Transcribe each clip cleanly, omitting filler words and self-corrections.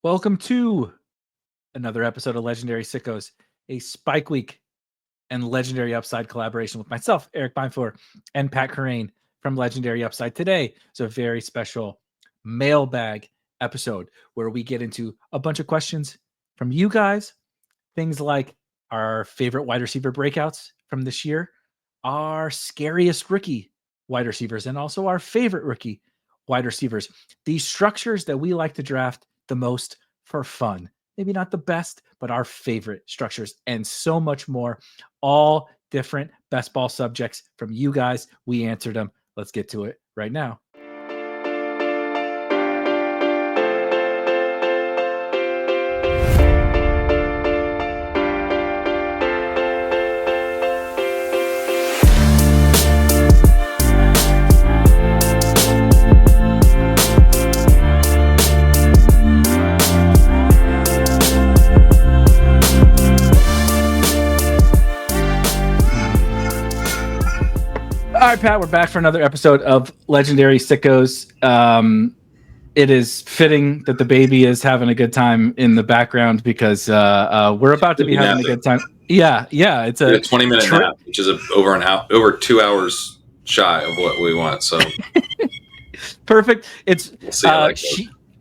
Welcome to another episode of Legendary Sickos, a Spike Week and Legendary Upside collaboration with myself, Erik Beinfuhr, and Pat Kerrane from Legendary Upside. Today is a very special mailbag episode where we get into a bunch of questions from you guys, things like our favorite wide receiver breakouts from this year, our scariest rookie wide receivers, and also our favorite rookie wide receivers. These structures that we like to draft the most for fun. Maybe not the best, but our favorite structures and so much more. All different best ball subjects from you guys. We answered them. Let's get to it right now. All right, Pat, we're back for another episode of Legendary Sickos. It is fitting that the baby is having a good time in the background because we're about to be having a good time. Yeah. It's a 20-minute nap, which is over 2 hours shy of what we want. So perfect. It's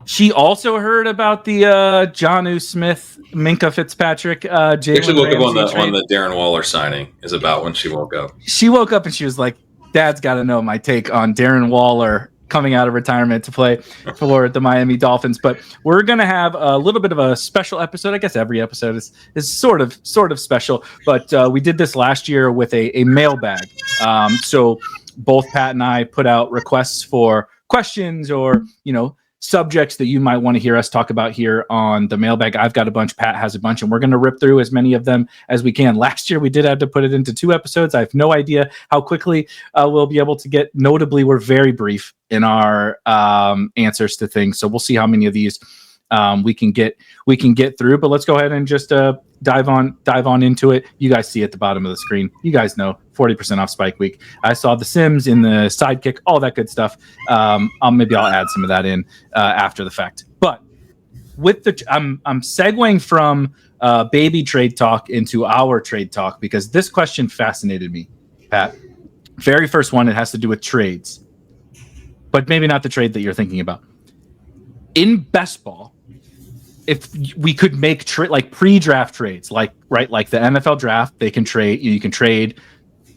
she also heard about the Jonnu Smith, Minka Fitzpatrick, Jalen actually woke Ramsey up on the Darren Waller signing is about when she woke up. She woke up and she was like, Dad's got to know my take on Darren Waller coming out of retirement to play for the Miami Dolphins. But we're going to have a little bit of a special episode. I guess every episode is sort of special. But we did this last year with a mailbag. So both Pat and I put out requests for questions or, subjects that you might want to hear us talk about here on the mailbag. I've got a bunch, Pat has a bunch, and we're going to rip through as many of them as we can. Last year, we did have to put it into 2 episodes. I have no idea how quickly we'll be able to get. Notably, we're very brief in our answers to things, so we'll see how many of these we can get through. But let's go ahead and just dive on into it. You guys see at the bottom of the screen. You guys know 40% off Spike Week. I saw the Sims in the sidekick, all that good stuff. Maybe I'll add some of that in after the fact. But with I'm segueing from baby trade talk into our trade talk because this question fascinated me, Pat. Very first one, it has to do with trades, but maybe not the trade that you're thinking about. In best ball, if we could make like pre-draft trades, like the NFL draft, they can trade. You can trade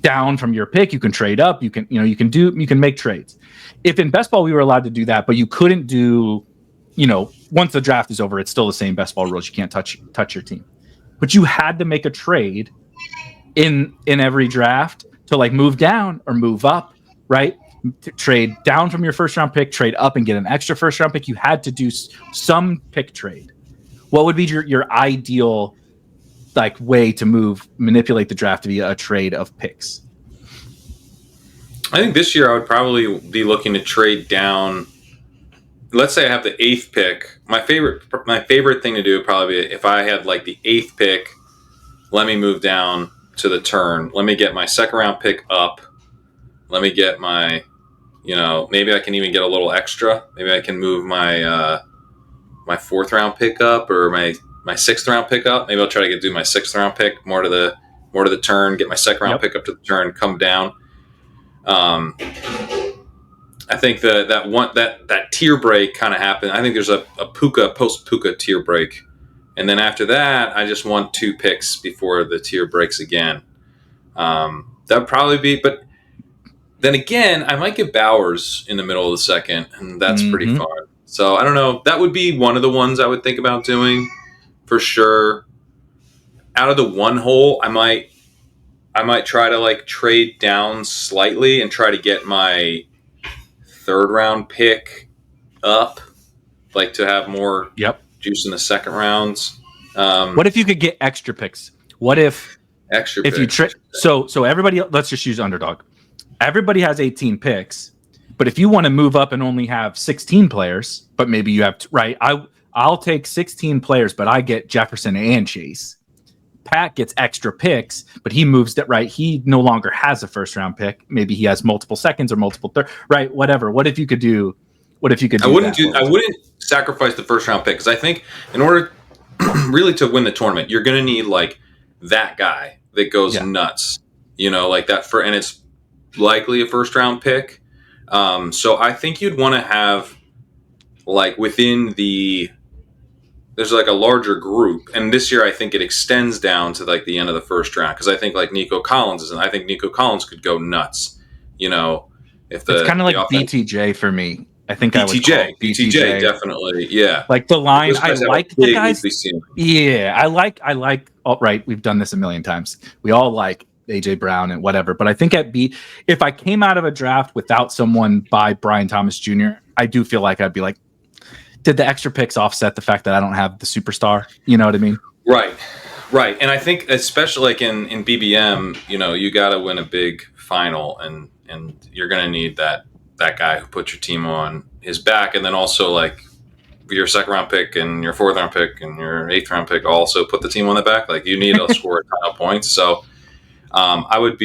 down from your pick. You can trade up. You can make trades. If in best ball we were allowed to do that, but you couldn't do, once the draft is over, it's still the same best ball rules. You can't touch your team, but you had to make a trade in every draft to like move down or move up, right? To trade down from your first round pick, trade up and get an extra first round pick. You had to do some pick trade. What would be your ideal way to manipulate the draft to be a trade of picks? I think this year I would probably be looking to trade down. Let's say I have the 8th pick. My favorite thing to do would probably be if I had the 8th pick, let me move down to the turn. Let me get my second round pick up. Let me get my, maybe I can even get a little extra. Maybe I can move my my 4th round pick up or my 6th round pick up. Maybe I'll try to do my 6th round pick more to the turn. Get my 2nd round pick up to the turn. Come down. I think that tier break kind of happened. I think there's a post Puka tier break, and then after that, I just want 2 picks before the tier breaks again. That would probably be, but. Then again, I might get Bowers in the middle of the second, and that's pretty fun. So I don't know. That would be one of the ones I would think about doing for sure. Out of the one hole, I might try to trade down slightly and try to get my 3rd round pick up, to have more juice in the second rounds. What if you could get extra picks? What if you trade? So everybody, let's just use underdog. Everybody has 18 picks, but if you want to move up and only have 16 players, but maybe you have I'll take 16 players, but I get Jefferson and Chase. Pat gets extra picks, but he moves that right. He no longer has a first round pick. Maybe he has multiple seconds or multiple third, right? Whatever. What if you could do? I wouldn't sacrifice the first round pick because I think in order really to win the tournament, you're going to need like that guy that goes nuts, like that and it's likely a first round pick. So I think you'd want to have like within there's like a larger group, and this year I think it extends down to like the end of the first round because I think like Nico Collins I think Nico Collins could go nuts, if it's kind of like BTJ for me. I think I would call BTJ definitely, yeah. Like the line, I like the guys. Yeah, I like. Oh, right, we've done this a million times. We all like AJ Brown and whatever, but I think if I came out of a draft without someone by Brian Thomas Jr., I do feel like I'd be like, did the extra picks offset the fact that I don't have the superstar? You know what I mean? Right. And I think especially like in BBM, you got to win a big final, and you're going to need that guy who put your team on his back, and then also like your second round pick and your fourth round pick and your eighth round pick also put the team on the back. Like you need to score a ton of points. So I would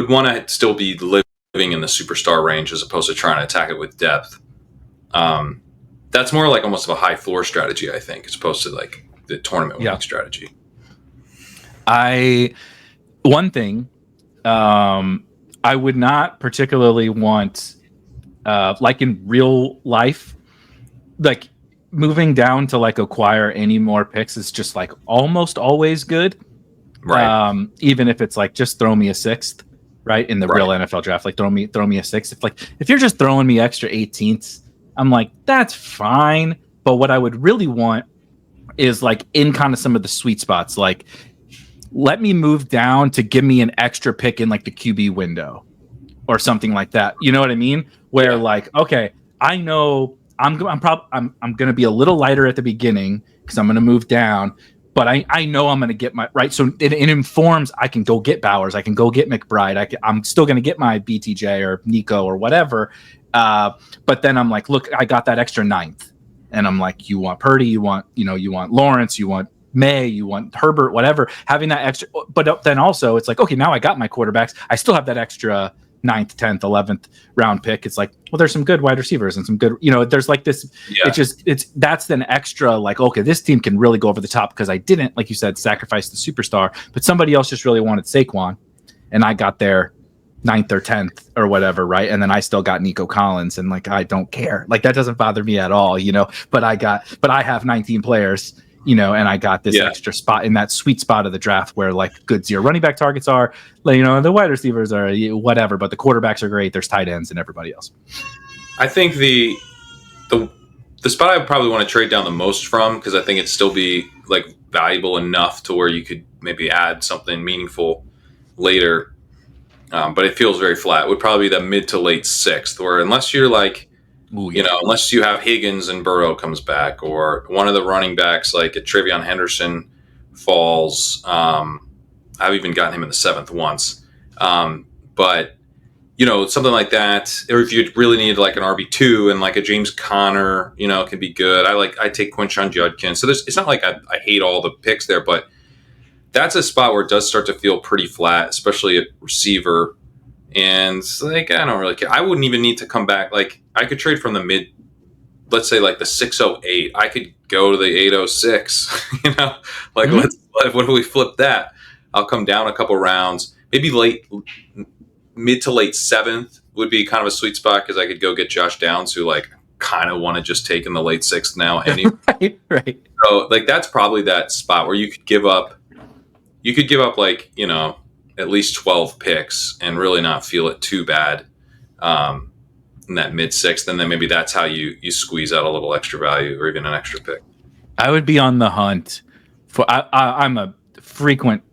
want to still be living in the superstar range as opposed to trying to attack it with depth. That's more like almost of a high floor strategy, I think, as opposed to like the tournament winning strategy. One thing, I would not particularly want, like in real life, like moving down to like acquire any more picks is just like almost always good. Right. Even if it's like just throw me a sixth, right? In the real NFL draft, like throw me a sixth. If you're just throwing me extra 18ths, I'm like, that's fine. But what I would really want is like in kind of some of the sweet spots, like let me move down to give me an extra pick in like the QB window or something like that. You know what I mean? Where like, okay, I know I'm going to be a little lighter at the beginning because I'm going to move down, but I know I'm going to get my right. So it informs I can go get Bowers. I can go get McBride. I'm still going to get my BTJ or Nico or whatever. But then I'm like, look, I got that extra ninth. And I'm like, you want Purdy, you want Lawrence, you want May, you want Herbert, whatever, having that extra. But then also it's like, okay, now I got my quarterbacks. I still have that extra 9th, 10th, 11th round pick. It's like, well, there's some good wide receivers and some good, there's like this, that's then extra like, okay, this team can really go over the top because I didn't, like you said, sacrifice the superstar, but somebody else just really wanted Saquon and I got their 9th or 10th or whatever, right? And then I still got Nico Collins and like I don't care. Like that doesn't bother me at all, but I have 19 players, and I got this extra spot in that sweet spot of the draft where like good zero running back targets are, like, the wide receivers are whatever, but the quarterbacks are great, there's tight ends and everybody else. I think the spot I would probably want to trade down the most from, because I think it'd still be like valuable enough to where you could maybe add something meaningful later. But it feels very flat. Would probably be the mid to late 6th, where unless you're like, unless you have Higgins and Burrow comes back, or one of the running backs like a Trevion Henderson falls. I've even gotten him in the 7th once. But something like that, or if you really need like an RB2 and like a James Conner, can be good. I take Quinshon Judkins. So it's not like I hate all the picks there, but that's a spot where it does start to feel pretty flat, especially at receiver. And like, I don't really care. I wouldn't even need to come back. Like I could trade from the mid, let's say like the 608. I could go to the 806, like what if we flip that? I'll come down a couple rounds, maybe mid to late 7th would be kind of a sweet spot. Cause I could go get Josh Downs, who like kind of want to just take in the late 6th now. Anyway. right. So like, that's probably that spot where you could give up like, at least 12 picks and really not feel it too bad in that mid 6th. And then maybe that's how you squeeze out a little extra value or even an extra pick. I would be on the hunt for, I'm a frequent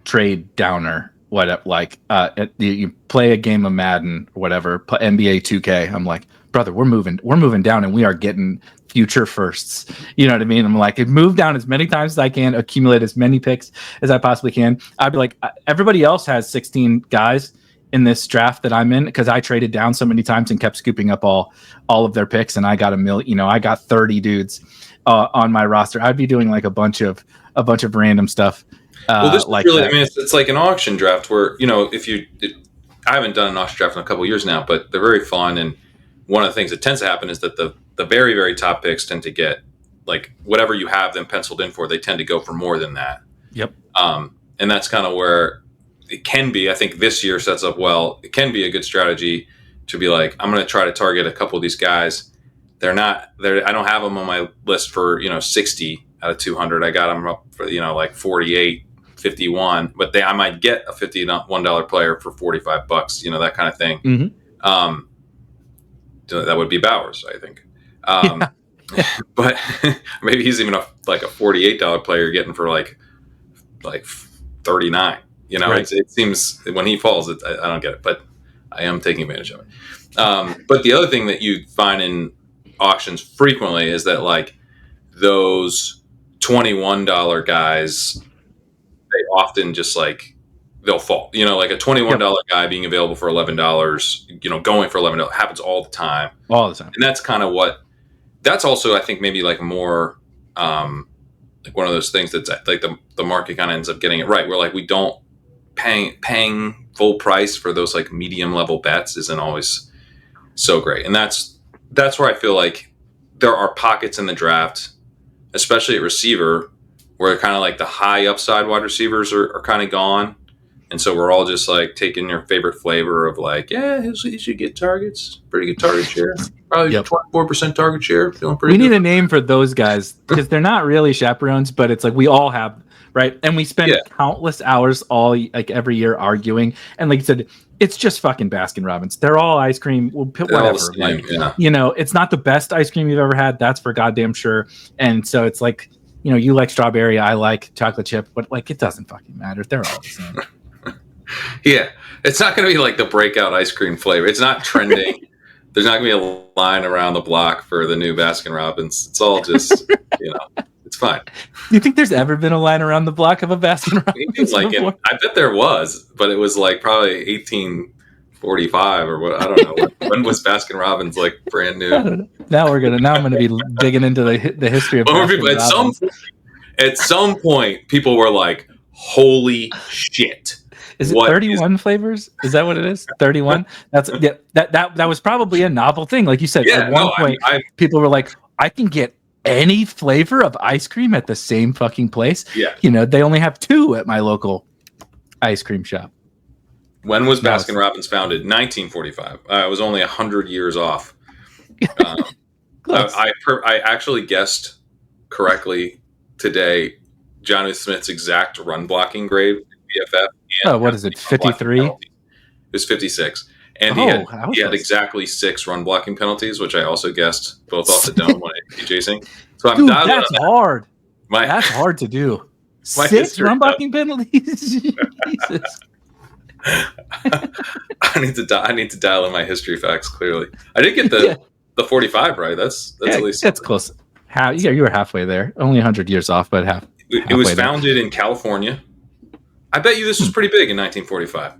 trade downer. You play a game of Madden or whatever, NBA 2K. I'm like, brother, we're moving down and we are getting future firsts. You know what I mean? I'm like, move down as many times as I can, accumulate as many picks as I possibly can. I'd be like, everybody else has 16 guys in this draft that I'm in because I traded down so many times and kept scooping up all of their picks, and I got I got 30 dudes on my roster. I'd be doing like a bunch of random stuff. Well, this like really, it's like an auction draft where, I haven't done an auction draft in a couple of years now, but they're very fun. And one of the things that tends to happen is that the very, very top picks tend to get like whatever you have them penciled in for, they tend to go for more than that. Yep. And that's kind of where it can be. I think this year sets up well. It can be a good strategy to be like, I'm going to try to target a couple of these guys. I don't have them on my list for, 60 out of 200. I got them up for, like 48, 51, but I might get a $51 player for $45, that kind of thing. Mm-hmm. That would be Bowers, I think. But maybe he's even a $48 player getting for like 39. Right. It seems when he falls, I don't get it, but I am taking advantage of it. But the other thing that you find in auctions frequently is that like those $21 guys, they often just like they'll fall. Like a $21 guy being available for $11, going for $11 happens all the time. All the time. And that's kind of that's also, I think, maybe like more like one of those things that's like the market kind of ends up getting it right. Where like we don't paying full price for those like medium level bets isn't always so great. And that's where I feel like there are pockets in the draft, especially at receiver, where kind of like the high upside wide receivers are kind of gone. And so we're all just like taking your favorite flavor of like, yeah, he should get targets. Pretty good target share. Probably 24% target share. Feeling pretty good. We need a name for those guys because they're not really chaperones, but it's like we all have, right? And we spend countless hours every year arguing. And like you said, it's just fucking Baskin Robbins. They're all ice cream. We'll put whatever. It's not the best ice cream you've ever had. That's for goddamn sure. And so it's like, you like strawberry, I like chocolate chip, but like it doesn't fucking matter. They're all the same. Yeah, it's not going to be like the breakout ice cream flavor. It's not trending. There's not going to be a line around the block for the new Baskin Robbins. It's all just, it's fine. Do you think there's ever been a line around the block of a Baskin Robbins? I bet there was, but it was like probably 1845 or what. I don't know. When was Baskin Robbins like brand new? I don't know. Now I'm going to be digging into the history of Baskin Robbins. At some point, people were like, "Holy shit!" Is it 31 flavors? Is that what it is? 31? That was probably a novel thing. Like you said, at one point, people were like, I can get any flavor of ice cream at the same fucking place. Yeah. They only have 2 at my local ice cream shop. When was Baskin Robbins founded? 1945. I was only 100 years off. I actually guessed correctly today Jonnu Smith's exact run blocking grade. BFF. What is it? 53? It was 56. And he had exactly 6 run blocking penalties, which I also guessed both off the dome when I chasing. So Dude, that's hard. That's hard to do. 6 run blocking penalties? Jesus. I need to dial in my history facts clearly. I did get the 45 right. That's at least that's close. You were halfway there. Only 100 years off, but half. It was founded in California. I bet you this was pretty big in 1945.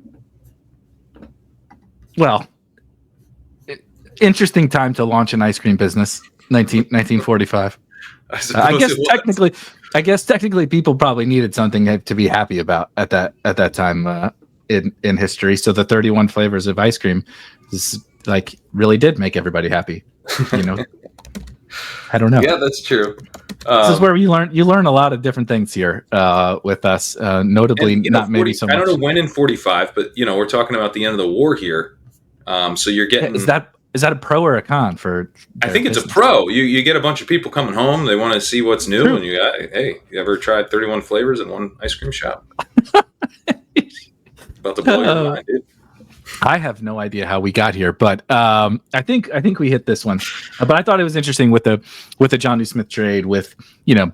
Well, interesting time to launch an ice cream business. 1945. I guess technically people probably needed something to be happy about at that time in history. So the 31 flavors of ice cream really did make everybody happy. I don't know. Yeah, that's true. This is where you learn a lot of different things here with us. Notably, maybe so much. I don't know when in 45, but we're talking about the end of the war here. So you're getting is that a pro or a con for? I think it's a pro. You get a bunch of people coming home. They want to see what's new, and you ever tried 31 flavors in one ice cream shop? About to blow your mind, dude. I have no idea how we got here, but I think we hit this one. But I thought it was interesting with the Jonnu Smith trade with NBA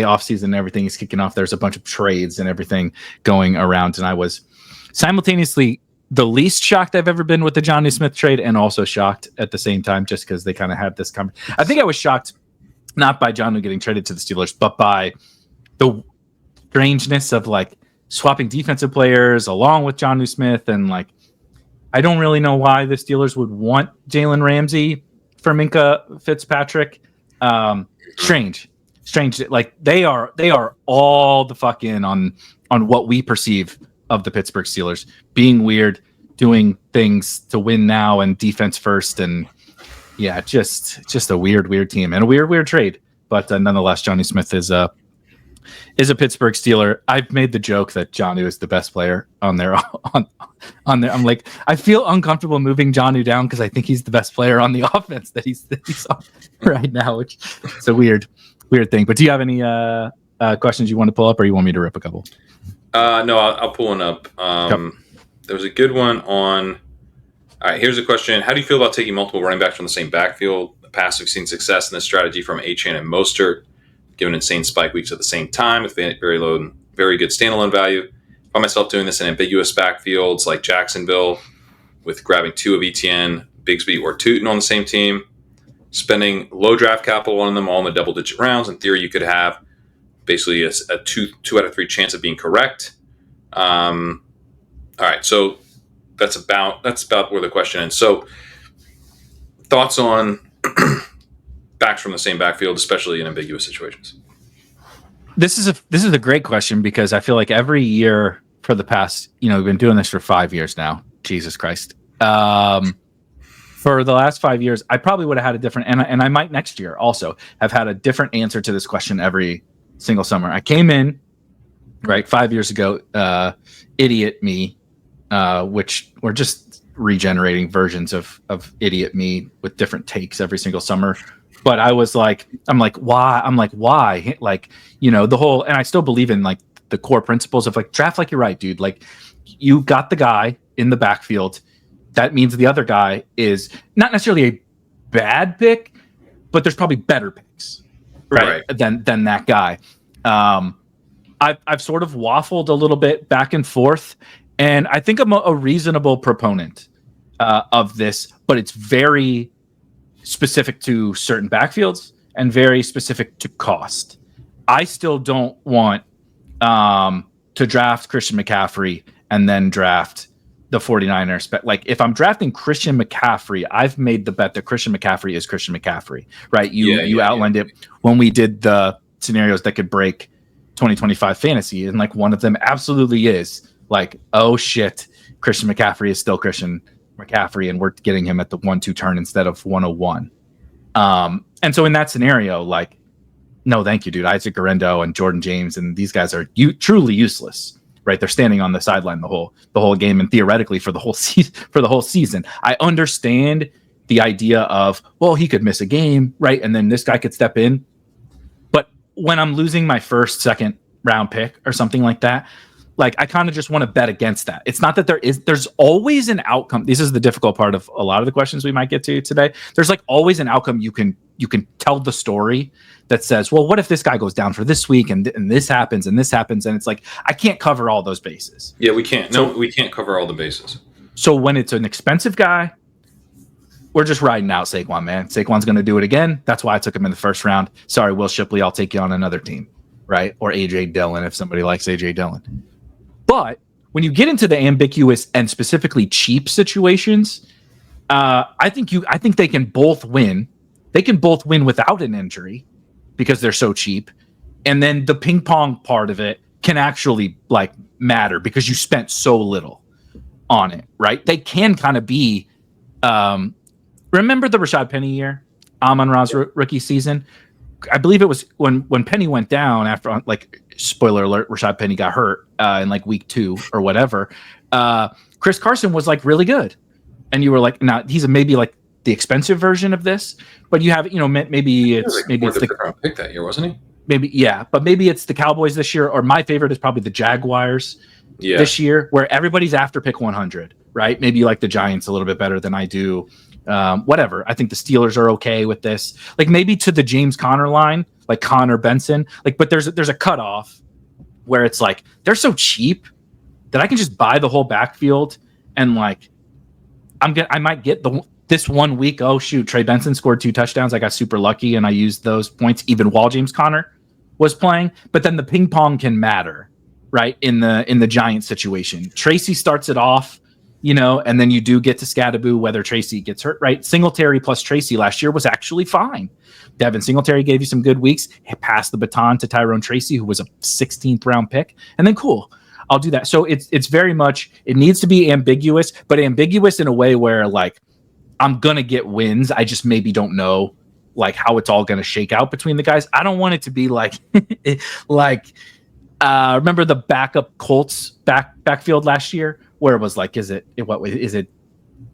offseason and everything is kicking off. There's a bunch of trades and everything going around, and I was simultaneously the least shocked I've ever been with the Jonnu Smith trade, and also shocked at the same time, just because they kind of had this I think I was shocked not by Jonnu getting traded to the Steelers, but by the strangeness of like swapping defensive players along with Jonnu Smith, and like I don't really know why the Steelers would want Jalen Ramsey for Minkah Fitzpatrick. Strange. Like they are all the fuck in on what we perceive of the Pittsburgh Steelers being weird, doing things to win now and defense first, and Yeah, just a weird team and a weird trade. But nonetheless, Jonnu Smith is a Pittsburgh Steeler. I've made the joke that Jonnu is the best player on there. On there, I'm like, I feel uncomfortable moving Jonnu down because I think he's the best player on the offense that he's on right now, which is a weird thing. But do you have any questions you want to pull up, or you want me to rip a couple? No, I'll pull one up. There was a good one on. All right, here's a question. How do you feel about taking multiple running backs from the same backfield? In the past, we've seen success in this strategy from Achane and Mostert, given insane spike weeks at the same time with very low and very good standalone value. I find myself doing this in ambiguous backfields like Jacksonville, with grabbing 2 of ETN, Bigsby, or Tootin on the same team, spending low draft capital on them all in the double-digit rounds. In theory, you could have basically a 2 out of 3 chance of being correct. All right, so that's about where the question ends. So, thoughts on backs from the same backfield, especially in ambiguous situations? This is a great question because I feel like every year for the past, we've been doing this for 5 years now. Jesus Christ. For the last 5 years, I probably would have had a different, and I might next year also have had a different answer to this question every single summer. I came in, right, 5 years ago, idiot me, which we're just regenerating versions of idiot me with different takes every single summer. But I'm like, why? Like, the whole, and I still believe in like the core principles of like draft like you're right, dude. Like you got the guy in the backfield. That means the other guy is not necessarily a bad pick, but there's probably better picks, right? than that guy. I've sort of waffled a little bit back and forth, and I think I'm a reasonable proponent of this, but it's very specific to certain backfields and very specific to cost. I still don't want to draft Christian McCaffrey and then draft the 49ers. But like if I'm drafting Christian McCaffrey, I've made the bet that Christian McCaffrey is Christian McCaffrey, right? You outlined it when we did the scenarios that could break 2025 fantasy, and like one of them absolutely is like, oh shit, Christian McCaffrey is still Christian McCaffrey, and we're getting him at the 1-2 turn instead of 101. And so in that scenario, like, no, thank you, dude. Isaac Garendo and Jordan James and these guys are truly useless, right? They're standing on the sideline the whole game, and theoretically for the whole season. I understand the idea of, well, he could miss a game, right? And then this guy could step in. But when I'm losing my first, second round pick or something like that, like I kind of just want to bet against that. It's not that there's always an outcome. This is the difficult part of a lot of the questions we might get to today. There's like always an outcome you can tell the story that says, well, what if this guy goes down for this week and this happens and this happens, and it's like I can't cover all those bases. Yeah, we can't. No, we can't cover all the bases. So when it's an expensive guy, we're just riding out Saquon, man. Saquon's going to do it again. That's why I took him in the first round. Sorry, Will Shipley, I'll take you on another team, right? Or AJ Dillon if somebody likes AJ Dillon. But when you get into the ambiguous and specifically cheap situations, I think they can both win. They can both win without an injury because they're so cheap. And then the ping pong part of it can actually like matter because you spent so little on it, right? They can kind of be, remember the Rashad Penny year, Amon-Ra's rookie season? I believe it was when Penny went down after, like, spoiler alert, Rashad Penny got hurt in like week 2 or whatever. Chris Carson was like really good. And you were like, nah, he's maybe like the expensive version of this, but you have, maybe it's the pick that year, wasn't he? Maybe, yeah, but maybe it's the Cowboys this year, or my favorite is probably the Jaguars this year, where everybody's after pick 100, right? Maybe you like the Giants a little bit better than I do. Whatever. I think the Steelers are okay with this. Like maybe to the James Conner line, like Connor Benson, like, but there's a cutoff where it's like they're so cheap that I can just buy the whole backfield and like I might get this 1 week. Oh shoot, Trey Benson scored 2 touchdowns. I got super lucky and I used those points even while James Conner was playing. But then the ping pong can matter, right? In the Giant situation, Tracy starts it off. And then you do get to Scadaboo, whether Tracy gets hurt, right? Singletary plus Tracy last year was actually fine. Devin Singletary gave you some good weeks. He passed the baton to Tyrone Tracy, who was a 16th round pick. And then cool, I'll do that. So it's very much, it needs to be ambiguous, but ambiguous in a way where like I'm gonna get wins. I just maybe don't know like how it's all gonna shake out between the guys. I don't want it to be like like remember the backup Colts backfield last year where it was like, is it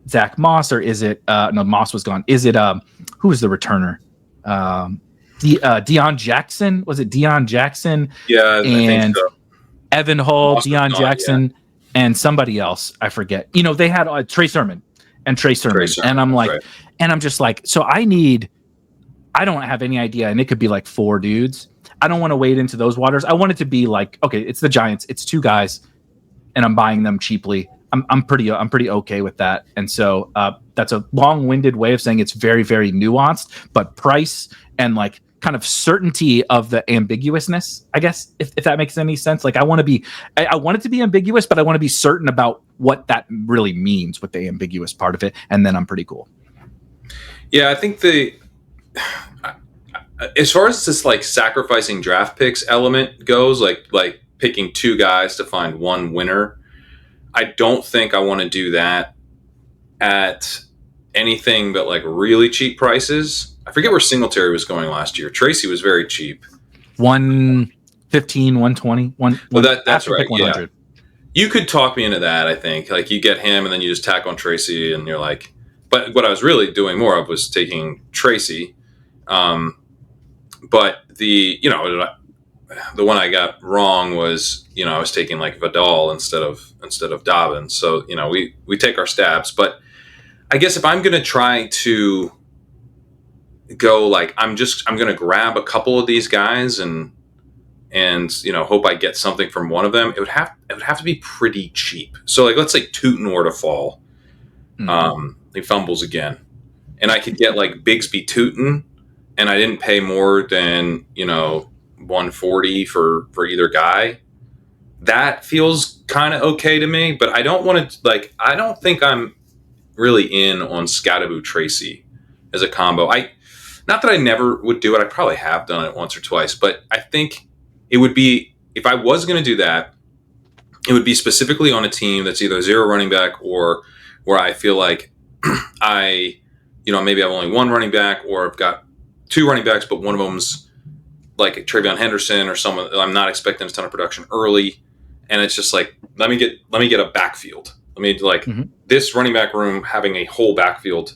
Zach Moss or is it no, Moss was gone. Is it who was the returner? Deion Jackson? Was it Deion Jackson? Yeah, and I think so. Evan Hall, Moss Deion gone, Jackson, and somebody else. I forget. You know, they had Trey Sermon. And I'm like, right. and I'm just like, so I don't have any idea. And it could be like 4 dudes. I don't want to wade into those waters. I want it to be like, okay, it's the Giants. It's 2 guys and I'm buying them cheaply. I'm pretty okay with that. And so that's a long-winded way of saying it's very, very nuanced, but price and like kind of certainty of the ambiguousness, I guess, if that makes any sense. Like I want it to be ambiguous, but I want to be certain about what that really means with the ambiguous part of it. And then I'm pretty cool. Yeah, I think as far as this like sacrificing draft picks element goes, like picking 2 guys to find 1 winner, I don't think I want to do that at anything but like really cheap prices. I forget where Singletary was going last year. Tracy was very cheap. 115, 120, Well, that's right. 100. Yeah. You could talk me into that, I think. Like you get him and then you just tack on Tracy and you're like, but what I was really doing more of was taking Tracy. But the one I got wrong was, I was taking like Vidal instead of Dobbins. So, we take our stabs, but I guess if I'm going to try to go like, I'm going to grab a couple of these guys and hope I get something from one of them, it would have to be pretty cheap. So like, let's say Tootin were to fall. He fumbles again and I could get like Bigsby Tootin and I didn't pay more than, 140 for either guy. That feels kind of okay to me, but I don't want to I don't think I'm really in on Scatterboo Tracy as a combo. Not that I never would do it. I probably have done it once or twice, but I think it would be, if I was going to do that, it would be specifically on a team that's either 0 running back or where I feel like maybe I've only 1 running back or I've got 2 running backs, but one of them's like Travion Henderson or someone I'm not expecting a ton of production early. And it's just like, let me get a backfield. This running back room having a whole backfield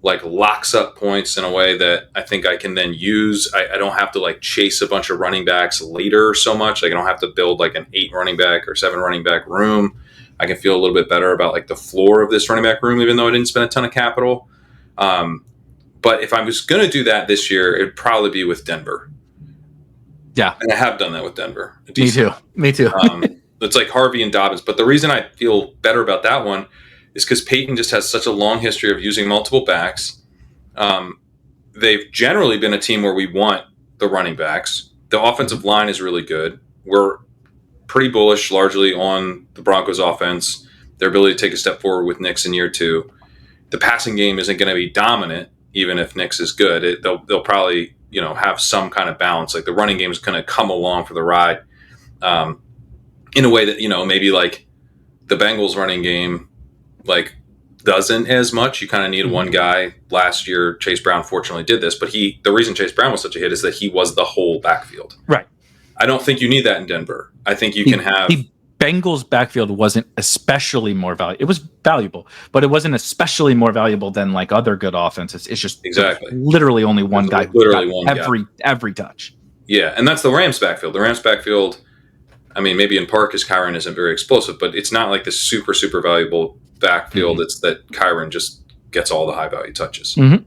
like locks up points in a way that I think I can then use. I don't have to like chase a bunch of running backs later so much. Like I don't have to build like an 8 running back or 7 running back room. I can feel a little bit better about like the floor of this running back room, even though I didn't spend a ton of capital. But if I was going to do that this year, it'd probably be with Denver. Yeah. And I have done that with Denver. Me too. It's like Harvey and Dobbins. But the reason I feel better about that one is because Peyton just has such a long history of using multiple backs. They've generally been a team where we want the running backs. The offensive line is really good. We're pretty bullish largely on the Broncos offense, their ability to take a step forward with Nix in year 2. The passing game isn't going to be dominant, even if Nix is good. They'll probably have some kind of balance. Like the running game is going to come along for the ride in a way that maybe like the Bengals running game like doesn't as much. You kind of need one guy. Last year, Chase Brown fortunately did this, but the reason Chase Brown was such a hit is that he was the whole backfield. Right. I don't think you need that in Denver. I think you can have the Bengals backfield wasn't especially more valuable. It was valuable, but it wasn't especially more valuable than like other good offenses. It's just exactly literally only one guy. Literally one every touch. Yeah, and that's the Rams backfield. The Rams backfield, I mean, maybe in part because Kyron isn't very explosive, but it's not like this super, super valuable backfield. Mm-hmm. It's that Kyron just gets all the high value touches. Mm-hmm.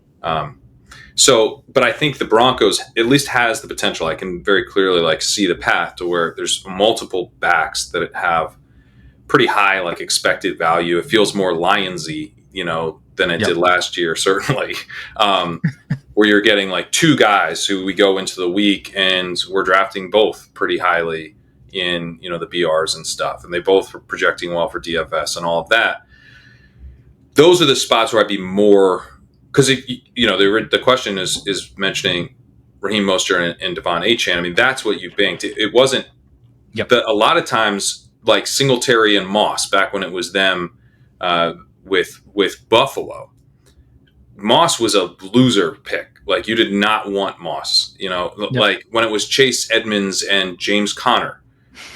But I think the Broncos at least has the potential. I can very clearly like see the path to where there's multiple backs that have pretty high like expected value. It feels more Lionsy, than it did last year, certainly. Where you're getting like 2 guys who we go into the week and we're drafting both pretty highly in the BRs and stuff, and they both were projecting well for DFS and all of that. Those are the spots where I'd be more. Because the question is mentioning Raheem Mostert and Devon Achane. I mean, that's what you banked. It wasn't. Yep. A lot of times, like Singletary and Moss, back when it was them with Buffalo, Moss was a loser pick. Like, you did not want Moss, Yep. like when it was Chase Edmonds and James Conner,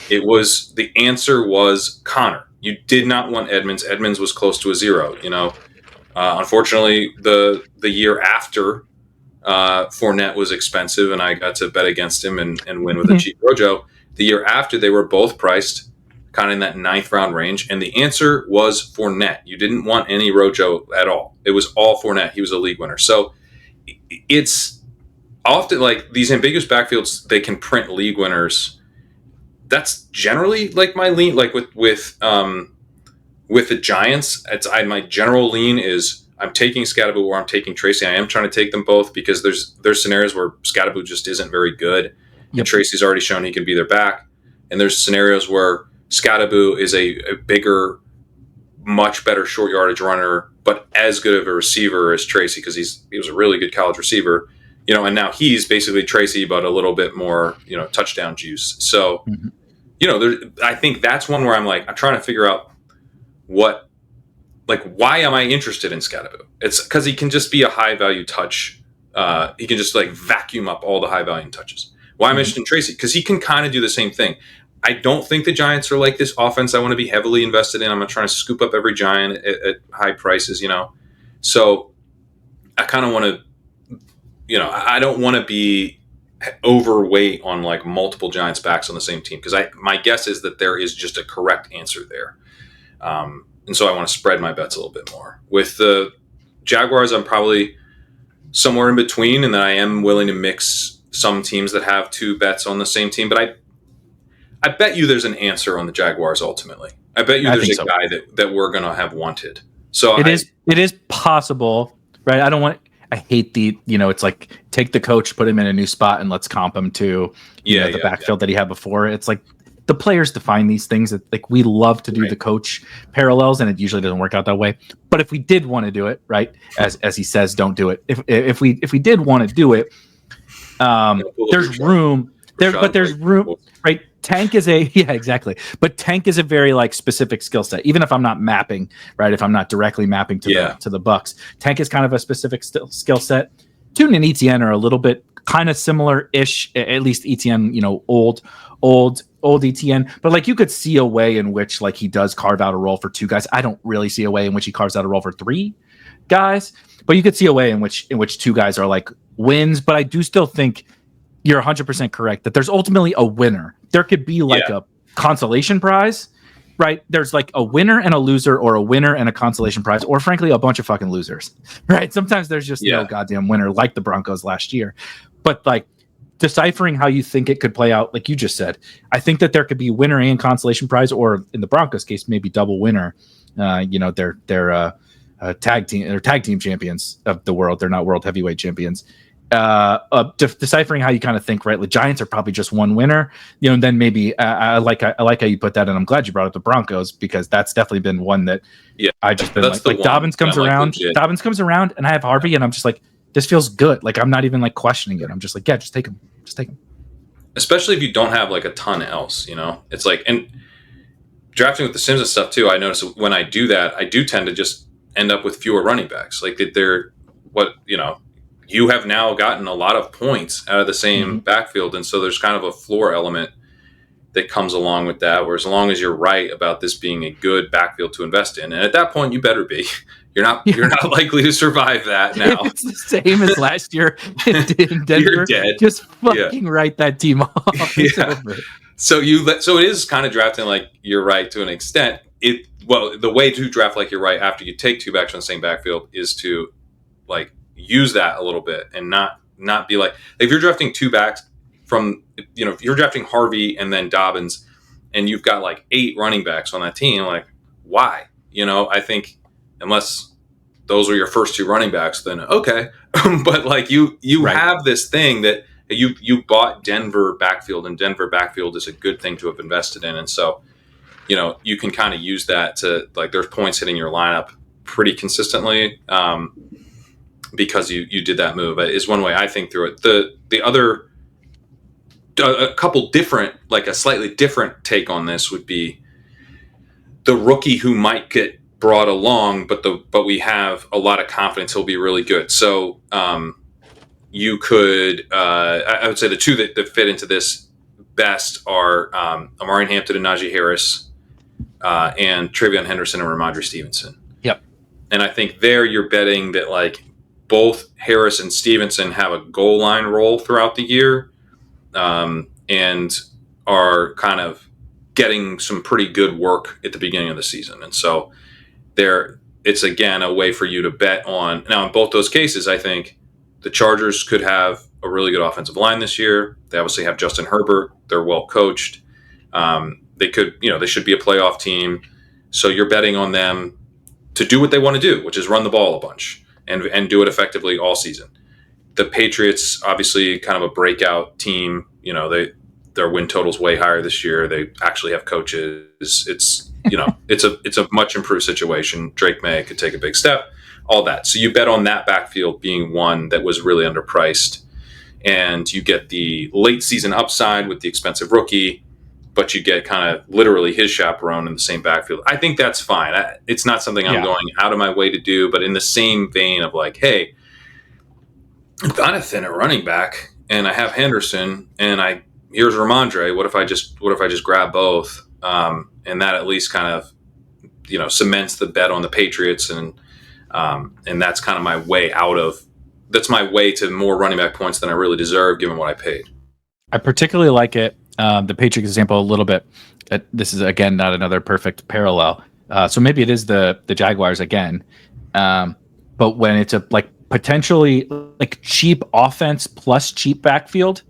the answer was Conner. You did not want Edmonds. Edmonds was close to a 0, unfortunately the year after, Fournette was expensive and I got to bet against him and win with a cheap Rojo. The year after, they were both priced kind of in that 9th round range, and the answer was Fournette. You didn't want any Rojo at all. It was all Fournette. He was a league winner. So it's often like these ambiguous backfields, they can print league winners. That's generally like my lean, like with the Giants. My general lean is I'm taking Scatterbo or I'm taking Tracy. I am trying to take them both because there's scenarios where Scatterbo just isn't very good. Yep. And Tracy's already shown he can be their back. And there's scenarios where Scatterbo is a bigger, much better short yardage runner, but as good of a receiver as Tracy because he was a really good college receiver, and now he's basically Tracy, but a little bit more, touchdown juice. So, I think that's one where I'm trying to figure out why am I interested in Scatterbo? It's because he can just be a high value touch. He can just vacuum up all the high value touches. Why am I interested in Tracy? Because he can kind of do the same thing. I don't think the Giants are like this offense I want to be heavily invested in. I'm not trying to scoop up every Giant at high prices, So I kind of want to, I don't want to be overweight on multiple Giants backs on the same team because my guess is that there is just a correct answer there. And so I want to spread my bets a little bit more. With the Jaguars, I'm probably somewhere in between, and then I am willing to mix some teams that have 2 bets on the same team. But I bet you there's an answer on the Jaguars ultimately. I bet you there's a guy that we're going to have wanted. So it is possible, right? I hate the, it's like take the coach, put him in a new spot, and let's comp him to the backfield that he had before. It's like the players define these things. That we love to do the coach parallels, and it usually doesn't work out that way. But if we did want to do it, right, as he says, don't do it. If we did want to do it, there's room there, but there's room, right? Tank is exactly. But Tank is a very specific skill set. Even if I'm not mapping, right? If I'm not directly mapping to the Bucks, Tank is kind of a specific skill set. Tune and ETN are a little bit kind of similar-ish. At least ETN, old ETN. But you could see a way in which he does carve out a role for 2 guys. I don't really see a way in which he carves out a role for 3 guys. But you could see a way in which 2 guys are wins. But I do still think you're 100% correct that there's ultimately a winner. There could be a consolation prize, right? There's a winner and a loser, or a winner and a consolation prize, or frankly, a bunch of fucking losers, right? Sometimes there's just no goddamn winner, like the Broncos last year. But deciphering how you think it could play out, like you just said, I think that there could be winner and consolation prize, or in the Broncos case, maybe double winner. They're tag team champions of the world. They're not world heavyweight champions. Deciphering how you kind of think, right? The Giants are probably just one winner, and then maybe I like how you put that, and I'm glad you brought up the Broncos because that's definitely been one that I just been Dobbins comes around, and I have Harvey, and I'm just this feels good. I'm not even questioning it. I'm just just take him, Especially if you don't have a ton else, it's and drafting with the Sims and stuff too. I notice when I do that, I do tend to just end up with fewer running backs. They're you have now gotten a lot of points out of the same backfield. And so there's kind of a floor element that comes along with that, where as long as you're right about this being a good backfield to invest in, and at that point you better be. You're not likely to survive that now. If it's the same as last year in Denver, you're dead. Just fucking write that team off. So it is kind of drafting you're right to an extent. The way to draft you're right after you take 2 backs on the same backfield is to use that a little bit and not be if you're drafting 2 backs from, if you're drafting Harvey and then Dobbins and you've got 8 running backs on that team, why? I think unless those are your first 2 running backs, then okay. But you have this thing that you bought Denver backfield, and Denver backfield is a good thing to have invested in. And so, you can kind of use that to there's points hitting your lineup pretty consistently. Because you did that move is one way I think through it. The other, a couple different, a slightly different take on this would be the rookie who might get brought along, but we have a lot of confidence he'll be really good. So you could, I would say the two that fit into this best are Amari Hampton and Najee Harris, and Travion Henderson and Ramondre Stevenson. Yep. And I think there you're betting that like both Harris and Stevenson have a goal line role throughout the year, and are kind of getting some pretty good work at the beginning of the season. And so it's again a way for you to bet on. Now in both those cases, I think the Chargers could have a really good offensive line this year. They obviously have Justin Herbert. They're well coached. They should be a playoff team. So you're betting on them to do what they want to do, which is run the ball a bunch and do it effectively all season. The Patriots, obviously kind of a breakout team. Their win total's way higher this year. They actually have coaches. It's a much improved situation. Drake May could take a big step, all that. So you bet on that backfield being one that was really underpriced, and you get the late season upside with the expensive rookie, but you get kind of literally his chaperone in the same backfield. I think that's fine. It's not something I'm going out of my way to do, but in the same vein of like, hey, I'm kind of thin at running back, and I have Henderson, and here's Ramondre. What if I just grab both? And that at least kind of, cements the bet on the Patriots, and that's kind of my way that's my way to more running back points than I really deserve, given what I paid. I particularly like it. The Patriots example a little bit. This is again not another perfect parallel. So maybe it is the Jaguars again, but when it's a like potentially like cheap offense plus cheap backfield,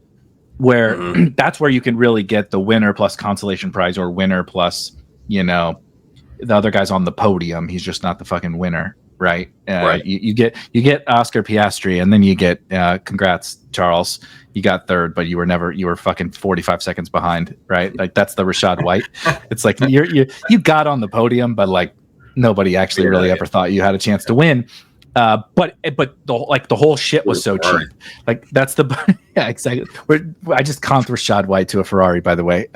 where that's where you can really get the winner plus consolation prize, or winner plus the other guy's on the podium. He's just not the fucking winner, right? Right. You get Oscar Piastri, and then you get congrats Charles. You got third, but you were fucking 45 seconds behind, right? Like that's the Rashad White. It's like you got on the podium, but like nobody actually really ever thought you had a chance to win. But the whole shit was so cheap. Like that's yeah, exactly. I just comped Rashad White to a Ferrari, by the way,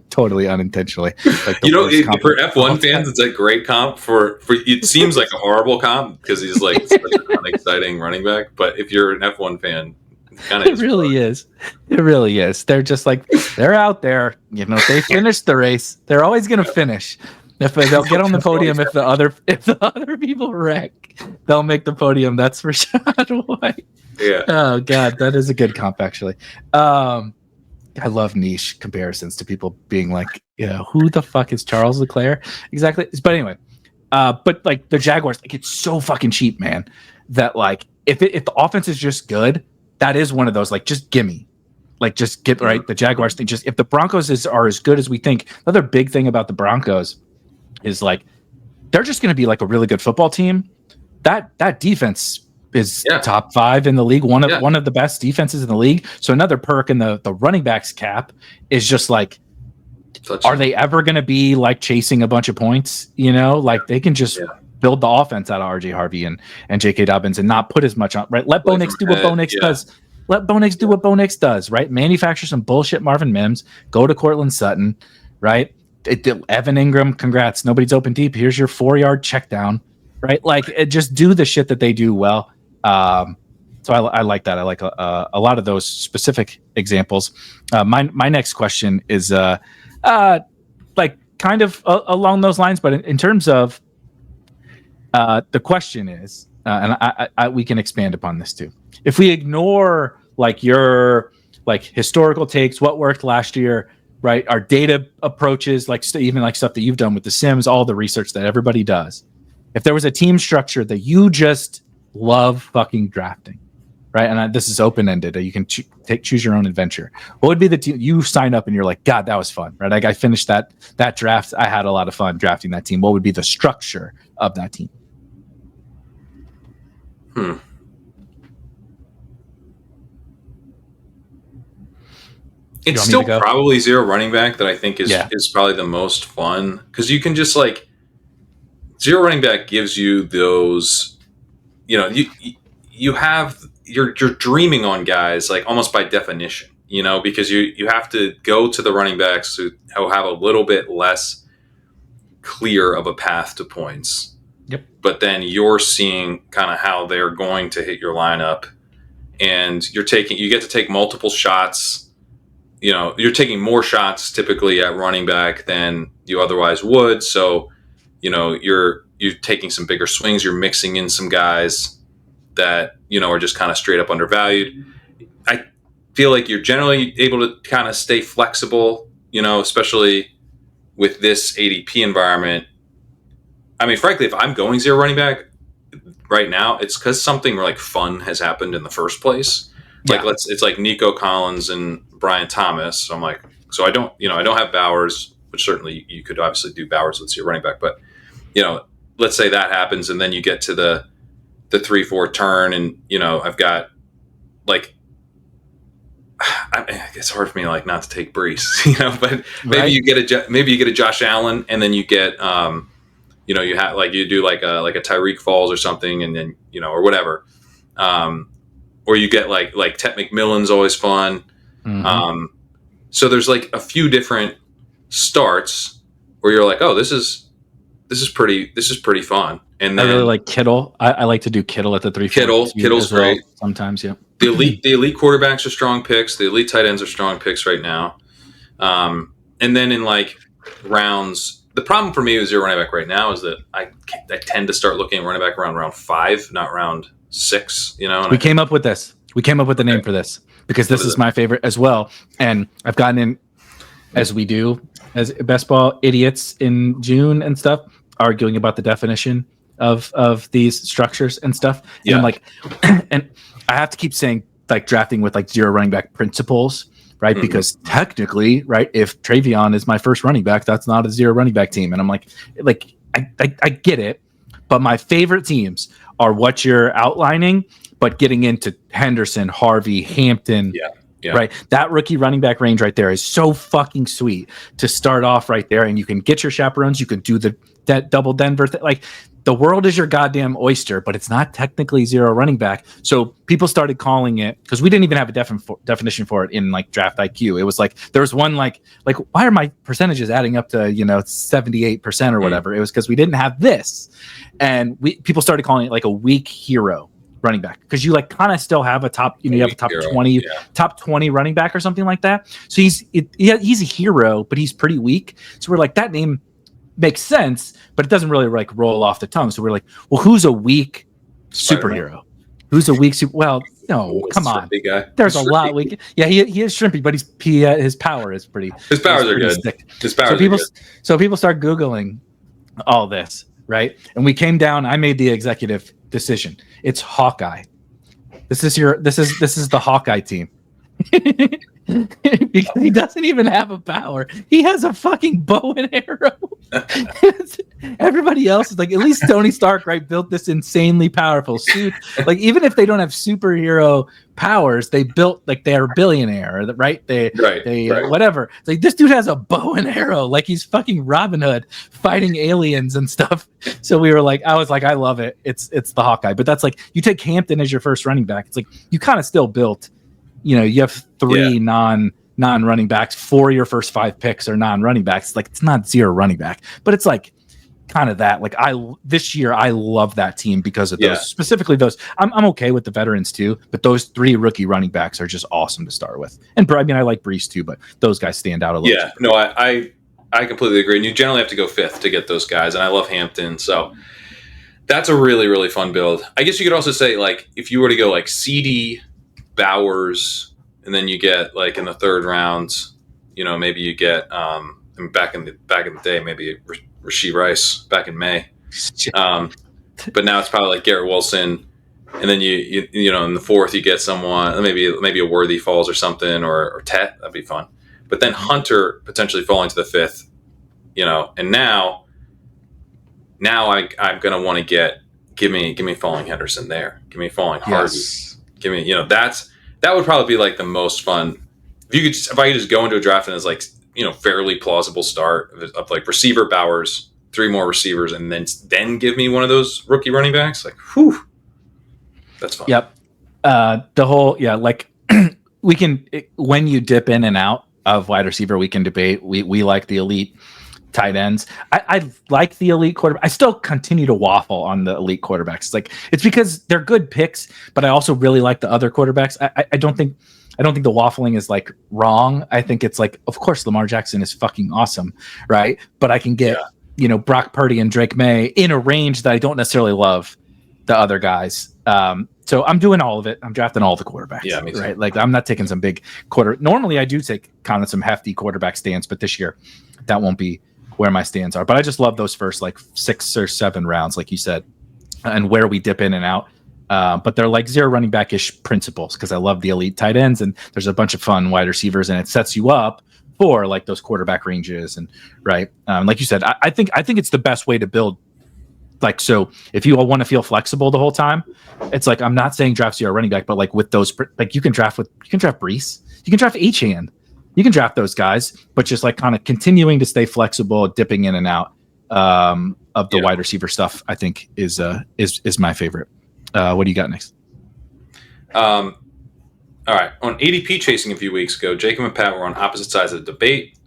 totally unintentionally. Like for F1 fans, it's a great comp. For it seems like a horrible comp because he's like such an unexciting running back. But if you're an F1 fan, it really is. It really is. They're just like they're out there. They finish the race. They're always going to finish. If they'll get on the podium, if the other people wreck, they'll make the podium. That's for Rashad White. Yeah. Oh God, that is a good comp actually. I love niche comparisons to people being like, who the fuck is Charles Leclerc exactly? But anyway, but like the Jaguars, like it's so fucking cheap, man. That like if the offense is just good, that is one of those like just gimme. Like just get right. The Jaguars thing. Just if the Broncos are as good as we think. Another big thing about the Broncos is like they're just going to be like a really good football team. That defense is top 5 in the league, one of the best defenses in the league. So another perk in the running backs cap is just like, are they ever going to be like chasing a bunch of points? Like they can just build the offense out of RJ Harvey and J.K. Dobbins and not put as much on. Right? Let Bo Nix do what Bo Nix does. Let Bo Nix do what Bo Nix does. Right? Manufacture some bullshit Marvin Mims. Go to Cortland Sutton. Right? Evan Ingram, congrats. Nobody's open deep. Here's your 4-yard check down, right? Like just do the shit that they do well. So I like that. I like a lot of those specific examples. My next question is like kind of along those lines, but in terms of the question is, and I we can expand upon this too. If we ignore like your like historical takes, what worked last year, right? Our data approaches, like even like stuff that you've done with the Sims, all the research that everybody does. If there was a team structure that you just love fucking drafting, right? And this is open-ended. You can choose your own adventure. What would be the team you sign up and you're like, God, that was fun, right? Like I finished that draft. I had a lot of fun drafting that team. What would be the structure of that team? It's still probably zero running back that I think is probably the most fun because you can just like zero running back gives you those, you have you're dreaming on guys like almost by definition, because you have to go to the running backs who have a little bit less clear of a path to points. Yep. But then you're seeing kind of how they're going to hit your lineup, and you get to take multiple shots. You're taking more shots typically at running back than you otherwise would. So, you're taking some bigger swings. You're mixing in some guys that, are just kind of straight up undervalued. I feel like you're generally able to kind of stay flexible, especially with this ADP environment. I mean, frankly, if I'm going zero running back right now, it's because something like fun has happened in the first place. Yeah. Like it's like Nico Collins and Brian Thomas. So I'm like, I don't have Bowers, which certainly you could obviously do Bowers with your running back, but let's say that happens, and then you get to the 3-4 turn, and I've got like, it's hard for me like not to take Brees, but maybe Right. you get a Josh Allen, and then you get you have like you do like a Tyreek Falls or something, and then or whatever, or you get like Ted McMillan's always fun. Mm-hmm. So there's like a few different starts where you're like, oh, this is pretty fun. And then I really like Kittle. I like to do Kittle at the 3. Kittle's great sometimes. Yeah. The elite quarterbacks are strong picks. The elite tight ends are strong picks right now. And then in like rounds, the problem for me with zero running back right now is that I tend to start looking at running back around round 5, not round 6. We came up with this. We came up with the name for this because this is my favorite as well. And I've gotten in, as we do as best ball idiots in June and stuff, arguing about the definition of these structures and stuff. And Yeah. I'm like, and I have to keep saying like drafting with like zero running back principles, right? Mm-hmm. Because technically, right, if Travion is my first running back, that's not a zero running back team. And I'm like I get it, but my favorite teams are what you're outlining, but getting into Henderson, Harvey, Hampton. Yeah. Right. That rookie running back range right there is so fucking sweet to start off right there. And you can get your chaperones. You can do that double Denver thing. Like the world is your goddamn oyster, but it's not technically zero running back. So people started calling it, because we didn't even have a definition for it in like Draft IQ. It was like, there was one like, why are my percentages adding up to, 78% or whatever? It was because we didn't have this. And people started calling it like a weak hero running back, because you like kind of still have a top, you have a top 20, top 20 running back or something like that. So he's a hero, but he's pretty weak. So we're like, that name makes sense, but it doesn't really like roll off the tongue. So we're like, well, who's a weak superhero? Who's a weak well, no, come on. Guy. There's a lot weak. Yeah, he is shrimpy, but his power is pretty. His powers are good. His powers are good. So people start Googling all this, right? And we came down. I made the executive decision. It's Hawkeye. This is the Hawkeye team. Because he doesn't even have a power. He has a fucking bow and arrow. Everybody else is like, at least Tony Stark, right, built this insanely powerful suit. Like, even if they don't have superhero powers, they built like they're a billionaire, right? They whatever. It's like, this dude has a bow and arrow, like he's fucking Robin Hood fighting aliens and stuff. So I was like, I love it. It's the Hawkeye. But that's like, you take Hampton as your first running back. It's like you kind of still built. You have 3 non-running backs. 4 of your first 5 picks are non-running backs. Like, it's not zero running back, but it's like kind of that. Like, this year I love that team because of those, specifically those. I'm okay with the veterans too, but those 3 rookie running backs are just awesome to start with. And I mean, I like Brees too, but those guys stand out a little. Yeah, no, I completely agree. And you generally have to go 5th to get those guys. And I love Hampton, so that's a really, really fun build. I guess you could also say, like, if you were to go like CD, Bowers, and then you get like in the 3rd round, maybe you get back in the day, maybe Rashee Rice back in May, but now it's probably like Garrett Wilson, and then you in the 4th you get someone maybe a Worthy falls or something, or Tet. That'd be fun. But then Hunter potentially falling to the 5th, and now I'm gonna want to give me falling Henderson there, give me falling Harvey. Yes. Give me, that would probably be like the most fun. If I could just go into a draft and it's like, fairly plausible start of like receiver Bowers, 3 more receivers, and then give me one of those rookie running backs. Like, whew, that's fun. Yep. The whole, like we can, when you dip in and out of wide receiver, we can debate. We like the elite tight ends. I like the elite quarterback. I still continue to waffle on the elite quarterbacks. It's because they're good picks, but I also really like the other quarterbacks. I don't think the waffling is like wrong. I think it's like, of course, Lamar Jackson is fucking awesome, right? But I can get Brock Purdy and Drake May in a range that I don't necessarily love the other guys. So I'm doing all of it. I'm drafting all the quarterbacks. Yeah, me too. Right. Like I'm not taking some big Normally I do take kind of some hefty quarterback stands, but this year that won't be where my stands are. But I just love those first like 6 or 7 rounds, like you said, and where we dip in and out. But they're like zero running back-ish principles because I love the elite tight ends and there's a bunch of fun wide receivers and it sets you up for like those quarterback ranges and right. Like you said, I think it's the best way to build. Like, so if you want to feel flexible the whole time, it's like, I'm not saying draft zero running back, but like with those, like you can draft Brees, you can draft Achane, you can draft those guys, but just like kind of continuing to stay flexible, dipping in and out of the wide receiver stuff, I think is my favorite. What do you got next? All right. On ADP chasing a few weeks ago, Jacob and Pat were on opposite sides of the debate.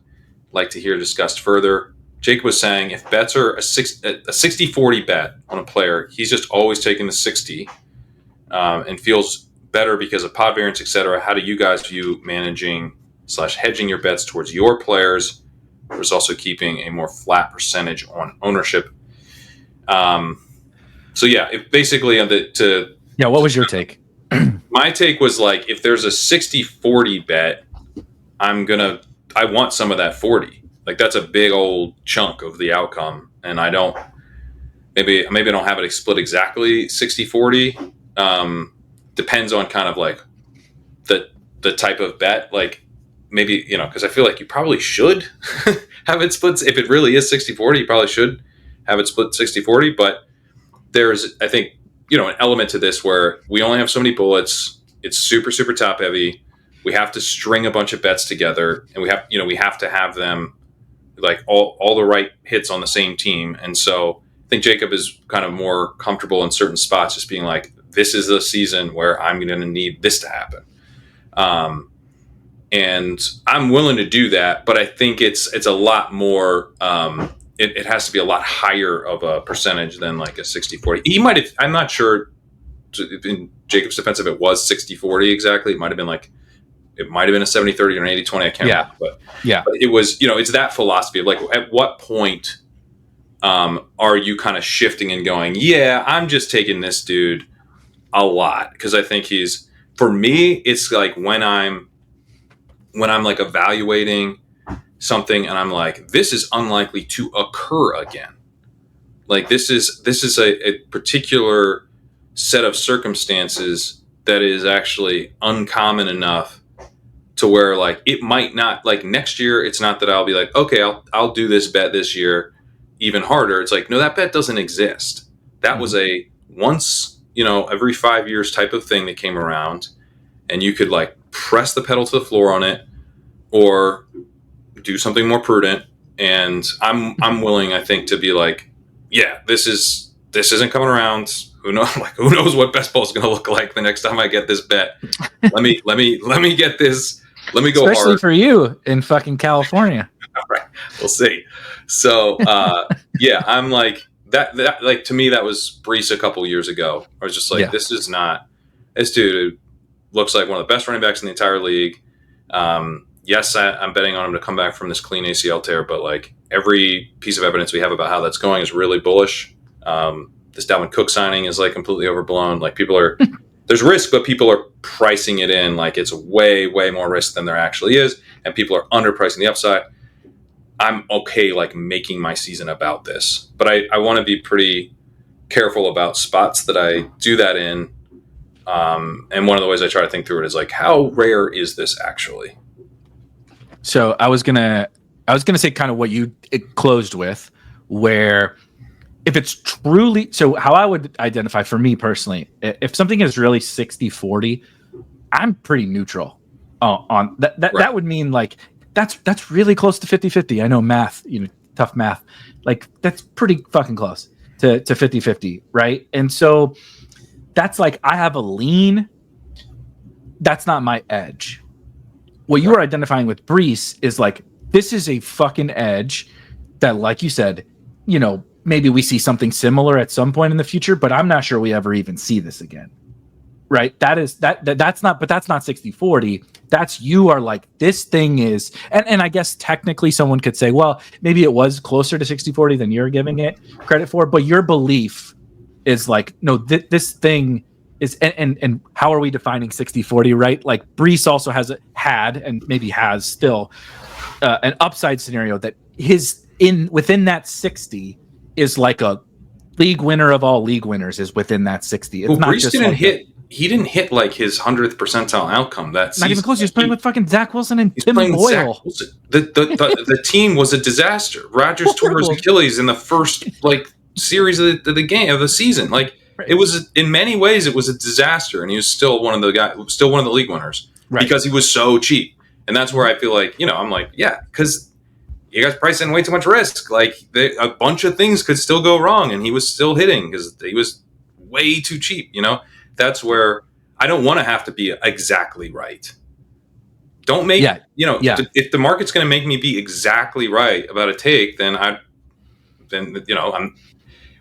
Like to hear discussed further. Jacob was saying if bets are a 60-40 bet on a player, he's just always taking the 60 and feels better because of pod variance, etc. How do you guys view managing / hedging your bets towards your players versus also keeping a more flat percentage on ownership? So yeah, if basically what was your take? My take was like, if there's a 60-40 bet, I want some of that 40. Like that's a big old chunk of the outcome. And I don't, maybe I don't have it split exactly 60-40. Depends on kind of like the type of bet. Like maybe, cause I feel like you probably should have it split. If it really is 60-40, you probably should have it split 60-40, but there's, I think, an element to this where we only have so many bullets. It's super, super top heavy. We have to string a bunch of bets together and we have to have them like all the right hits on the same team. And so I think Jacob is kind of more comfortable in certain spots, just being like, this is the season where I'm going to need this to happen. And I'm willing to do that, but I think it's a lot more, it has to be a lot higher of a percentage than like a 60-40. He might have, I'm not sure in Jacob's defense if it was 60-40 exactly. It might have been a 70-30 or an 80-20. I can't remember. But it was, it's that philosophy of like, at what point are you kind of shifting and going, yeah, I'm just taking this dude a lot. Because I think for me, it's like when I'm like evaluating something and I'm like, this is unlikely to occur again. Like this is a particular set of circumstances that is actually uncommon enough to where like it might not, like next year, it's not that I'll be like, okay, I'll do this bet this year even harder. It's like, no, that bet doesn't exist. That was a once, every 5 years type of thing that came around, and you could like press the pedal to the floor on it or do something more prudent. And I'm willing, I think, to be like, yeah, this isn't coming around. Who knows what best ball is going to look like the next time I get this bet. Let me get this. Let me go especially hard. For you in fucking California. All right, we'll see. So yeah, I'm like that. Like to me, that was Brees a couple years ago. I was just like, this dude looks like one of the best running backs in the entire league. Yes, I'm betting on him to come back from this clean ACL tear, but like every piece of evidence we have about how that's going is really bullish. This Dalvin Cook signing is like completely overblown. Like there's risk, but people are pricing it in like it's way, way more risk than there actually is. And people are underpricing the upside. I'm okay like making my season about this, but I want to be pretty careful about spots that I do that in. And one of the ways I try to think through it is like, how rare is this actually? So I was gonna say kind of what you closed with, where if it's truly, so how I would identify for me personally, if something is really 60-40, I'm pretty neutral on that. Right. That would mean like that's really close to 50-50. I know math, tough math. Like that's pretty fucking close to 50-50, right? And so that's like I have a lean. That's not my edge. What you are identifying with Brees is like, this is a fucking edge. that, like you said, maybe we see something similar at some point in the future, but I'm not sure we ever even see this again. Right? That's not 60-40. That's you are like, this thing is, and I guess technically someone could say, well, maybe it was closer to 60-40 than you're giving it credit for, but your belief is like, no, this thing is, and how are we defining 60-40, right? Like Brees also had and maybe has still an upside scenario that within that 60 is like a league winner of all league winners is within that 60. It's not Brees just didn't hit. He didn't hit like his 100th percentile outcome. That's not even close. He was playing with fucking Zach Wilson and Tim Boyle. The team was a disaster. Rodgers tore his Achilles in the first series of the season. Like it was, in many ways, it was a disaster, and he was still one of the league winners because he was so cheap. And that's where I feel like, I'm like, yeah, because you guys priced in way too much risk. Like a bunch of things could still go wrong, and he was still hitting because he was way too cheap. That's where I don't want to have to be exactly right. Don't make if the market's going to make me be exactly right about a take, then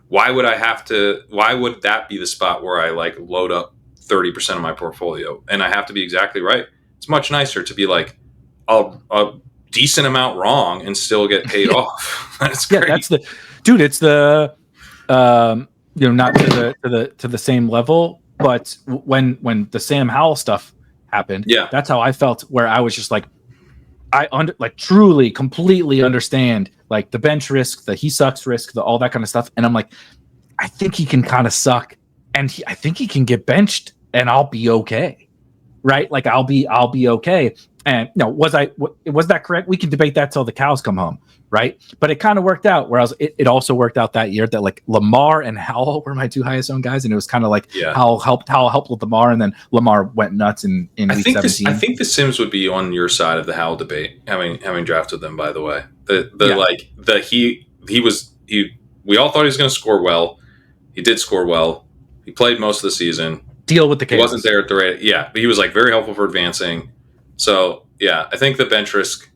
why would I have to? Why would that be the spot where I load up 30% of my portfolio and I have to be exactly right? It's much nicer to be like a decent amount wrong and still get paid off. That's great. It's the not to the same level. But when the Sam Howell stuff happened, that's how I felt. Where I was just like, truly, completely understand like the bench risk, the he sucks risk, the all that kind of stuff. And I'm like, I think he can kind of suck, and I think he can get benched, and I'll be okay, right? Like I'll be okay. And was that correct? We can debate that till the cows come home, right? But it kind of worked out. Whereas it also worked out that year that like Lamar and Howell were my two highest owned guys, and it was kind of like Howell helped with Lamar, and then Lamar went nuts in week 17. I think the Sims would be on your side of the Howell debate, having drafted them. By the way, we all thought he was going to score well. He did score well. He played most of the season. Deal with the chaos. He wasn't there at the rate. Yeah, but he was very helpful for advancing. So I think the bench risk.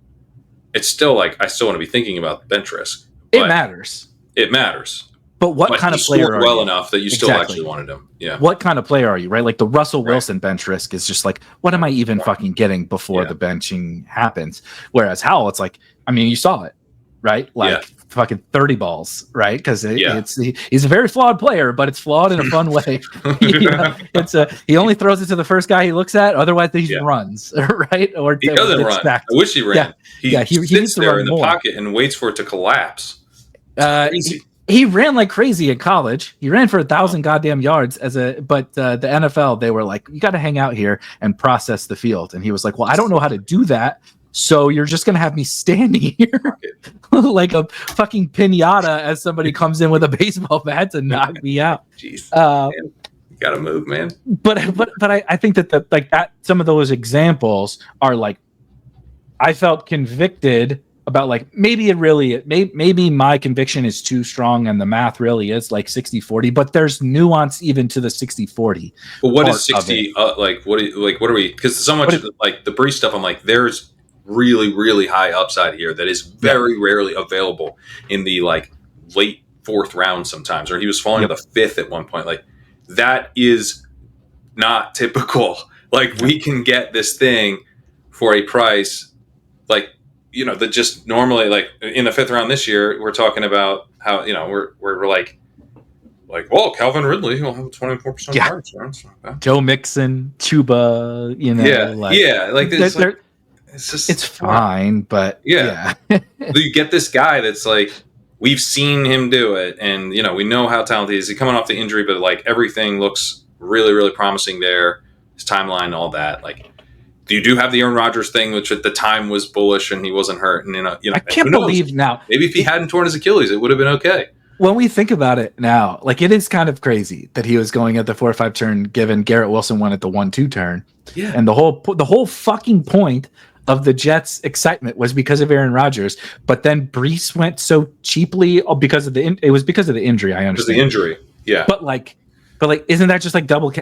It's still I still want to be thinking about bench risk. It matters. It matters. But what kind of player are you? Well enough that you still actually wanted him. Yeah. What kind of player are you? Right. Like the Russell Wilson bench risk is just like, what am I even fucking getting before the benching happens? Whereas Howell, it's like, you saw it, right? Fucking 30 balls, right? Because he's a very flawed player, but it's flawed in a fun way. He only throws it to the first guy he looks at. Otherwise, he just runs, right? Or he doesn't run. Stacked. I wish he ran. He sits there in the pocket and waits for it to collapse. He ran like crazy in college. He ran for 1,000 goddamn yards but the NFL, they were like, you got to hang out here and process the field. And he was like, well, I don't know how to do that. So you're just going to have me standing here like a fucking piñata as somebody comes in with a baseball bat to knock me out. Jeez. You got to move, man. But I think that some of those examples are like, I felt convicted about maybe my conviction is too strong and the math really is 60-40, but there's nuance even to the 60-40. But what is 60? What are we? Because so much of the Brees stuff, I'm like, there's really, really high upside here that is very rarely available in the late fourth round sometimes, or he was falling to the fifth at one point. That is not typical. We can get this thing for a price that just normally in the fifth round this year, we're talking about how we're like, well, Calvin Ridley will have 24% targets. Joe Mixon, Chuba, it's fine, but you get this guy that's we've seen him do it, and we know how talented he is. He's coming off the injury, but everything looks really, really promising there. His timeline, all that. You do have the Aaron Rodgers thing, which at the time was bullish, and he wasn't hurt. And I can't believe now. Maybe if he hadn't torn his Achilles, it would have been okay. When we think about it now, it is kind of crazy that he was going at the 4-5 turn, given Garrett Wilson went at the 1-2 turn. Yeah, and the whole fucking point of the Jets' excitement was because of Aaron Rodgers, but then Brees went so cheaply because of the injury. I understand because the injury, yeah. But isn't that just double?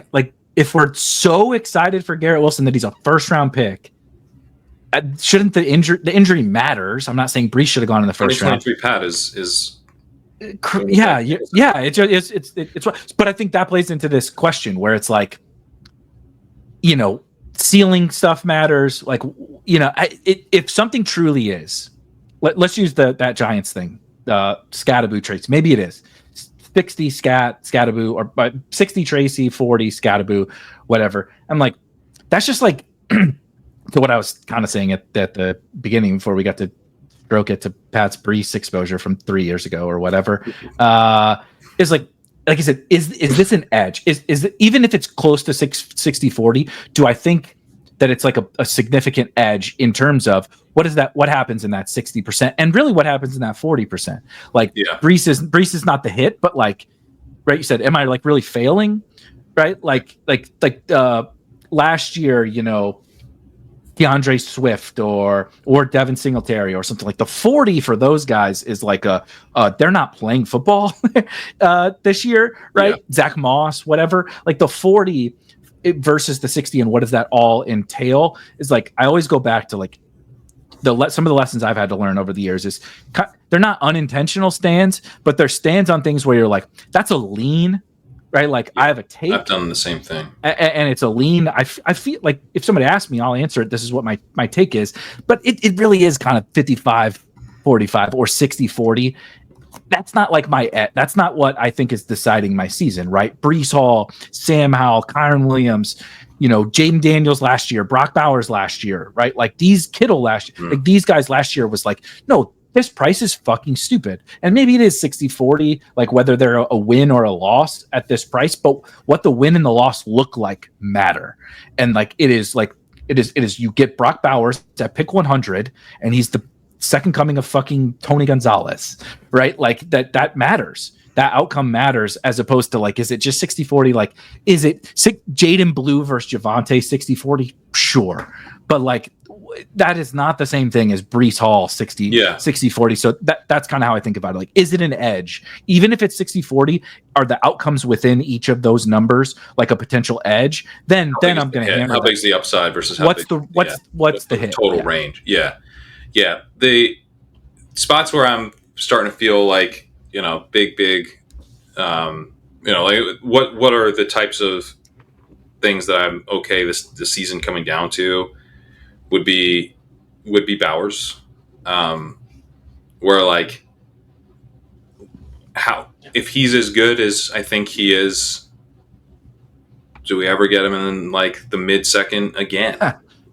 If we're so excited for Garrett Wilson that he's a first round pick, shouldn't the injury matters. I'm not saying Brees should have gone in the first round. 2023 Pat is it's but I think that plays into this question where it's like, ceiling stuff matters. Like, if something truly is, let's use that Giants thing, Scattaboo traits. Maybe it is 60 Scattaboo, or 60 Tracy, 40 Scattaboo, whatever. I'm like, that's just like to what I was kind of saying at the beginning before we got to stroke it to Pat's Brees exposure from 3 years ago or whatever. Is like I said, is this an edge? Is it, even if it's close to 60-40, do I think that it's like a significant edge in terms of what happens in that 60% and really what happens in that 40%? Like, Brees is not the hit, but like, right, you said, am I like really failing? Right? Like last year, DeAndre Swift or Devin Singletary or something, like the 40 for those guys is like they're not playing football this year, right? Yeah. Zach Moss, whatever. Like the 40 versus the 60, and what does that all entail? Is like, I always go back to like some of the lessons I've had to learn over the years is they're not unintentional stands, but they're stands on things where you're like, that's a lean. Right, like I have a take. I've done the same thing, and it's a lean. I feel like if somebody asks me, I'll answer it. This is what my take is, but it really is kind of 55-45 or 60-40. That's not like that's not what I think is deciding my season, right? Brees Hall, Sam Howell, Kyron Williams, Jaden Daniels last year, Brock Bowers last year, right? Like these Kittle last year, like these guys last year was like, no, this price is fucking stupid. And maybe it is 60-40, like whether they're a win or a loss at this price, but what the win and the loss look like matter. And like it is you get Brock Bowers at pick 100 and he's the second coming of fucking Tony Gonzalez, right? Like that matters. That outcome matters, as opposed to like, is it just 60-40? Like, is it Jaden Blue versus Javonte 60-40? Sure. But like, that is not the same thing as Brees Hall 60-40. So that's kind of how I think about it. Like, is it an edge? Even if it's 60-40, are the outcomes within each of those numbers like a potential edge? Then I'm going to hammer. How big's the upside versus what's the hit total range? Yeah. The spots where I'm starting to feel like, big, like what are the types of things that I'm okay this season coming down to would be Bowers, where like if he's as good as I think he is, do we ever get him in like the mid-second again?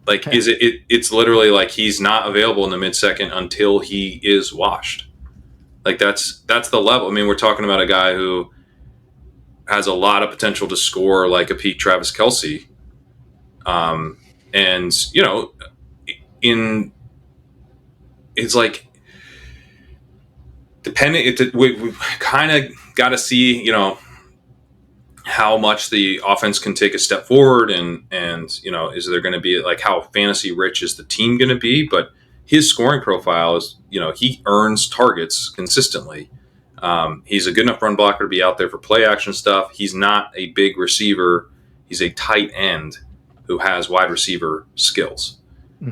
Like, is it's literally like he's not available in the mid-second until he is washed. Like that's the level. I mean, we're talking about a guy who has a lot of potential to score like a peak Travis Kelce. And it's like depending. We kind of got to see, how much the offense can take a step forward, and is there going to be like how fantasy rich is the team going to be? But his scoring profile is, he earns targets consistently. He's a good enough run blocker to be out there for play action stuff. He's not a big receiver. He's a tight end who has wide receiver skills,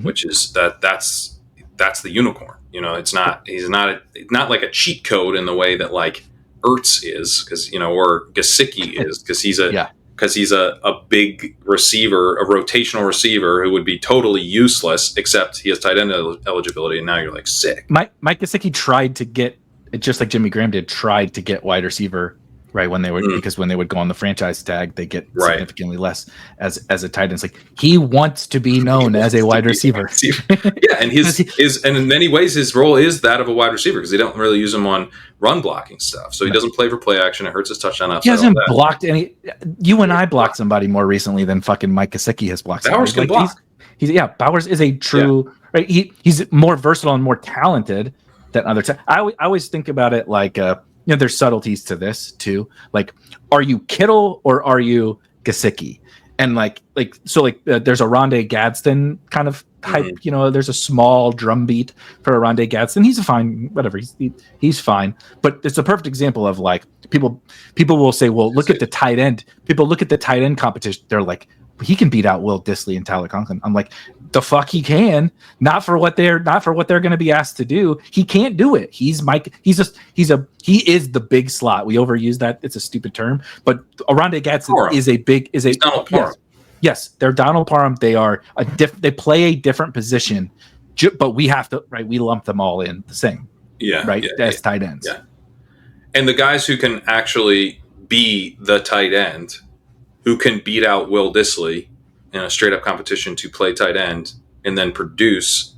which is that's the unicorn. He's not like a cheat code in the way that like Ertz is, because or Gesicki is, because he's a big receiver, a rotational receiver who would be totally useless, except he has tight end eligibility, and now you're like sick. Mike Gesicki tried to get, just like Jimmy Graham did, tried to get wide receiver right when they would, because when they would go on the franchise tag, they get significantly less as a tight end. It's like he wants to be known as a wide receiver. Yeah, and and in many ways his role is that of a wide receiver, because they don't really use him on run blocking stuff. So he doesn't play for play action. It hurts his touchdown upside. He hasn't blocked any. You and I blocked somebody more recently than fucking Mike Gesicki has blocked. Bowers can block. Bowers is a true right. He's more versatile and more talented than other. I always think about it like there's subtleties to this too. Like, are you Kittle or are you Gesicki? And there's a Rondé Gadsden kind of type. There's a small drum beat for a Rondé Gadsden. He's a fine, whatever. He's fine. But it's a perfect example of like people will say, well, look at the tight end. People look at the tight end competition. They're like, he can beat out Will Dissly and Tyler Conklin. I'm like, the fuck he can. Not for what they're going to be asked to do. He can't do it. He is the big slot. We overuse that. It's a stupid term, but Oronde Gadsden is Donald Parham. Yes, they're Donald Parham. They are they play a different position, but we have to, right? We lump them all in the same. Yeah. Right. As tight ends. Yeah. And the guys who can actually be the tight end, who can beat out Will Dissly in a straight up competition to play tight end and then produce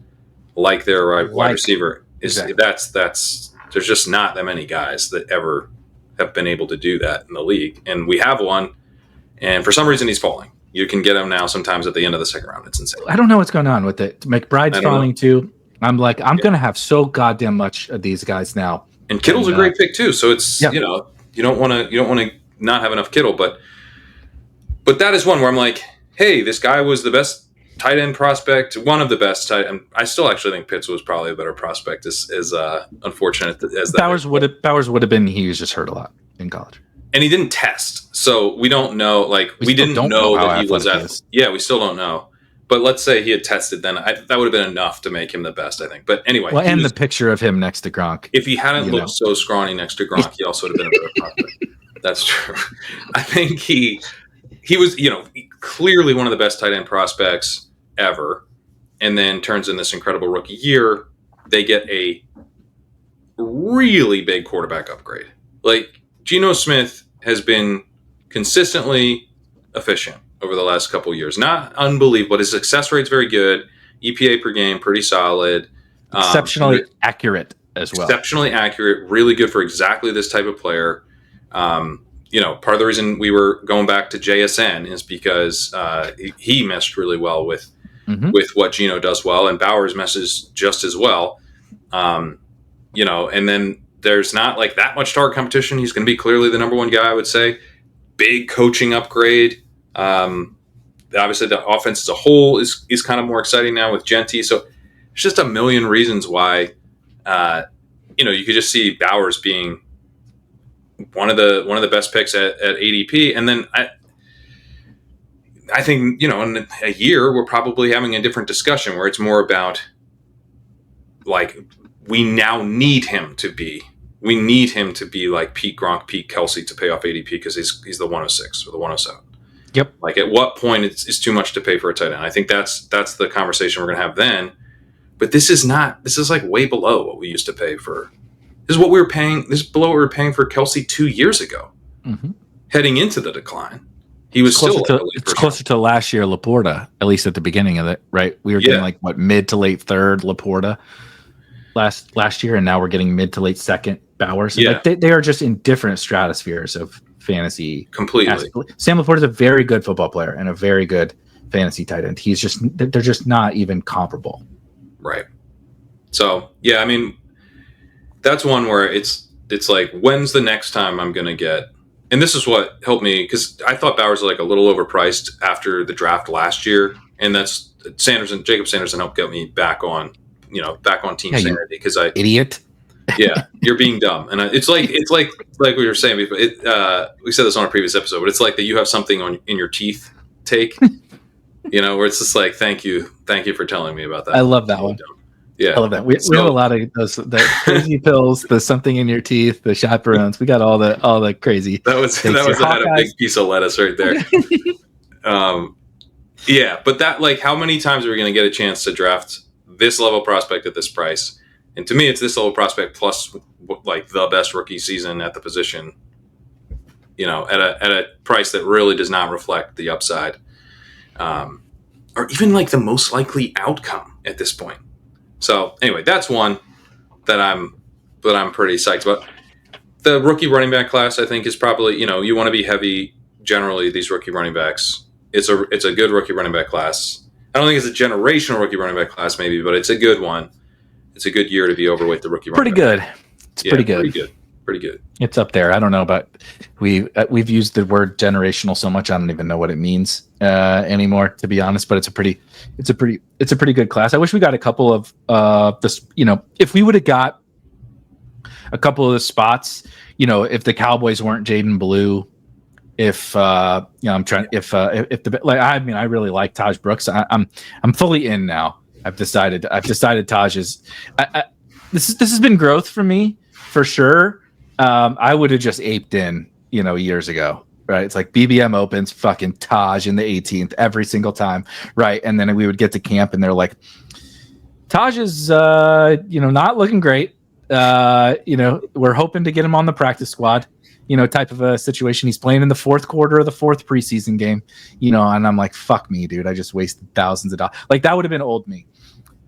like their wide receiver, that's there's just not that many guys that ever have been able to do that in the league. And we have one, and for some reason he's falling. You can get him now sometimes at the end of the second round. It's insane. I don't know what's going on with it. McBride's falling too. I'm like, I'm going to have so goddamn much of these guys now. And Kittle's a great pick too. So it's, you don't want to not have enough Kittle, but that is one where I'm like, hey, this guy was the best tight end prospect, one of the best tight end. I still actually think Pitts was probably a better prospect, as unfortunate as that. Bowers would have been. He was just hurt a lot in college, and he didn't test, so we don't know. Like we didn't know that he was. Yeah, we still don't know. But let's say he had tested, then that would have been enough to make him the best, I think. But anyway, the picture of him next to Gronk. If he hadn't looked so scrawny next to Gronk, he also would have been a better prospect. That's true. I think he was, clearly one of the best tight end prospects ever, and then turns in this incredible rookie year. They get a really big quarterback upgrade. Like, Geno Smith has been consistently efficient over the last couple of years. Not unbelievable, but his success rate's very good. EPA per game, pretty solid. Exceptionally accurate as well. Exceptionally accurate, really good for exactly this type of player. Part of the reason we were going back to JSN is because he meshed really well with what Geno does well, and Bowers meshes just as well. And then there's not like that much target competition. He's going to be clearly the number one guy, I would say. Big coaching upgrade. Obviously, the offense as a whole is kind of more exciting now with Genty. So there's just a million reasons why, you could just see Bowers being one of the best picks at ADP. And then I think, in a year, we're probably having a different discussion where it's more about, like, we now need him to be like Pete Gronk, Pete Kelsey to pay off ADP because he's the 106 or the 107. Yep. Like, at what point it's too much to pay for a tight end? I think that's the conversation we're going to have then. But this is like way below what we used to pay for. This is what we were paying. This is below what we were paying for Kelsey 2 years ago, heading into the decline. He was it's closer to last year Laporta, at least at the beginning of it, right? We were getting mid to late third Laporta last year, and now we're getting mid to late second Bowers. Yeah. They are just in different stratospheres of fantasy. Completely. Sam Laporta is a very good football player and a very good fantasy tight end. They're just not even comparable. Right. So, yeah, I mean, that's one where it's like, when's the next time I'm going to get, and this is what helped me, because I thought Bowers was like a little overpriced after the draft last year, and that's Jacob Sanderson helped get me back on team sanity, because idiot. Yeah, you're being dumb, and it's like we were saying before. We said this on a previous episode, but it's like that you have something in your teeth take, where it's just like, thank you for telling me about that. I love that one. Yeah, I love that. We have a lot of those, the crazy pills, the something in your teeth, the chaperones. We got all the crazy. That was a big piece of lettuce right there. Yeah, but that, like, how many times are we going to get a chance to draft this level prospect at this price? And to me, it's this level prospect plus like the best rookie season at the position. At a price that really does not reflect the upside, or even like the most likely outcome at this point. So anyway, that's one that I'm pretty psyched about. The rookie running back class, I think, is probably, you want to be heavy generally, these rookie running backs. It's a good rookie running back class. I don't think it's a generational rookie running back class, maybe, but it's a good one. It's a good year to be overweight the rookie running back. Pretty good. It's up there. I don't know, but we've used the word generational so much, I don't even know what it means anymore, to be honest. But it's a pretty good class. I wish we got a couple of this. If we would have got a couple of the spots, if the Cowboys weren't Jaden Blue, if I'm trying if the like I really like Taj Brooks. I'm fully in now. I've decided Taj is this has been growth for me for sure. I would have just aped in years ago, right? It's like BBM opens fucking Taj in the 18th every single time, right? And then we would get to camp and they're like, Taj is not looking great. We're hoping to get him on the practice squad, type of a situation. He's playing in the fourth quarter of the fourth preseason game, and I'm like, fuck me, dude. I just wasted thousands of dollars. Like, that would have been old me.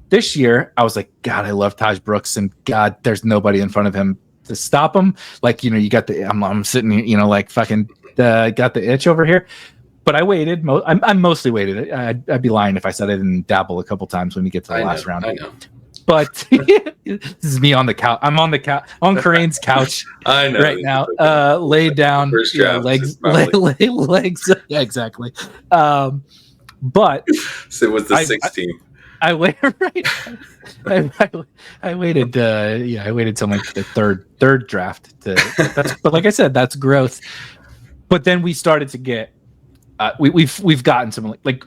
This year, I was like, God, I love Taj Brooks, and God, there's nobody in front of him to stop him. Like, you got I'm sitting, like fucking got the itch over here. But I waited. I mostly waited. I'd be lying if I said I didn't dabble a couple times when we get to the last round. I know. But this is me on the couch. I'm on the couch on Karane's couch I know right now, laid down, legs. Yeah, exactly. But so it was the 16th. I waited. Right. I waited. I waited till like the third draft. But like I said, that's growth. But then we started to get. We've gotten some like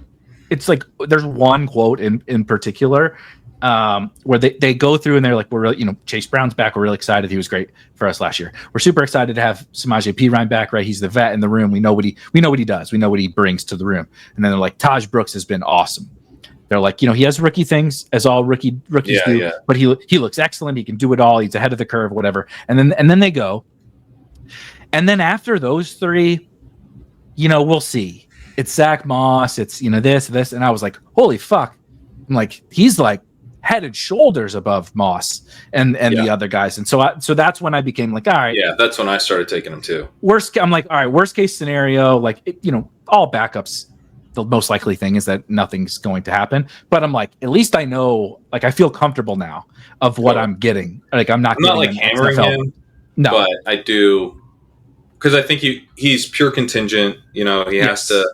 it's like there's one quote in particular. Where they go through and they're like, we're really, Chase Brown's back. We're really excited. He was great for us last year. We're super excited to have Samaje Perine back, right? He's the vet in the room. We know what he does. We know what he brings to the room. And then they're like, Taj Brooks has been awesome. They're like, he has rookie things as all rookies do, yeah. But he looks excellent. He can do it all. He's ahead of the curve, whatever. And then they go. And then after those three, we'll see. It's Zach Moss. It's, this. And I was like, holy fuck. I'm like, he's like, head and shoulders above Moss and the other guys. And so that's when I became like, all right. Yeah, that's when I started taking him too. I'm like, all right, worst case scenario, like, all backups, the most likely thing is that nothing's going to happen. But I'm like, at least I know, like, I feel comfortable now of what I'm getting. Like, I'm not like hammering him. No. But I do, because I think he's pure contingent. He has to.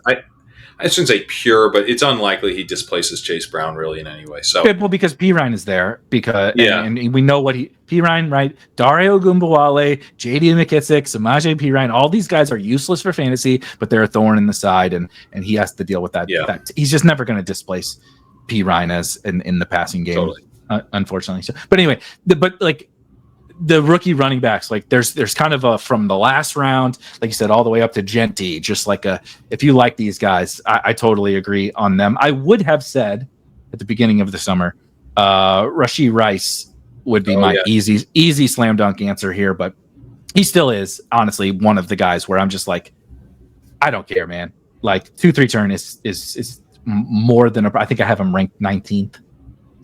I shouldn't say pure, but it's unlikely he displaces Chase Brown really in any way. So, well, because Perine is there, and we know what Perine, right? Dario Gumbawale, JD McKissick, Samaje Perine, all these guys are useless for fantasy, but they're a thorn in the side, and he has to deal with that. Yeah. He's just never going to displace Perine as in the passing game, totally. Unfortunately. So, but anyway, the rookie running backs, like there's kind of from the last round, like you said, all the way up to Genty, just like if you like these guys, I totally agree on them. I would have said at the beginning of the summer, Rashee Rice would be easy slam dunk answer here, but he still is honestly one of the guys where I'm just like, I don't care, man. Like 2-3 turn is more than I think I have him ranked 19th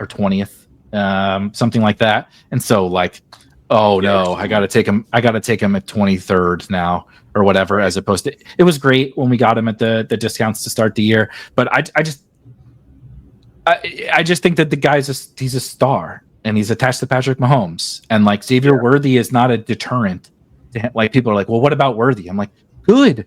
or 20th, something like that. And so like, oh no, I got to take him at 23rd now or whatever, as opposed to, it was great when we got him at the discounts to start the year. But I just think that the guy's he's a star and he's attached to Patrick Mahomes, and like Xavier Worthy is not a deterrent to him. Like people are like, well, what about Worthy? I'm like, good.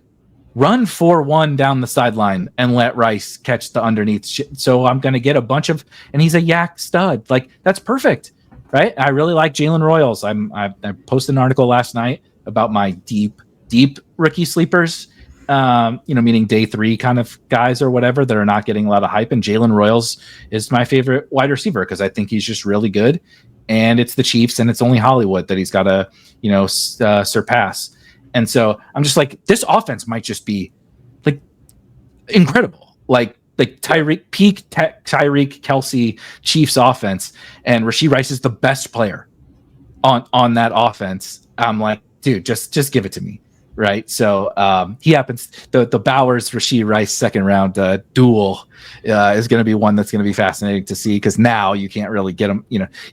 Run 4-1 down the sideline and let Rice catch the underneath shit. So I'm going to get a bunch of, and he's a yak stud. Like that's perfect. Right, I really like Jalen Royals. I posted an article last night about my deep rookie sleepers. Meaning day 3 kind of guys or whatever that are not getting a lot of hype. And Jalen Royals is my favorite wide receiver because I think he's just really good. And it's the Chiefs, and it's only Hollywood that he's got to surpass. And so I'm just like, this offense might just be like incredible, like Tyreek Kelsey Chiefs offense, and Rashee Rice is the best player on that offense. I'm like, dude, just give it to me, right? So he happens. The Bowers Rashee Rice second round duel is going to be one that's going to be fascinating to see, because now you can't really get them.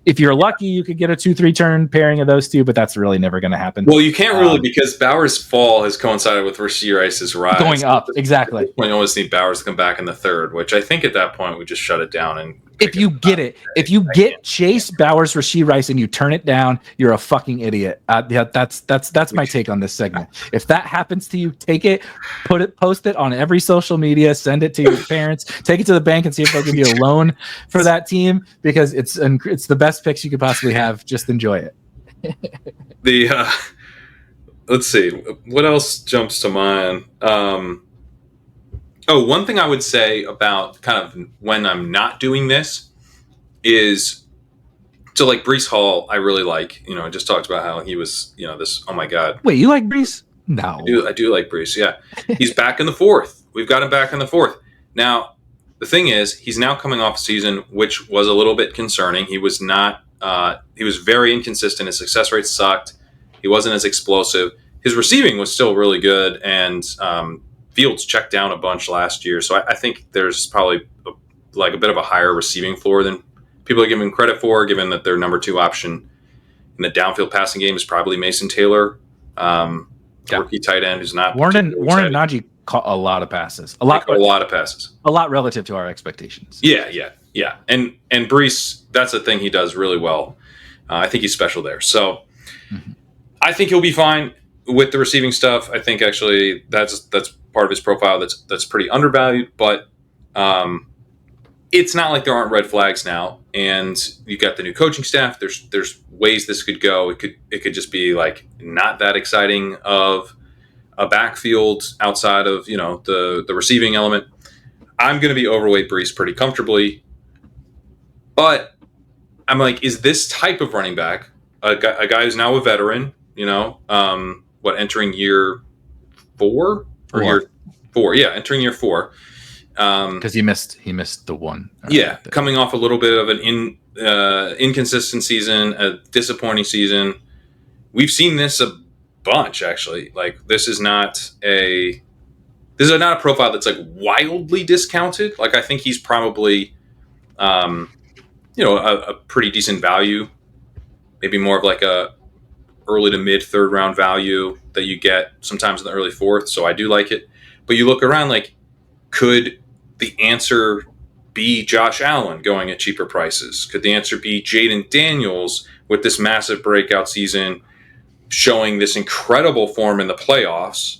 If you're lucky, you could get a 2-3 turn pairing of those two, but that's really never going to happen. Well, you can't really, because Bowers' fall has coincided with Rashee Rice's rise going up. Exactly. We almost need Bowers to come back in the third, which I think at that point we just shut it down. And if you get Chase Bowers, Rashee Rice, and you turn it down, you're a fucking idiot. That's my take on this segment. If that happens to you, take it, post it on every social media, send it to your parents, take it to the bank and see if they'll give you a loan for that team, because it's the best picks you could possibly have. Just enjoy it. let's see. What else jumps to mind? One thing I would say about kind of when I'm not doing this is, so like Breece Hall, I really like. I just talked about how he was, this. Oh my god, Wait, you like Brees? No, I do like Breece. Yeah, he's back in the fourth. We've got him back in the fourth. Now, the thing is, he's now coming off a season which was a little bit concerning. He was not. He was very inconsistent. His success rate sucked. He wasn't as explosive. His receiving was still really good, and Fields checked down a bunch last year. So I think there's probably a bit of a higher receiving floor than people are giving credit for, given that their number 2 option in the downfield passing game is probably Mason Taylor, rookie tight end who's not Warren Najee caught a lot of passes, a lot of passes, a lot relative to our expectations. Yeah. And Breece, that's the thing he does really well. I think he's special there. So I think he'll be fine with the receiving stuff. I think actually that's part of his profile that's pretty undervalued, but it's not like there aren't red flags now. And you got the new coaching staff. There's ways this could go. It could just be like not that exciting of a backfield outside of the receiving element. I'm going to be overweight Breece pretty comfortably, but I'm like, is this type of running back a guy who's now a veteran? Entering year 4 or year 4? Yeah, entering year 4. Because he missed the one. Coming off a little bit of an inconsistent season, a disappointing season. We've seen this a bunch, actually. Like, this is not a profile that's like wildly discounted. Like, I think he's probably a pretty decent value, maybe more of like a early to mid 3rd round value that you get sometimes in the early 4th. So I do like it. But you look around, like, could the answer be Josh Allen going at cheaper prices? Could the answer be Jaden Daniels with this massive breakout season, showing this incredible form in the playoffs?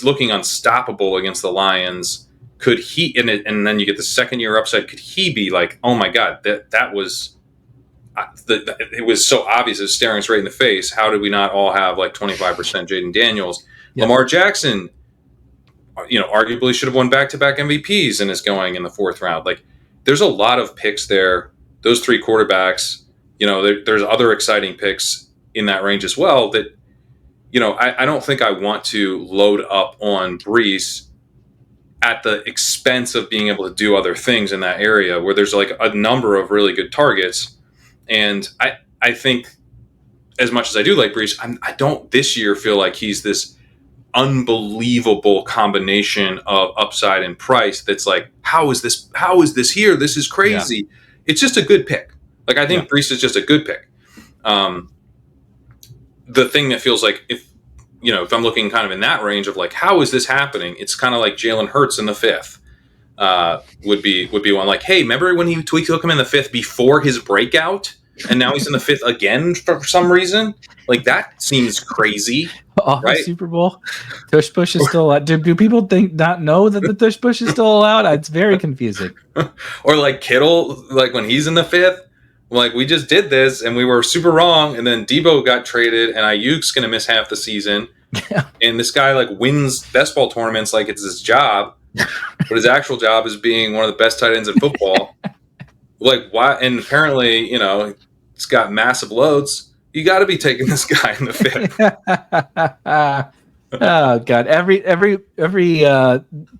Looking unstoppable against the Lions. Could he? And then you get the 2nd year upside. Could he be like, oh my god, that was? It was so obvious. It was staring us right in the face. How did we not all have like 25% Jaden Daniels? Yep. Lamar Jackson, arguably should have won back-to-back MVPs and is going in the 4th round. Like, there's a lot of picks there. Those 3 quarterbacks, there's other exciting picks in that range as well that, I don't think I want to load up on Breece at the expense of being able to do other things in that area where there's like a number of really good targets. And I think as much as I do like Breece, I don't this year feel like he's this unbelievable combination of upside and price that's like, how is this here? This is crazy. Yeah. It's just a good pick. Like, I think Breece is just a good pick. The thing that feels like if I'm looking kind of in that range of like, how is this happening? It's kind of like Jalen Hurts in the 5th. Would be one like, hey, remember when he took him in the 5th before his breakout, and now he's in the 5th again for some reason? Like, that seems crazy. Right? Super Bowl, tush push is still allowed. Do people not know that the tush push is still allowed? It's very confusing. Or like Kittle, like when he's in the 5th, like, we just did this and we were super wrong, and then Debo got traded, and Ayuk's going to miss half the season, and this guy like wins best ball tournaments like it's his job. But his actual job is being one of the best tight ends in football. Like, why? And apparently, it's got massive loads. You got to be taking this guy in the 5th. Oh God! Every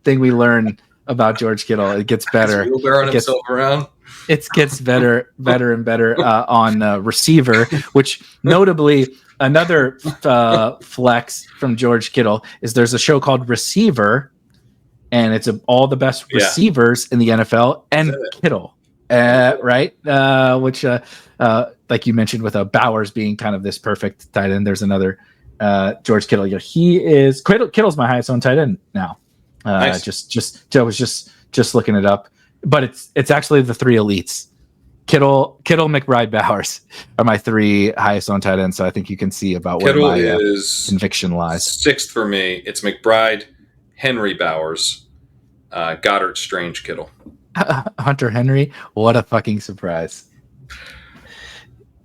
thing we learn about George Kittle, it gets better. He's wheelbarrowing himself around. It gets better and better on receiver, which notably another flex from George Kittle is there's a show called Receiver. And it's all the best receivers in the NFL and Kittle, right? Which, like you mentioned, with Bowers being kind of this perfect tight end, there's another George Kittle. Kittle's my highest owned tight end now. Nice. I was just looking it up, but it's actually the 3 elites. Kittle, McBride, Bowers are my 3 highest owned tight ends. So I think you can see about Kittle where my is conviction lies. 6th for me. It's McBride, Henry, Bowers. Goddard, Strange, Kittle. Hunter Henry, what a fucking surprise.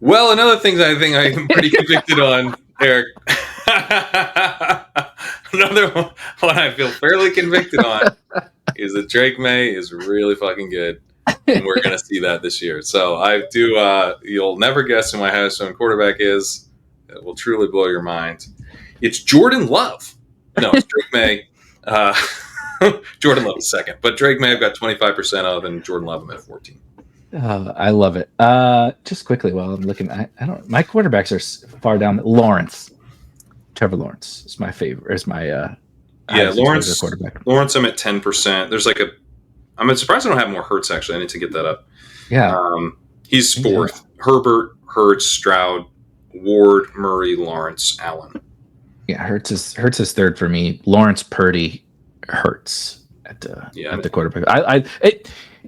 Well, another thing that I think I'm pretty convicted on, Erik. Another one I feel fairly convicted on is that Drake May is really fucking good, and we're gonna see that this year. So I do. You'll never guess who my highest owned quarterback is. It will truly blow your mind. It's Jordan Love. No, it's Drake May. Jordan Love is second, but Drake May I've got 25% of, and Jordan Love I'm at 14. I love it. Just quickly while I'm looking, I don't. My quarterbacks are far down. Trevor Lawrence is my favorite. Is my Lawrence quarterback. Lawrence I'm at 10%. There's like I'm surprised I don't have more Hurts actually. I need to get that up. Yeah. He's fourth. Yeah. Herbert, Hurts, Stroud, Ward, Murray, Lawrence, Allen. Yeah, Hurts is third for me. Lawrence, Purdy, Hurts at the quarterback.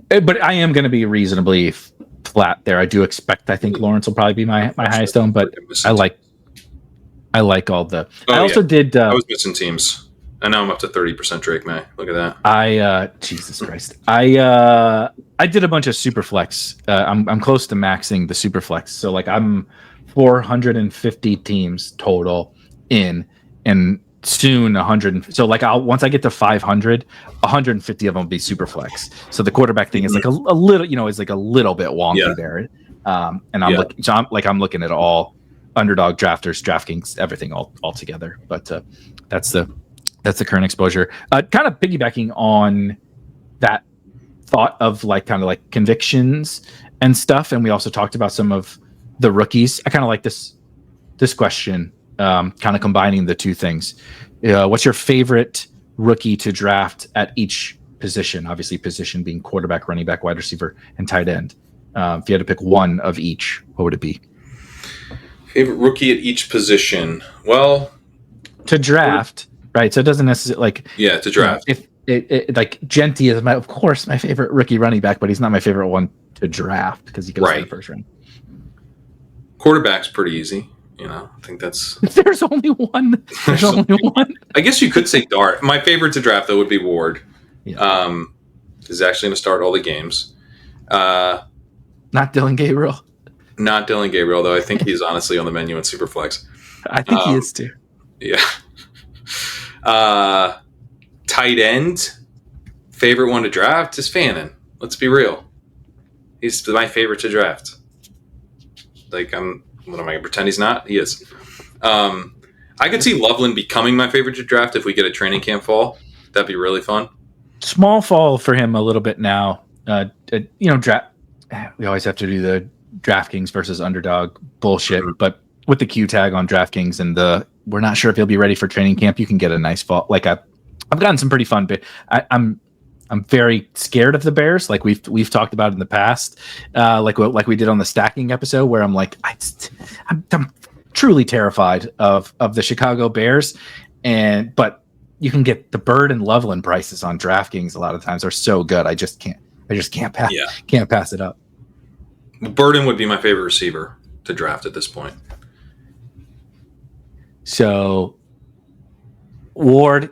But I am going to be reasonably flat there. I do expect. I think Lawrence will probably be my highest owned, but I like all the. I also did. I was missing teams. And now I'm up to 30% Drake May. Look at that. Jesus Christ. I did a bunch of super flex. I'm close to maxing the super flex. So like I'm 450 teams total in, and soon 100. So like once I get to 500, 150 of them will be super flex. So the quarterback thing is like a little, is like a little bit wonky there. And I'm looking at all underdog drafters, DraftKings, everything all together. But that's the current exposure. Kind of piggybacking on that thought of like kind of like convictions and stuff. And we also talked about some of the rookies. I kind of like this question, kind of combining the two things. What's your favorite rookie to draft at each position? Obviously, position being quarterback, running back, wide receiver, and tight end. If you had to pick one of each, what would it be? Favorite rookie at each position? Well, to draft. Right, so it doesn't necessarily to draft. If it like Genty is of course my favorite rookie running back, but he's not my favorite one to draft because he goes in the first round. Quarterback's pretty easy, I think that's. There's only one. There's only one. I guess you could say Dart. My favorite to draft though would be Ward. Yeah. He's actually going to start all the games. Not Dylan Gabriel. Not Dylan Gabriel, though. I think he's honestly on the menu in Superflex. I think he is too. Yeah. Tight end, favorite one to draft is Fannin. Let's be real. He's my favorite to draft. Like, what am I going to pretend he's not? He is. I could see Loveland becoming my favorite to draft if we get a training camp fall. That'd be really fun. Small fall for him a little bit now. Draft. We always have to do the DraftKings versus underdog bullshit, but with the Q tag on DraftKings and we're not sure if he'll be ready for training camp, you can get a nice fall. Like I've gotten some pretty fun. I'm very scared of the Bears. Like we've talked about in the past, like we did on the stacking episode, where I'm like, I'm truly terrified of the Chicago Bears. But you can get the Bird and Loveland prices on DraftKings a lot of times are so good. I just can't pass it up. Burden would be my favorite receiver to draft at this point. So Ward,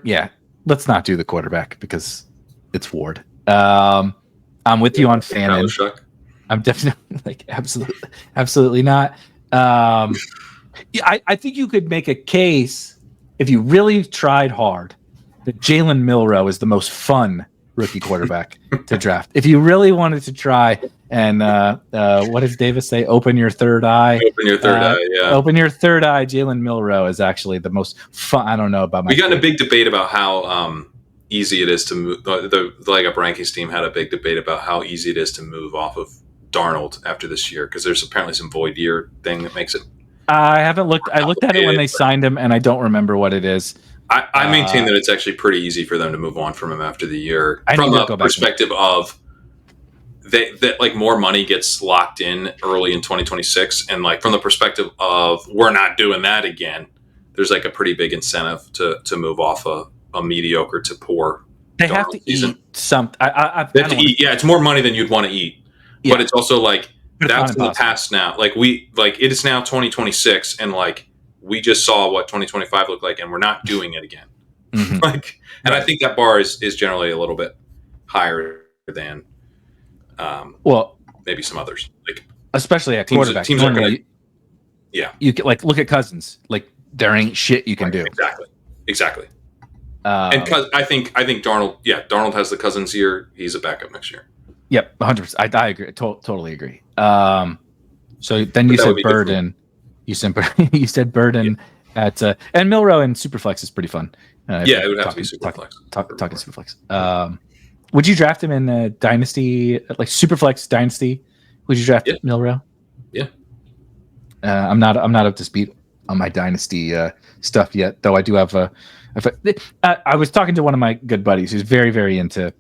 let's not do the quarterback because it's Ward. I'm with you on Fannin. I'm definitely like absolutely not. I think you could make a case if you really tried hard that Jalen Milroe is the most fun rookie quarterback to draft. If you really wanted to try and what does Davis say? Open your third eye. Open your third eye, yeah. Open your third eye. Jalen Milroe is actually the most fun. I don't know about my. We got in a big debate about how easy it is to move. The Leg Up Rankings team had a big debate about how easy it is to move off of Darnold after this year because there's apparently some void year thing that makes it. I haven't looked. I looked at it when they signed him, and I don't remember what it is. I maintain that it's actually pretty easy for them to move on from him after the year. From the perspective of that like more money gets locked in early in 2026, and like from the perspective of we're not doing that again, there's like a pretty big incentive to move off a mediocre to poor. They have to eat something. They have to eat. Yeah, it's more money than you'd want to eat, but it's also like that's in the past now. Like it is now 2026, and like. We just saw what 2025 looked like, and we're not doing it again. Mm-hmm. And I think that bar is generally a little bit higher than, maybe some others. Like especially at quarterback. Teams are gonna, you can like look at Cousins. Like there ain't shit you can do. Exactly. And I think Darnold. Yeah, Darnold has the Cousins year. He's a backup next year. Yep, 100%. I agree. Totally agree. So then you said Burden. You said Burden at and Milrow and Superflex is pretty fun. It would have to be Superflex. Talking Superflex. Would you draft him in Dynasty, like Superflex Dynasty? Would you draft Milrow? Yeah. I'm not up to speed on my Dynasty stuff yet, though. I do have I was talking to one of my good buddies who's very, very into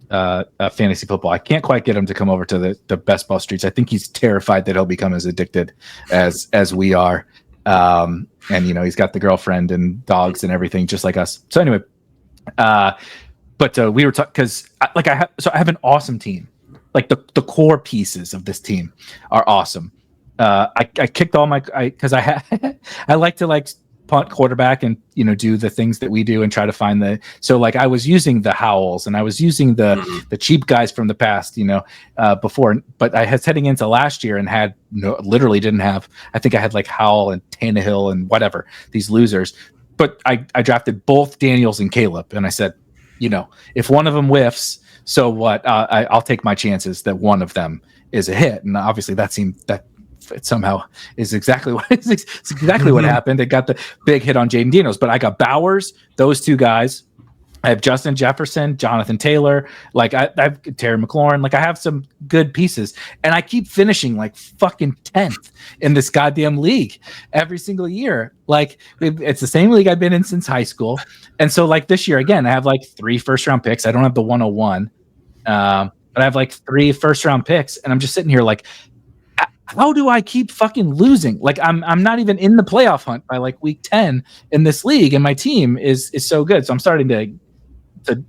fantasy football. I can't quite get him to come over to the best ball streets. I think he's terrified that he'll become as addicted as we are. And he's got the girlfriend and dogs and everything just like us. So anyway, but we were talking because I have an awesome team. Like the core pieces of this team are awesome. I kicked all my because I like to punt, quarterback, and do the things that we do and try to find I was using the Howells and I was using the cheap guys from the past before, but I was heading into last year and literally didn't have. I think I had Howell and Tannehill and whatever, these losers, but I drafted both Daniels and Caleb and I said, if one of them whiffs, so what? I'll take my chances that one of them is a hit, and obviously that it somehow is exactly what happened. It got the big hit on Jaden Daniels, but I got Bowers, those two guys. I have Justin Jefferson, Jonathan Taylor, I have Terry McLaurin. I have some good pieces, and I keep finishing fucking 10th in this goddamn league every single year. It's the same league I've been in since high school, and so this year again, I have 3 first-round picks. I don't have the 101, but I have 3 first-round picks, and I'm just sitting here how do I keep fucking losing? I'm not even in the playoff hunt by week 10 in this league, and my team is so good. So I'm starting to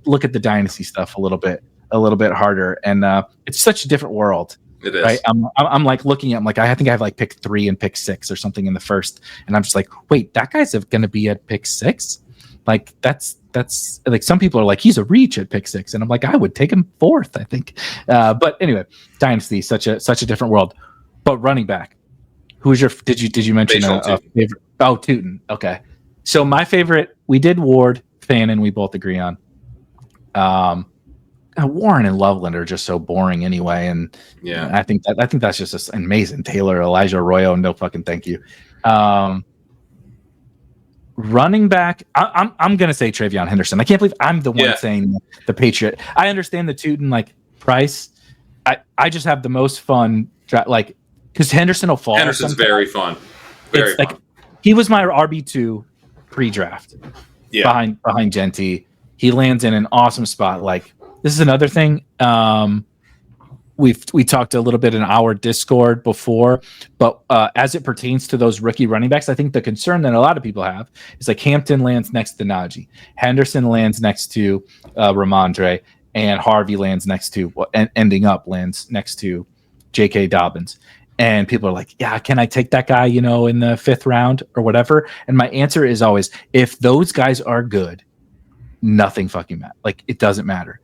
look at the dynasty stuff a little bit harder, and it's such a different world. It is. Right? I'm looking at I think I have pick 3 and pick 6 or something in the first, and I'm just wait, that guy's going to be at pick 6. That's some people are he's a reach at pick 6, and I'm I would take him 4th, I think. But anyway, dynasty, such a different world. But running back, who's your? Did you mention a favorite? Oh, Tootin. Okay, so my favorite, we did Ward, Fannin. We both agree on. Warren and Loveland are just so boring anyway, and I think that's just amazing. Taylor, Elijah Arroyo, no fucking thank you. Running back, I'm gonna say Travion Henderson. I can't believe I'm the one saying the Patriot. I understand the Tootin price. I just have the most fun because Henderson will fall. Henderson's very fun. Very fun. He was my RB2 pre-draft. Yeah. Behind Genty. He lands in an awesome spot. This is another thing. We talked a little bit in our Discord before, but as it pertains to those rookie running backs, I think the concern that a lot of people have is Hampton lands next to Najee, Henderson lands next to Ramondre, and Harvey lands next to lands next to J.K. Dobbins. And people are yeah, can I take that guy, in the 5th round or whatever? And my answer is always, if those guys are good, nothing fucking matters. It doesn't matter.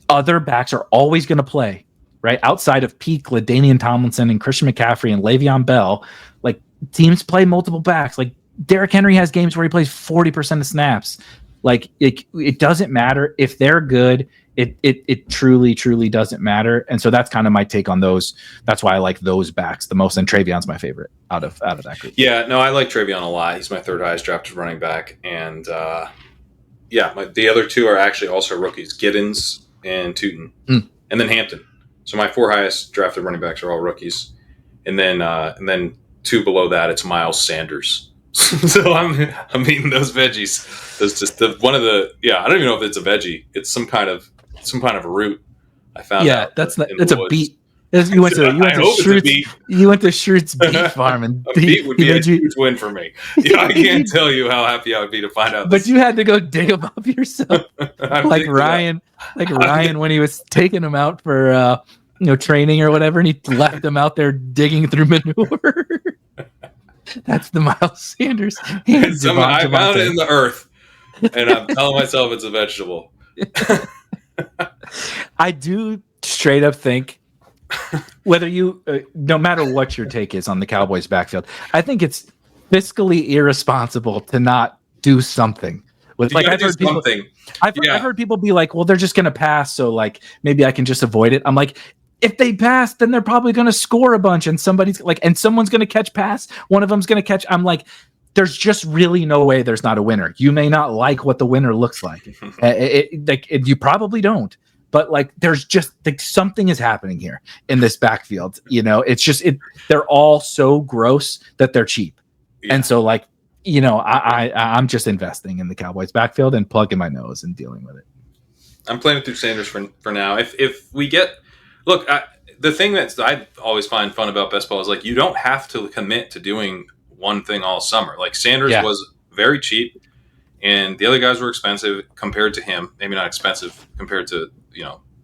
Other backs are always going to play, right? Outside of peak LaDainian Tomlinson and Christian McCaffrey and Le'Veon Bell, teams play multiple backs. Derrick Henry has games where he plays 40% of snaps. It doesn't matter if they're good. It truly doesn't matter, and so that's kind of my take on those. That's why I like those backs the most, and Travion's my favorite out of that group. Yeah, no, I like Travion a lot. He's my 3rd highest drafted running back, and the other 2 are actually also rookies: Giddens and Tootin, and then Hampton. So my 4 highest drafted running backs are all rookies, and then 2 below that, it's Miles Sanders. So I'm eating those veggies. There's just one of the I don't even know if it's a veggie. It's some kind of root. I found out. That's a beet. You went to Schroot's beet farm, and a beet would be a huge win for me. I can't tell you how happy I would be to find out. But you had to go dig them up yourself, Ryan when he was taking them out for training or whatever, and he left them out there digging through manure. That's the Miles Sanders. I found it in the earth, and I'm telling myself it's a vegetable. I do straight up think, whether you, no matter what your take is on the Cowboys backfield, I think it's fiscally irresponsible to not do something. With like I've heard people, I've heard people be like, well, they're just gonna pass, so like maybe I can just avoid it. I'm like, if they pass, then they're probably gonna score a bunch, and someone's gonna catch pass. One of them's gonna catch. I'm like, there's just really no way there's not a winner. You may not like what the winner looks like. You probably don't. But like, there's just like something is happening here in this backfield. It's just they're all so gross that they're cheap, and so like, I'm just investing in the Cowboys backfield and plugging my nose and dealing with it. I'm playing it through Sanders for now. If we get the thing that I always find fun about best ball is like you don't have to commit to doing one thing all summer. Like Sanders was very cheap, and the other guys were expensive compared to him. Maybe not expensive compared to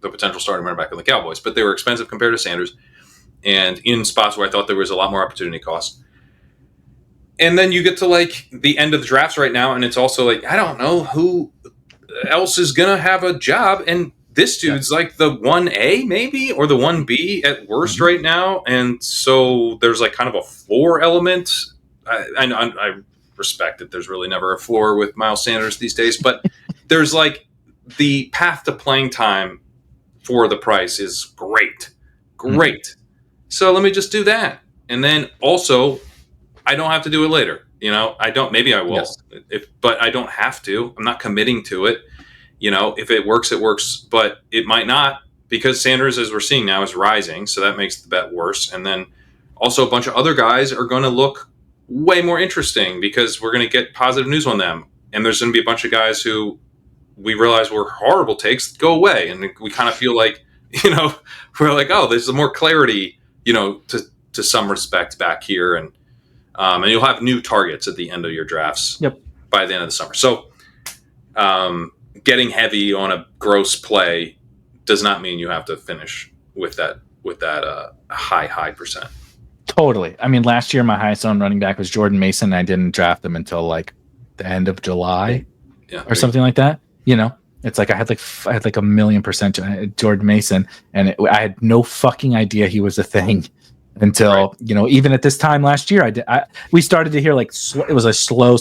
the potential starting running back on the Cowboys, but they were expensive compared to Sanders, and in spots where I thought there was a lot more opportunity cost. And then you get to like the end of the drafts right now, and it's also like I don't know who else is gonna have a job, and this dude's like the 1A maybe or the 1B at worst right now, and so there's like kind of a floor element. I respect that there's really never a floor with Miles Sanders these days, but there's like the path to playing time for the price is great. So let me just do that, and then also I don't have to do it later. I don't. Maybe I will, but I don't have to. I'm not committing to it. If it works, it works, but it might not because Sanders, as we're seeing now, is rising, so that makes the bet worse. And then also a bunch of other guys are going to look way more interesting because we're going to get positive news on them, and there's going to be a bunch of guys who we realize were horrible takes go away, and we kind of feel like we're like, oh, there's more clarity, to some respect back here, and you'll have new targets at the end of your drafts. By the end of the summer. So getting heavy on a gross play does not mean you have to finish with that high percent. Totally. I mean, last year my highest owned running back was Jordan Mason. And I didn't draft him until like the end of July or something like that. It's like I had like 1,000,000% Jordan Mason, and I had no fucking idea he was a thing until even at this time last year. We started to hear like it was a slow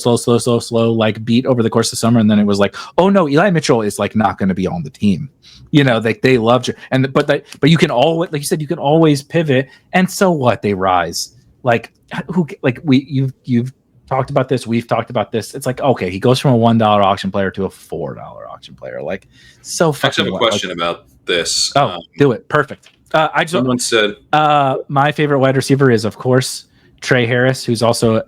like beat over the course of summer, and then it was like, oh no, Eli Mitchell is like not going to be on the team. They loved you, but you can always, like you said, you can always pivot, and so what? They rise. Like you've talked about this, we've talked about this. It's like, okay, he goes from a $1 auction player to a $4 auction player. Like, so fucking. I have a question about this. Oh, do it. Perfect. Someone said my favorite wide receiver is, of course, Trey Harris, who's also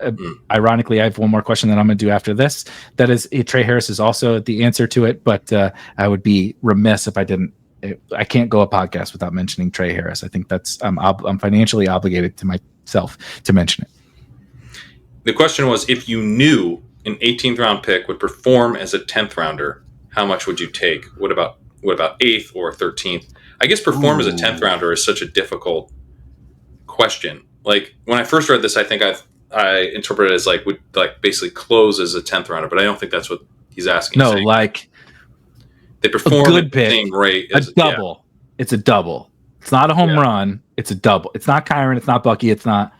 ironically, I have one more question that I'm going to do after this. That is, Trey Harris is also the answer to it, but I would be remiss if I didn't. I can't go a podcast without mentioning Trey Harris. I think that's I'm financially obligated to myself to mention it. The question was, if you knew an 18th round pick would perform as a 10th rounder, how much would you take? What about 8th or 13th? I guess perform as a 10th rounder is such a difficult question. Like when I first read this, I think I interpreted it as like would like basically close as a 10th rounder, but I don't think that's what he's asking. No, like they perform at the same rate. A double. Yeah. It's a double. It's not a home run. It's a double. It's not Kyron. It's not Bucky. It's not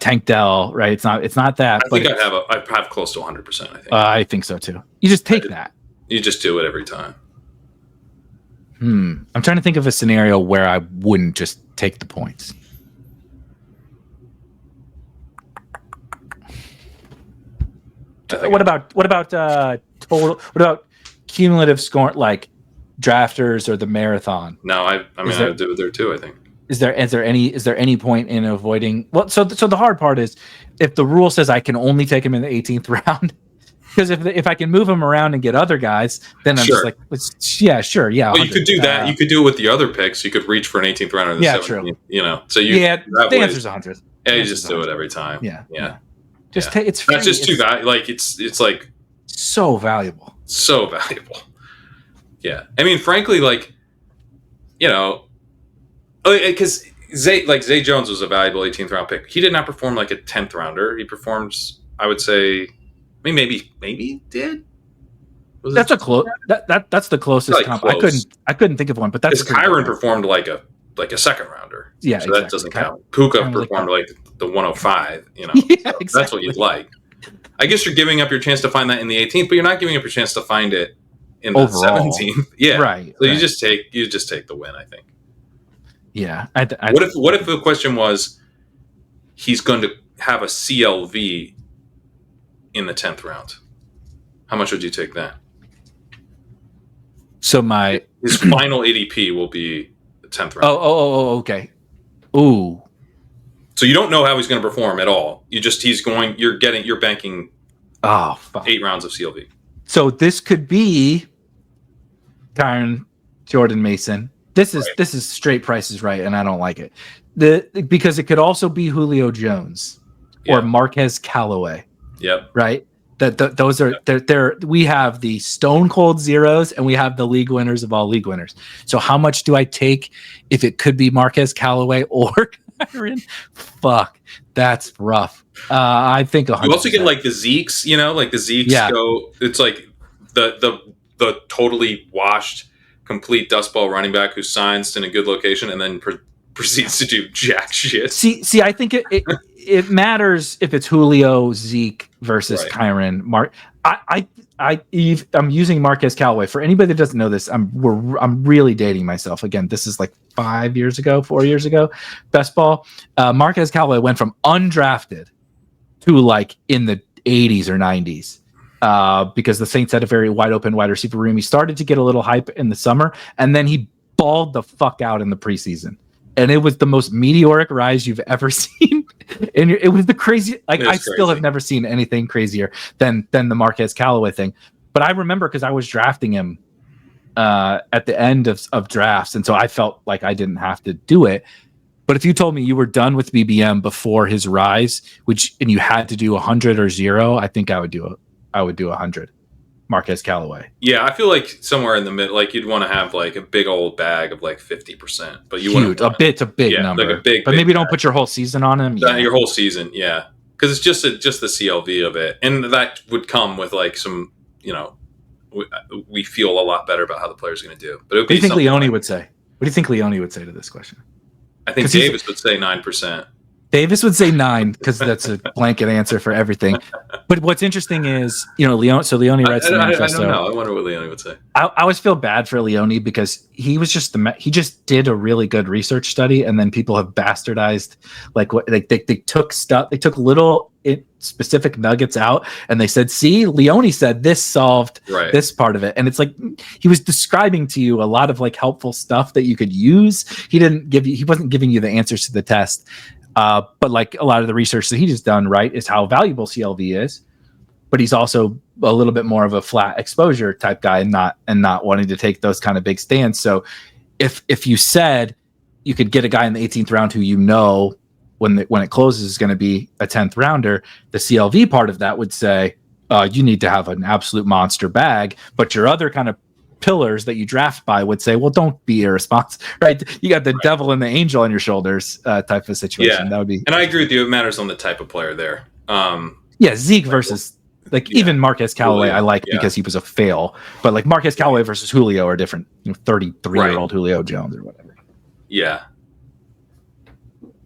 Tank Dell. Right? It's not that. I think I'd have close to 100%. I think so too. You just take that. You just do it every time. I'm trying to think of a scenario where I wouldn't just take the points. What about total? What about cumulative score, like drafters or the marathon? No, I would do it there too. I think. Is there any point in avoiding? Well, so the hard part is if the rule says I can only take him in the 18th round. Because if I can move him around and get other guys, then I'm just like, sure. Well, you could do that. You could do it with the other picks. You could reach for an 18th rounder. In the 17th, true. So the answer's 100. Yeah, you just do it every time. Yeah. Just take it's free. That's just too valuable. Like it's like so valuable. So valuable. Yeah, I mean, frankly, like because Zay Jones was a valuable 18th round pick. He did not perform like a 10th rounder. He performs, I would say. I mean, maybe he did. That's a close. That's the closest comp. Close. I couldn't think of one, but that's because Kyron performed like like a second rounder. Yeah, so exactly. that doesn't count. Puka performed like the 105. Yeah, so exactly. That's what you'd like. I guess you're giving up your chance to find that in the 18th, but you're not giving up your chance to find it in the overall 17th. Yeah, right. So right. you just take the win. I think. Yeah. What if the question was he's going to have a CLV in the 10th round? How much would you take that? So his final ADP will be the 10th round. Okay. Ooh. So you don't know how he's going to perform at all. You're banking 8 rounds of CLV. So this could be Kyron Jordan Mason. This is straight prices right, and I don't like it. Because it could also be Julio Jones or Marquez Callaway. Yep. Right? Those are they're we have the stone cold zeros and we have the league winners of all league winners. So how much do I take if it could be Marquez Callaway or Kyron? Fuck, that's rough. I think 100%. You also get like the Zekes, like the Zekes go. It's like the totally washed, complete dustball running back who signs in a good location and then proceeds to do jack shit. See, I think it matters if it's Julio, Zeke versus Kyron. I'm using Marquez Callaway. For anybody that doesn't know this, I'm really dating myself. Again, this is like 4 years ago, best ball. Marquez Callaway went from undrafted to like in the 80s or 90s because the Saints had a very wide open wide receiver room. He started to get a little hype in the summer, and then he balled the fuck out in the preseason. And it was the most meteoric rise you've ever seen. And it was the crazy. Like I still have never seen anything crazier than the Marquez Callaway thing. But I remember because I was drafting him at the end of drafts, and so I felt like I didn't have to do it. But if you told me you were done with BBM before his rise, and you had to do 100 or 0, I think I would do 100. Marquez Callaway. Yeah, I feel like somewhere in the mid, like you'd want to have like a big old bag of like 50%, but you want a big number, like a big, but maybe don't put your whole season on him. Your whole season, because it's just the CLV of it, and that would come with like some, we feel a lot better about how the player's going to do. But what do you think Leone would say? What do you think Leone would say to this question? I think Davis would say 9%. Davis would say 9 because that's a blanket answer for everything. But what's interesting is, Leone. So Leone writes the manifesto. I don't know. I wonder what Leone would say. I always feel bad for Leone because he was he just did a really good research study, and then people have bastardized they took stuff, they took little specific nuggets out, and they said, "See, Leone said this solved this part of it," and it's like he was describing to you a lot of like helpful stuff that you could use. He wasn't giving you the answers to the test. But like a lot of the research that he just done is how valuable CLV is, but he's also a little bit more of a flat exposure type guy and not wanting to take those kind of big stands. So if you said you could get a guy in the 18th round who when it closes is going to be a 10th rounder, the CLV part of that would say you need to have an absolute monster bag, but your other kind of pillars that you draft by would say, well, don't be irresponsible, right? You got the devil and the angel on your shoulders type of situation. That would be. And I agree with you. It matters on the type of player there. Zeke versus even Marquez Callaway, Julio, I like because he was a fail, but like Marquez Callaway versus Julio are different. 33-year-old Julio Jones or whatever. Yeah,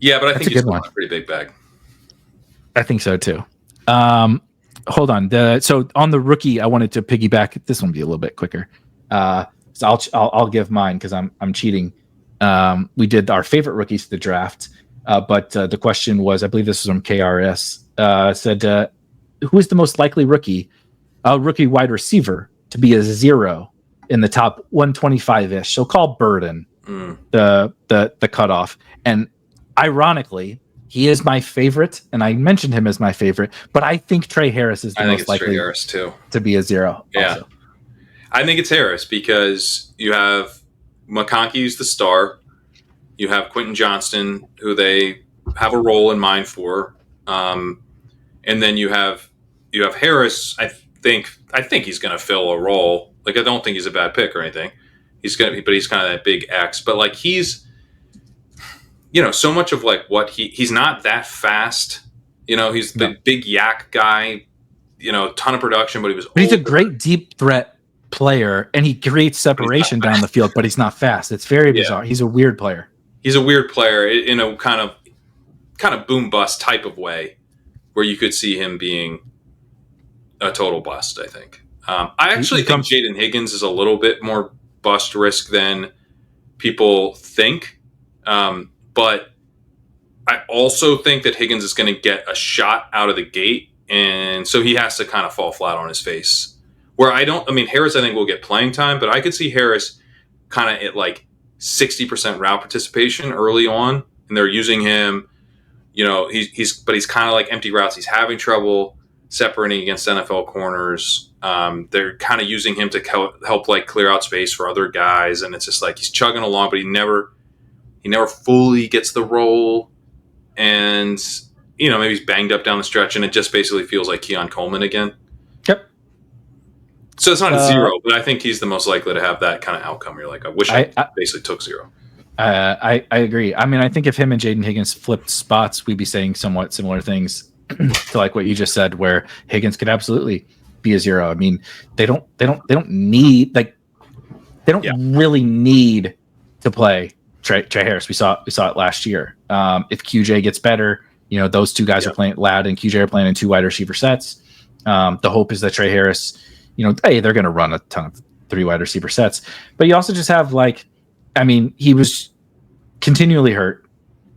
but I think he's a pretty big bag. I think so too. Hold on. So on the rookie, I wanted to piggyback. This one will be a little bit quicker. So I'll give mine because I'm cheating. We did our favorite rookies to the draft, but the question was, I believe this was from KRS, said, who is the most likely rookie wide receiver to be a 0 in the top 125-ish? So call Burden the cutoff. And ironically, he is my favorite, and I mentioned him as my favorite, but I think Trey Harris is the most likely to be a 0. Yeah. Also. I think it's Harris because you have McConkey's the star. You have Quentin Johnston, who they have a role in mind for. And then you have Harris. I think he's going to fill a role. Like, I don't think he's a bad pick or anything. But he's kind of that big X. But like he's, so much of like what he's not that fast. He's the big yak guy. Ton of production, but he's a great deep threat player, and he creates separation down the field, but he's not fast. It's very bizarre. He's a weird player. he's a weird player in a kind of boom bust type of way, where you could see him being a total bust. I think. I actually think Jaden Higgins is a little bit more bust risk than people think, but I also think that Higgins is going to get a shot out of the gate, and so he has to kind of fall flat on his face. Where Harris I think will get playing time, but I could see Harris kind of at like 60% route participation early on, and they're using him. He's kind of like empty routes. He's having trouble separating against NFL corners. They're kind of using him to help like clear out space for other guys, and it's just like he's chugging along, but he never fully gets the role. And maybe he's banged up down the stretch, and it just basically feels like Keon Coleman again. Yep. So it's not a 0, but I think he's the most likely to have that kind of outcome. You're like, I wish I basically took 0. I agree. I mean, I think if him and Jaden Higgins flipped spots, we'd be saying somewhat similar things to like what you just said, where Higgins could absolutely be a 0. I mean, they don't need really need to play Trey Harris. We saw it last year. If QJ gets better, those two guys are playing. Loud and QJ are playing in 2 wide receiver sets. The hope is that Trey Harris, they're going to run a ton of 3 wide receiver sets, but you also just have he was continually hurt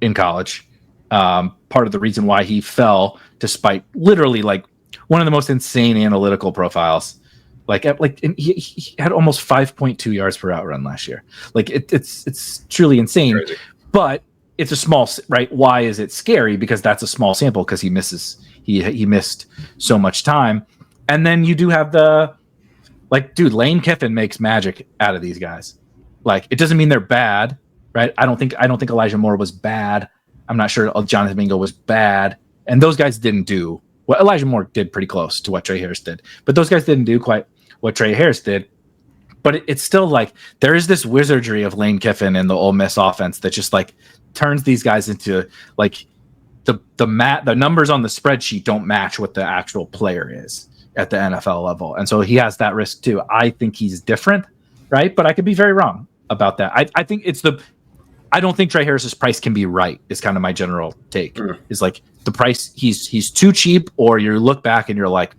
in college. Part of the reason why he fell, despite literally like one of the most insane analytical profiles, he had almost 5.2 yards per route run last year. Like it's truly insane. Crazy. But it's a small, right? Why is it scary? Because that's a small sample, because he missed so much time. And then you do have Lane Kiffin makes magic out of these guys. Like, it doesn't mean they're bad, right? I don't think Elijah Moore was bad. I'm not sure Jonathan Mingo was bad. And those guys didn't do what Elijah Moore did, pretty close to what Trey Harris did. But those guys didn't do quite what Trey Harris did. But it's still like there is this wizardry of Lane Kiffin and the Ole Miss offense that just like turns these guys into like the numbers on the spreadsheet don't match what the actual player is at the NFL level. And so he has that risk too. I think he's different, right? But I could be very wrong about that. I think I don't think Trey Harris's price can be right, is kind of my general take. Is like the price, he's too cheap, or you look back and you're like,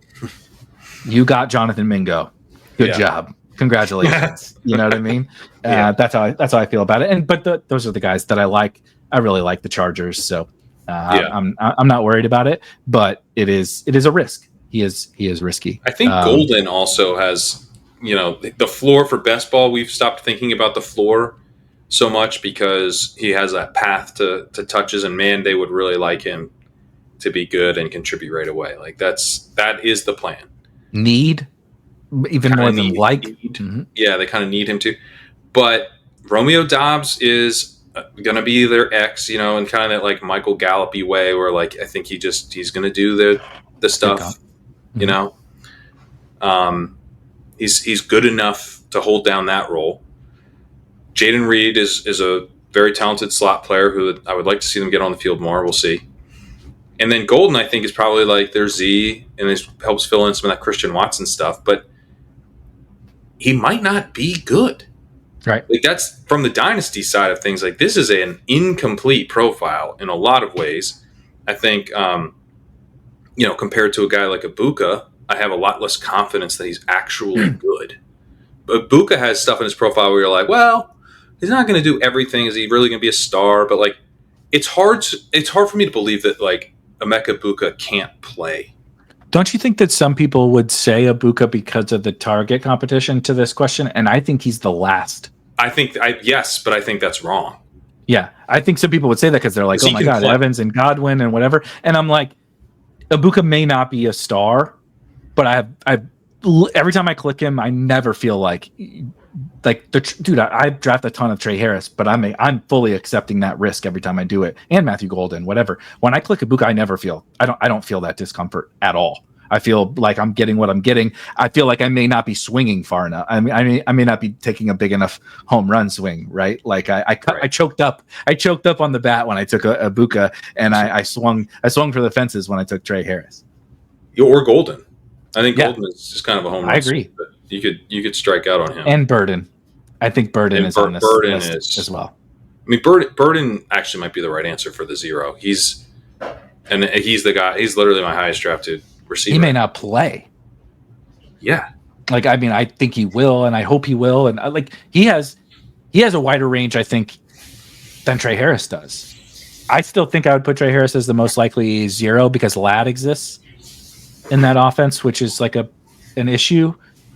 you got Jonathan Mingo. Good job. Congratulations. You know what I mean? That's how I feel about it. But those are the guys that I like. I really like the Chargers. So I'm not worried about it, but it is a risk. He is risky. I think Golden also has, the floor for best ball. We've stopped thinking about the floor so much because he has that path to touches, and man, they would really like him to be good and contribute right away. Like that is the plan. Need even more than like. Mm-hmm. Yeah, they kind of need him to. But Romeo Doubs is going to be their X, and kind of that like Michael Gallup-y way, where like I think he's going to do the stuff, He's good enough to hold down that role. Jaden Reed is a very talented slot player who I would like to see them get on the field more. We'll see. And then Golden, I think, is probably like their Z, and this helps fill in some of that Christian Watson stuff. But he might not be good. Right. Like that's from the dynasty side of things. Like this is an incomplete profile in a lot of ways. I think, compared to a guy like Ibuka, I have a lot less confidence that he's actually good. But Ibuka has stuff in his profile where you're like, well, he's not going to do everything. Is he really going to be a star? But like, it's hard for me to believe that like Emeka Ibuka can't play. Don't you think that some people would say Ibuka because of the target competition to this question? And I think he's the last. Yes, but I think that's wrong. Yeah, I think some people would say that because they're like, oh my God, play. Evans and Godwin and whatever. And I'm like, Ibuka may not be a star, but I every time I click him, I never feel like dude. I draft a ton of Trey Harris, but I'm fully accepting that risk every time I do it. And Matthew Golden, whatever. When I click Ibuka, I don't feel that discomfort at all. I feel like I'm getting what I'm getting. I feel like I may not be swinging far enough. I may not be taking a big enough home run swing, right? Like I choked up. I choked up on the bat when I took a Ibuka, and I swung for the fences when I took Trey Harris. Or Golden. I think Golden is just kind of a home run. I agree. But you could strike out on him. And Burden. I think Burden is on this list as well. I mean, Burden actually might be the right answer for the 0. He's the guy. He's literally my highest drafted receiver. He may not play. Yeah. Like, I mean, I think he will, and I hope he will. And like, he has a wider range, I think, than Trey Harris does. I still think I would put Trey Harris as the most likely 0 because Ladd exists in that offense, which is like an issue.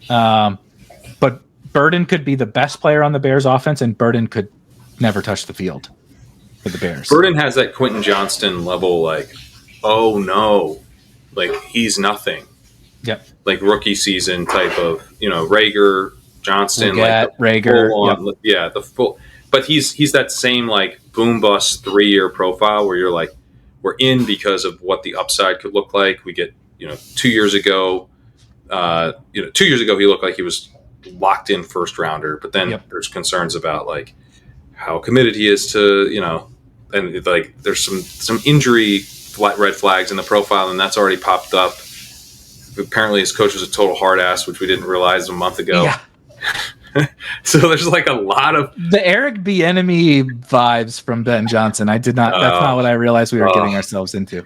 But Burden could be the best player on the Bears offense, and Burden could never touch the field for the Bears. Burden has that Quentin Johnston level, like, oh no, like he's nothing. Yep. Like rookie season type of, Rager, Johnston, Rager. Yep. Yeah, the full. But he's that same like boom bust 3-year profile where you're like, we're in because of what the upside could look like. We get 2 years ago. 2 years ago he looked like he was locked in first rounder, but then there's concerns about like how committed he is to and like there's some injury red flags in the profile, and that's already popped up. Apparently his coach was a total hard ass, which we didn't realize a month ago. Yeah. So there's like a lot of the Erik Bieniemy vibes from Ben Johnson. I did not. That's not what I realized we were getting ourselves into.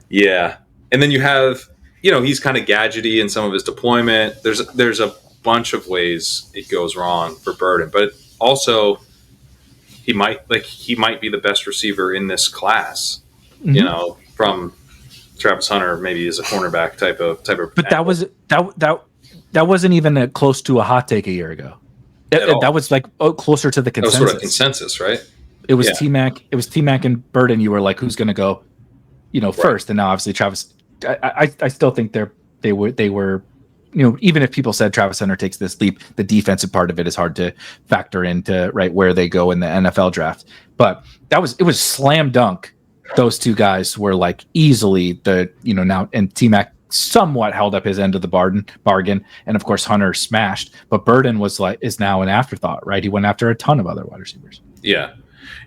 Yeah, and then you have he's kind of gadgety in some of his deployment. There's a bunch of ways it goes wrong for Burden, but also he might be the best receiver in this class. Mm-hmm. From Travis Hunter, maybe as a cornerback type of. But that wasn't even close to a hot take a year ago. That was like closer to the consensus. That was sort of consensus, right? It was T-Mac. It was T-Mac and Burden. You were like, who's going to go, first? And now obviously Travis. I still think they were. Even if people said Travis Hunter takes this leap, the defensive part of it is hard to factor into where they go in the NFL draft. But it was slam dunk. Those two guys were like easily now, and T-Mac somewhat held up his end of the bargain, and of course Hunter smashed. But Burden is now an afterthought, right? He went after a ton of other wide receivers. Yeah,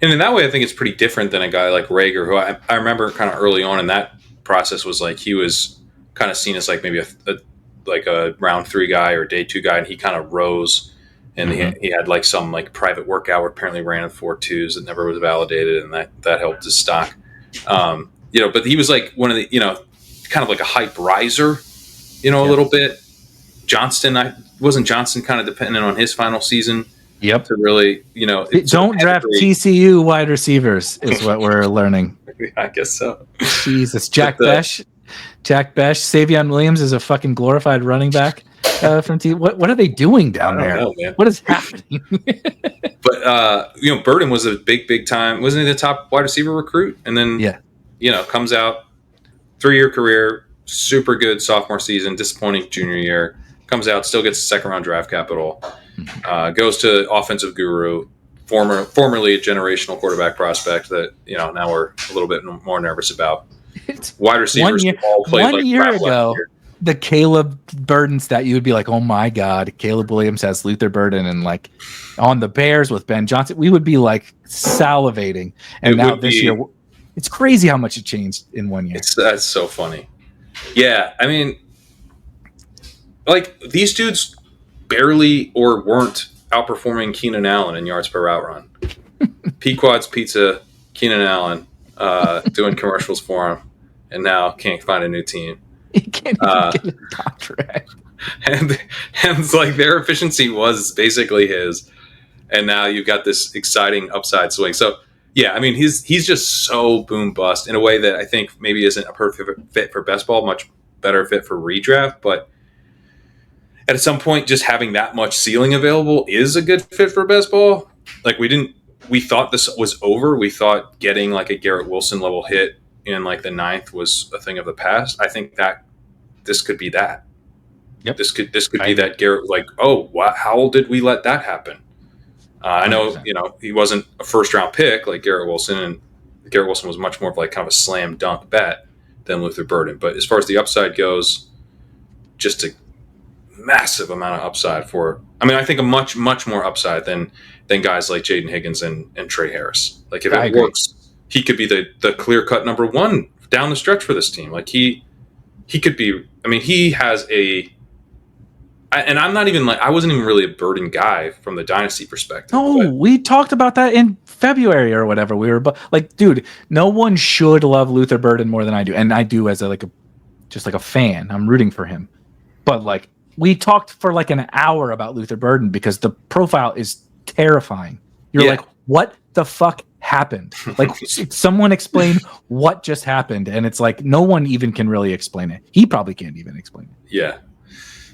and in that way, I think it's pretty different than a guy like Rager, who I remember kind of early on in that process was like he was kind of seen as like maybe a round 3 guy or day 2 guy, and he kind of rose. And he had like some like private workout where apparently ran in 4.2s that never was validated, and that helped his stock. But he was like one of the, kind of like a hype riser, a little bit. Wasn't Johnston kind of dependent on his final season? Yep. To really, don't draft TCU wide receivers is what we're learning. I guess so. Jesus. Jack Besh, Savion Williams is a fucking glorified running back from T. What are they doing down there? Know, man. What is happening? But Burden was a big time. Wasn't he the top wide receiver recruit? And then comes out 3-year career, super good sophomore season, disappointing junior year. Comes out, still gets second round draft capital. Goes to offensive guru, formerly a generational quarterback prospect that now we're a little bit more nervous about. Wide receivers all played one like year ago. The Caleb Burden stat, you would be like, oh my God, Caleb Williams has Luther Burden, and like on the Bears with Ben Johnson, we would be like salivating. And now this year, it's crazy how much it changed in 1 year. That's so funny. Yeah, I mean, like these dudes barely or weren't outperforming Keenan Allen in yards per route run. Pequod's Pizza, Keenan Allen doing commercials for him, and now can't find a new team. He can't even get a contract. And it's like their efficiency was basically his, and now you've got this exciting upside swing. So yeah, I mean he's just so boom bust in a way that I think maybe isn't a perfect fit for best ball, much better fit for redraft, but at some point just having that much ceiling available is a good fit for best ball. Like we thought this was over. We thought getting like a Garrett Wilson level hit in like the 9th was a thing of the past. I think that this could be that. Yep. This could be that Garrett, like, oh, how did we let that happen? I know, he wasn't a first round pick like Garrett Wilson, and Garrett Wilson was much more of like kind of a slam dunk bet than Luther Burden. But as far as the upside goes, just a massive amount of upside I think a much, much more upside than guys like Jaden Higgins and Trey Harris. Like if it works, he could be the clear cut number 1 down the stretch for this team. Like he could be. I mean, he has I'm not even I wasn't even really a Burden guy from the dynasty perspective. No, we talked about that in February or whatever. We were like, dude, no one should love Luther Burden more than I do, and I do as just like a fan. I'm rooting for him, but like we talked for like an hour about Luther Burden because the profile is terrifying. You're like, what the fuck happened? Like, someone explain what just happened, and it's like no one even can really explain it. He probably can't even explain it. Yeah.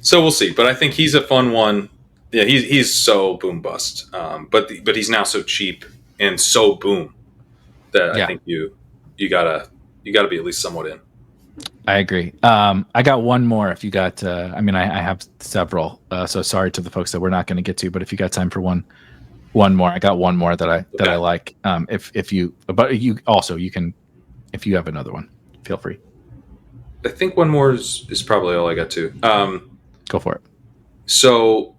So we'll see, but I think he's a fun one. Yeah, he's so boom bust, but he's now so cheap and so boom that I think you gotta be at least somewhat in. I agree. I got one more. If you got, I have several. So sorry to the folks that we're not going to get to, but if you got time for one more, I got one more that I like. If you can, if you have another one, feel free. I think one more is probably all I got to. Go for it. So,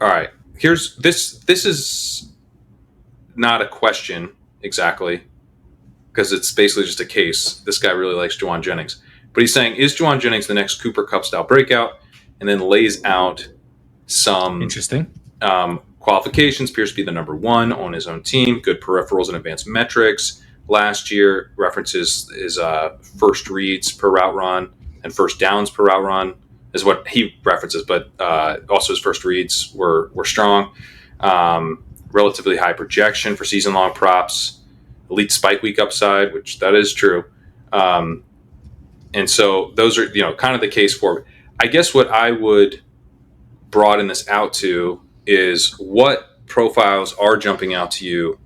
all right. Here's this. This is not a question exactly, because it's basically just a case. This guy really likes Jauan Jennings, but he's saying, is Jauan Jennings the next Cooper Kupp style breakout? And then lays out some interesting qualifications. Appears to be the number one on his own team. Good peripherals and advanced metrics. Last year references his first reads per route run and first downs per route run is what he references, but also his first reads were strong. Relatively high projection for season long props. Elite spike week upside, which that is true. And so those are kind of the case for it. I guess what I would broaden this out to is what profiles are jumping out to you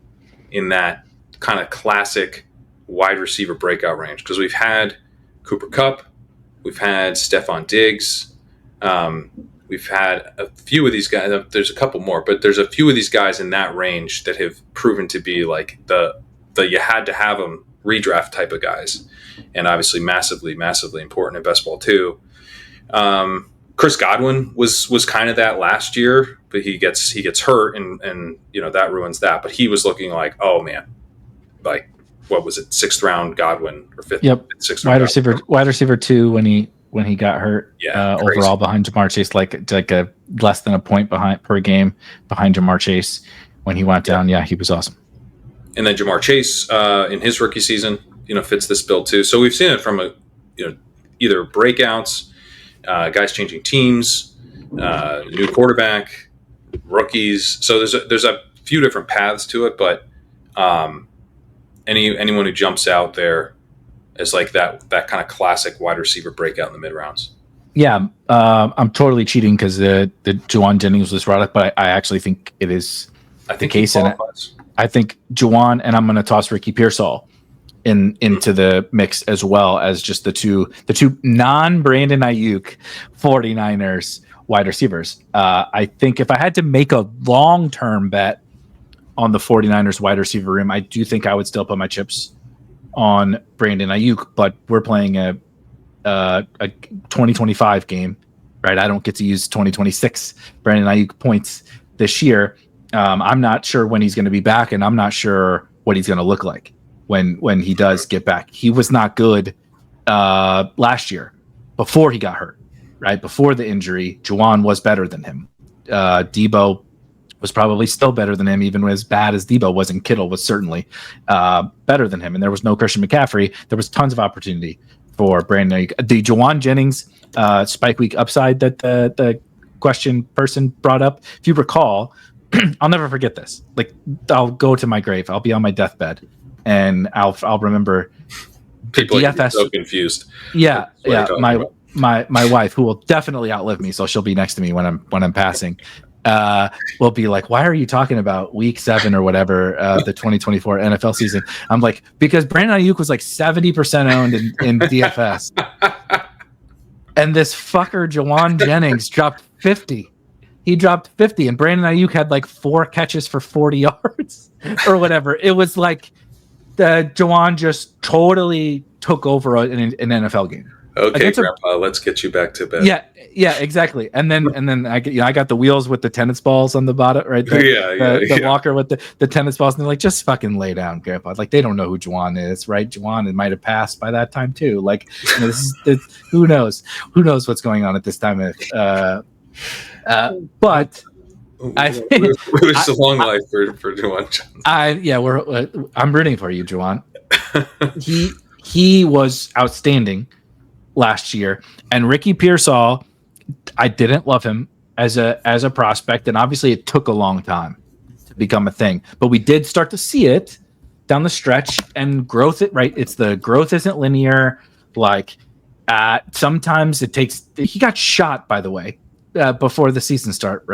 in that kind of classic wide receiver breakout range, because we've had Cooper Kupp, we've had Stephon Diggs, we've had a few of these guys. There's a couple more, but there's a few of these guys in that range that have proven to be like the you had to have them redraft type of guys, and obviously massively important in best ball too. Chris Godwin was kind of that last year, but he gets hurt and that ruins that. But he was looking like, oh man, like what was it, 6th round Godwin or 5th? Yep, 6th round wide receiver 2 when he got hurt. Overall behind Jamar Chase, like a less than a point behind per game behind Jamar Chase. When he went down, he was awesome. And then Jamar Chase in his rookie season, fits this bill too. So we've seen it from either breakouts, guys changing teams, new quarterback, rookies. So there's a few different paths to it, but anyone who jumps out there as like that kind of classic wide receiver breakout in the mid rounds. Yeah, I'm totally cheating because the Jauan Jennings was brought up, but I actually think it is the case. And I think Jauan, and I'm going to toss Ricky Pearsall into the mix as well as just the two non-Brandon Ayuk 49ers wide receivers. I think if I had to make a long-term bet on the 49ers wide receiver room, I do think I would still put my chips on Brandon Ayuk, but we're playing a 2025 game, right? I don't get to use 2026 Brandon Ayuk points this year. I'm not sure when he's going to be back, and I'm not sure what he's going to look like when he does get back. He was not good last year before he got hurt, right? Before the injury, Jauan was better than him. Debo was probably still better than him, even as bad as Debo was, and Kittle was certainly better than him. And there was no Christian McCaffrey. There was tons of opportunity for Brandon Ayuk. The Jauan Jennings spike week upside that the question person brought up, if you recall, I'll never forget this. Like, I'll go to my grave. I'll be on my deathbed, and I'll remember people DFS. So confused. Yeah. My wife, who will definitely outlive me, so she'll be next to me when I'm passing. Will be like, why are you talking about week 7 or whatever, the 2024 NFL season? I'm like, because Brandon Ayuk was like 70% owned in DFS. And this fucker, Jauan Jennings, dropped 50. He dropped 50, and Brandon Ayuk had like 4 catches for 40 yards or whatever. It was like the Jauan just totally took over an NFL game. Okay, Grandpa, let's get you back to bed. Yeah, exactly. And then I got the wheels with the tennis balls on the bottom, right? The walker with the tennis balls, and they're like, just fucking lay down, Grandpa. Like, they don't know who Jauan is, right? Jauan might have passed by that time too. Like, this is who knows? Who knows what's going on at this time But I wish a long life for Jauan Jennings. I'm rooting for you, Jauan. He was outstanding last year, and Ricky Pearsall, I didn't love him as a prospect, and obviously it took a long time to become a thing, but we did start to see it down the stretch, and growth. It's the growth isn't linear. Like sometimes it takes. He got shot, by the way, before the season started.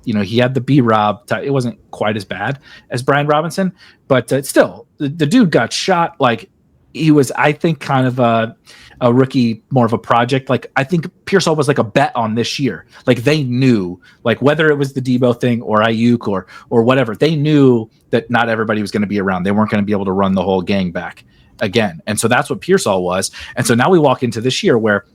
He had the B-Rob. It wasn't quite as bad as Brian Robinson, but still, the dude got shot. Like he was, I think, kind of a rookie, more of a project. Like I think Pearsall was like a bet on this year. Like they knew, like whether it was the Debo thing or Ayuk or whatever, they knew that not everybody was going to be around. They weren't going to be able to run the whole gang back again. And so that's what Pearsall was. And so now we walk into this year where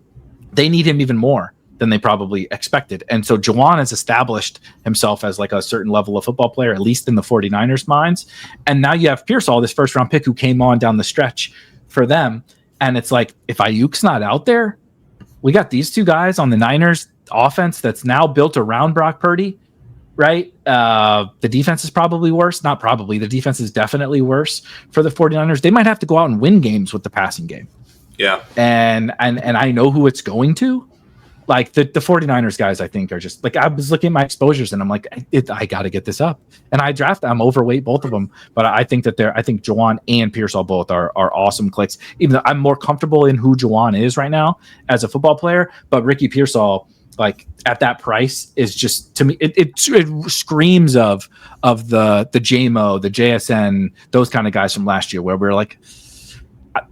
they need him even more than they probably expected. And so Jauan has established himself as like a certain level of football player, at least in the 49ers minds. And now you have Pearsall, this first round pick who came on down the stretch for them. And it's like, if Ayuk's not out there, we got these two guys on the Niners offense that's now built around Brock Purdy, right? The defense is probably worse. Not probably. The defense is definitely worse for the 49ers. They might have to go out and win games with the passing game. Yeah. And I know who it's going to. Like the 49ers guys, I think, are just like, I was looking at my exposures and I'm like, I got to get this up. And I'm overweight both of them, but I think Jauan and Pearsall both are awesome clicks. Even though I'm more comfortable in who Jauan is right now as a football player, but Ricky Pearsall, like at that price, is just, to me, it screams of the JMO, the JSN, those kind of guys from last year, where we're like,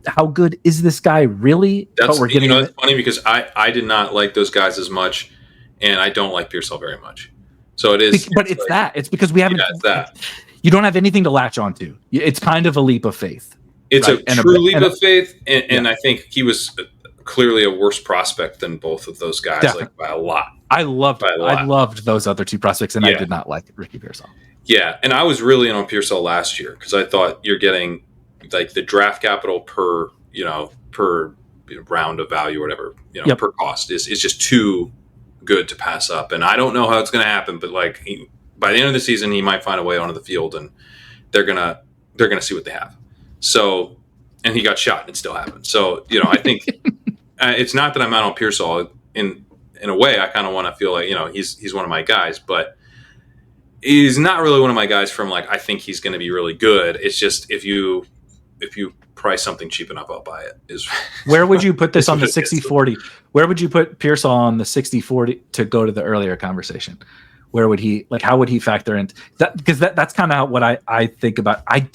how good is this guy really? That's funny because I did not like those guys as much, and I don't like Pearsall very much. So it is, but it's because we haven't. Yeah, it's that. You don't have anything to latch onto. It's kind of a leap of faith. It's right? a true leap of faith, and I think he was clearly a worse prospect than both of those guys, definitely. Like by a lot. I loved those other two prospects, and I did not like Ricky Pearsall. Yeah, and I was really in on Pearsall last year because I thought you're getting like the draft capital per round of value or whatever, per cost is just too good to pass up. And I don't know how it's going to happen, but like by the end of the season, he might find a way onto the field and they're going to see what they have. So, and he got shot and it still happened. So, I think it's not that I'm out on Pearsall in a way. I kind of want to feel like, he's one of my guys, but he's not really one of my guys from like, I think he's going to be really good. It's just, if you price something cheap enough, I'll buy it. Where would you put this on the 60-40? Where would you put Pearsall on the 60-40 to go to the earlier conversation? Where would he, like, how would he factor in that? Because that's kind of what I think about. I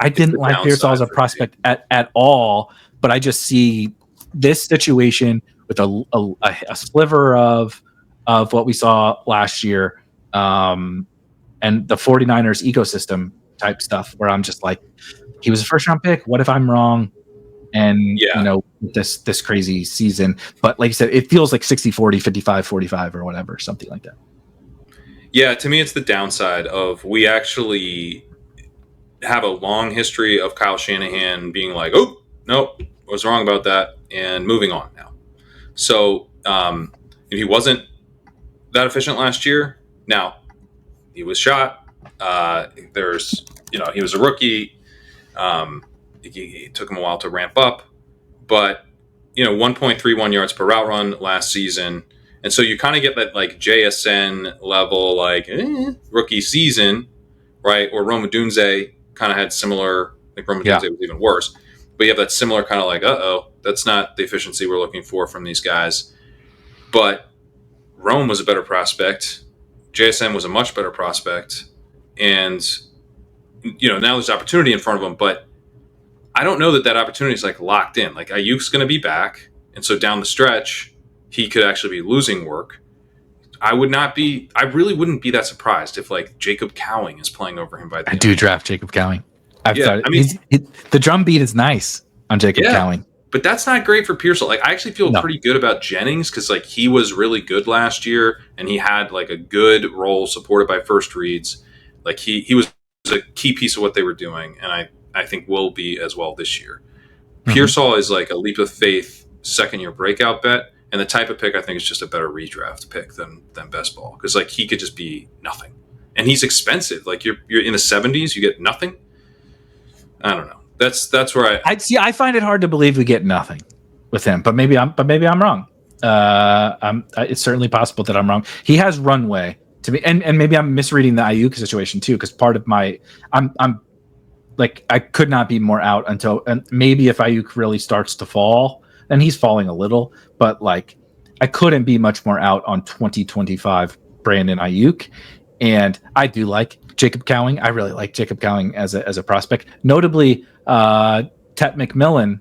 didn't like Pearsall as a prospect at all, but I just see this situation with a sliver of what we saw last year, and the 49ers ecosystem type stuff, where I'm just like, he was a first round pick. What if I'm wrong? And this crazy season, but like you said, it feels like 60-40, 55-45 or whatever, something like that. Yeah, to me, it's the downside of, we actually have a long history of Kyle Shanahan being like, oh, nope, I was wrong about that, and moving on now. So if he wasn't that efficient last year, now he was shot. He was a rookie. It took him a while to ramp up, but 1.31 yards per route run last season. And so you kind of get that like JSN level, like rookie season, right? Or Rome Odunze kind of had similar, like Rome Odunze was even worse, but you have that similar kind of like, that's not the efficiency we're looking for from these guys. But Rome was a better prospect. JSN was a much better prospect. And now there's opportunity in front of him, but I don't know that opportunity is like locked in. Like Ayuk's going to be back, and so down the stretch, he could actually be losing work. I really wouldn't be that surprised if like Jacob Cowing is playing over him by the end. I do draft Jacob Cowing. The drum beat is nice on Jacob Cowing, but that's not great for Pearsall. Like I actually feel pretty good about Jennings because like he was really good last year, and he had like a good role supported by first reads. Like he was a key piece of what they were doing, and I think will be as well this year. Pearsall is like a leap of faith second-year breakout bet, And the type of pick I think is just a better redraft pick than best ball, because like he could just be nothing, and he's expensive. Like you're in the 70s, you get nothing. I don't know. That's where I see. I find it hard to believe we get nothing with him, but maybe I'm wrong. It's certainly possible that I'm wrong. He has runway to me, and maybe I'm misreading the Ayuk situation too, because part of my I'm like I could not be more out until, and maybe if Ayuk really starts to fall, and he's falling a little, but like I couldn't be much more out on 2025 Brandon Ayuk. And I do like Jacob Cowing. I really like Jacob Cowing as a prospect. Notably, Tet McMillan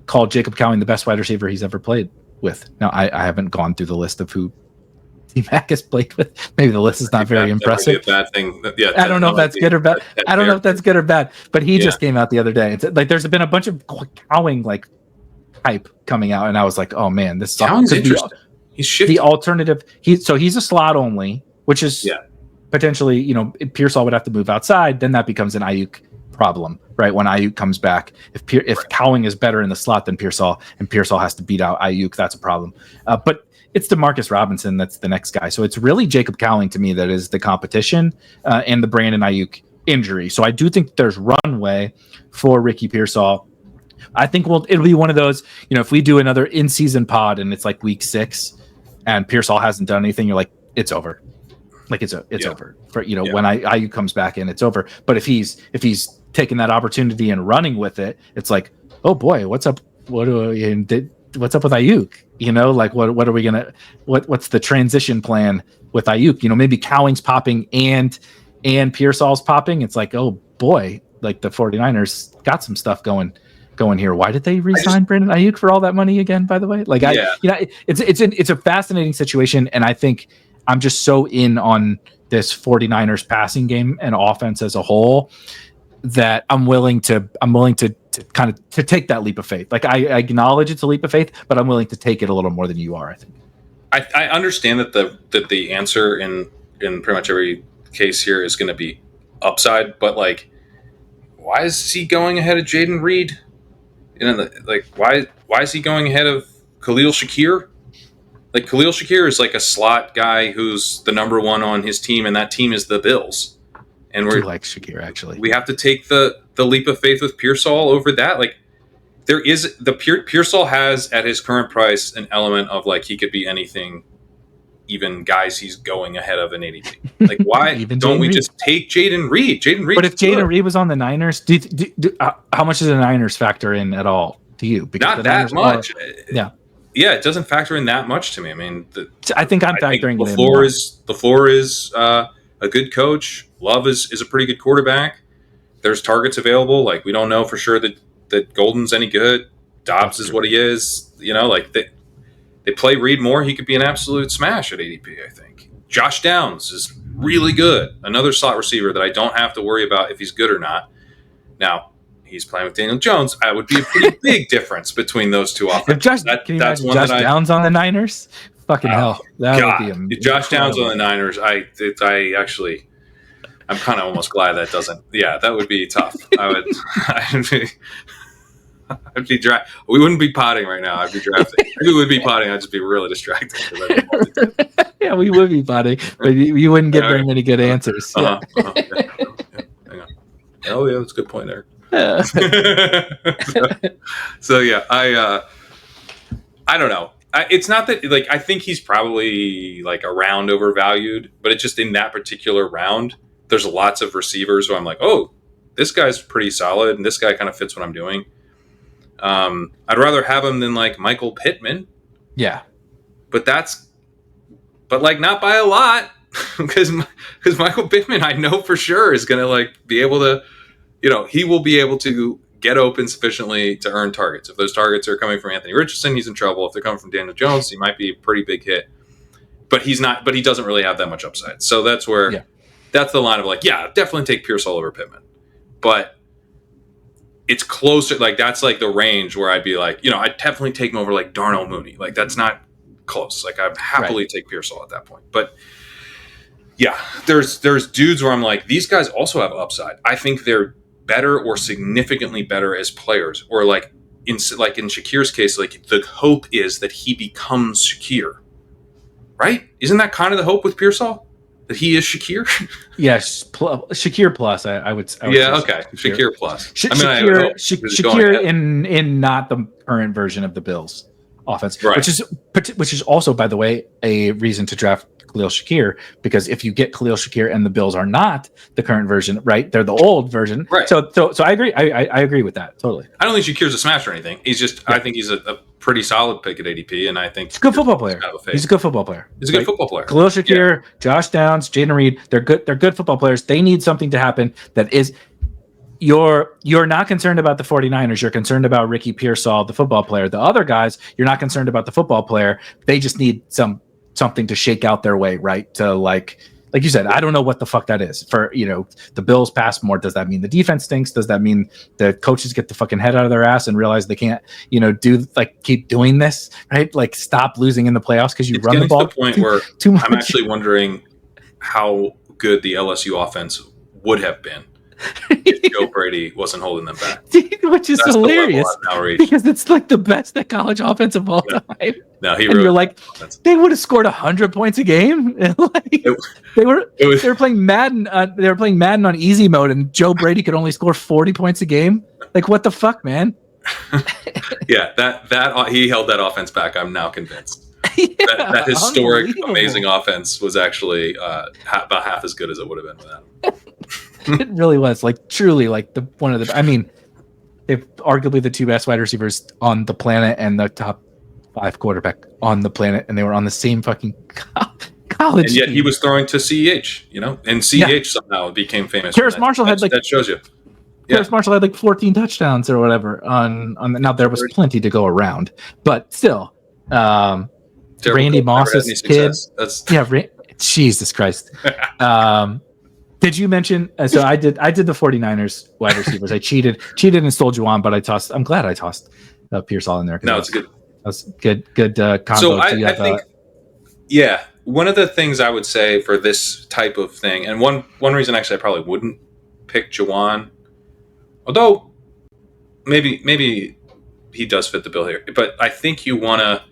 called Jacob Cowing the best wide receiver he's ever played with. Now, I haven't gone through the list of who T-Mac has played with. Maybe the list is not very impressive. A bad thing. Yeah, I don't know if that's good or bad. I don't know if that's good or bad. But he just came out the other day. It's like there's been a bunch of Cowing like hype coming out, and I was like, oh man, this Cowing's interesting. He's shifty. The alternative. He's a slot only, which is potentially, Pearsall would have to move outside. Then that becomes an Ayuk problem, right? When Ayuk comes back, if Cowing is better in the slot than Pearsall, and Pearsall has to beat out Ayuk, that's a problem. But it's Demarcus Robinson that's the next guy. So it's really Jacob Cowing to me that is the competition, and the Brandon Ayuk injury. So I do think there's runway for Ricky Pearsall. I think it'll be one of those, if we do another in-season pod and it's like week 6 and Pearsall hasn't done anything, you're like, it's over. Like it's over for when Ayuk comes back in, it's over. But if he's taking that opportunity and running with it, it's like, oh boy, what's up? What's up with Ayuk? Like what are we gonna? What's the transition plan with Ayuk? Maybe Cowing's popping and Pearsall's popping. It's like, oh boy, like the 49ers got some stuff going here. Why did they re-sign Brandon Ayuk for all that money again? By the way, like it's a fascinating situation, and I think I'm just so in on this 49ers passing game and offense as a whole that I'm willing to kind of to take that leap of faith. Like I acknowledge it's a leap of faith, but I'm willing to take it a little more than you are. I think. I understand that the answer in pretty much every case here is going to be upside, but like, why is he going ahead of Jaden Reed? Why is he going ahead of Khalil Shakir? Like Khalil Shakir is like a slot guy who's the number one on his team, and that team is the Bills. And we like Shakir actually. We have to take the leap of faith with Pearsall over that. Like there is Pearsall has at his current price an element of like he could be anything, even guys he's going ahead of in ADP. Like why don't we just take Jaden Reed? Jaden Reed. But if Jaden Reed was on the Niners, how much does the Niners factor in at all to you? Because not that much. Yeah, it doesn't factor in that much to me. I mean, I think I'm factoring the floor in. The floor is a good coach. Love is a pretty good quarterback. There's targets available. Like we don't know for sure that Golden's any good. Dobbs is what he is. Like they play Reed more. He could be an absolute smash at ADP. I think Josh Downs is really good. Another slot receiver that I don't have to worry about if he's good or not. Now. He's playing with Daniel Jones. That would be a pretty big difference between those two offenses. That's one Josh Downs on the Niners? Fucking hell. That would be amazing. Josh Downs on the Niners, I'm kind of almost glad that doesn't. Yeah, that would be tough. We wouldn't be potting right now. I'd be drafting. If we would be potting, I'd just be really distracted. Yeah, we would be potting, but you wouldn't get very many good answers. Yeah. Hang on. Oh, yeah, that's a good point, Eric. So yeah, I don't know. It's not that like I think he's probably like around overvalued, but it's just in that particular round, there's lots of receivers who I'm like, oh, this guy's pretty solid, and this guy kind of fits what I'm doing. I'd rather have him than like Michael Pittman. Yeah, but like not by a lot because Michael Pittman I know for sure is gonna like be able to. He will be able to get open sufficiently to earn targets. If those targets are coming from Anthony Richardson, he's in trouble. If they're coming from Daniel Jones, he might be a pretty big hit. But he's not. But he doesn't really have that much upside. So that's where that's the line of like, yeah, definitely take Pearsall over Pittman. But it's closer. Like that's like the range where I'd be like, I'd definitely take him over like Darnell Mooney. Like that's not close. Like I'd happily take Pearsall at that point. But yeah, there's dudes where I'm like, these guys also have upside. I think they're better or significantly better as players, or like in Shakir's case, like the hope is that he becomes Shakir, right? Isn't that kind of the hope with Pearsall, that he is Shakir? Yes, Shakir plus. I would Yeah, say okay, Shakir plus. Shakir in not the current version of the Bills offense, right. which is also, by the way, a reason to draft Khalil Shakir, because if you get Khalil Shakir and the Bills are not the current version, right? They're the old version, right? So I agree. I agree with that totally. I don't think Shakir's a smash or anything. He's just I think he's a pretty solid pick at ADP, and I think he's a good football player. He's a good football player. He's a good football player. Khalil Shakir, Josh Downs, Jaden Reed, they're good football players. They need something to happen that is. You're not concerned about the 49ers. You're concerned about Ricky Pearsall, the football player. The other guys, you're not concerned about the football player. They just need something to shake out their way, right? To like you said, I don't know what the fuck that is. For the Bills pass more. Does that mean the defense stinks? Does that mean the coaches get the fucking head out of their ass and realize they can't, keep doing this, right? Like stop losing in the playoffs because you run the ball. To the point where I'm actually wondering how good the LSU offense would have been if Joe Brady wasn't holding them back. Which is hilarious because it's like the best at college offense of all time. No, he and you're like, they would have scored 100 points a game. They were playing Madden. They were playing Madden on easy mode, and Joe Brady could only score 40 points a game. Like, what the fuck, man? Yeah, that he held that offense back. I'm now convinced. That historic, amazing offense was actually about half as good as it would have been without him. It really was, like, truly, like one of the. I mean, they're arguably the two best wide receivers on the planet and the top 5 quarterback on the planet, and they were on the same fucking college. And yet team. he was throwing to CEH, and CEH somehow became famous. Harris Marshall had that shows you. Harris Marshall had like 14 touchdowns or whatever on now there was plenty to go around, but still, Randy Moss's kid. Jesus Christ. Did you mention? So I did the 49ers wide receivers. I cheated and stole Jauan, but I'm glad I tossed Pearsall in there. No, it's good. That's good combo. So I think, one of the things I would say for this type of thing, and one reason actually I probably wouldn't pick Jauan, although maybe he does fit the bill here, but I think you want to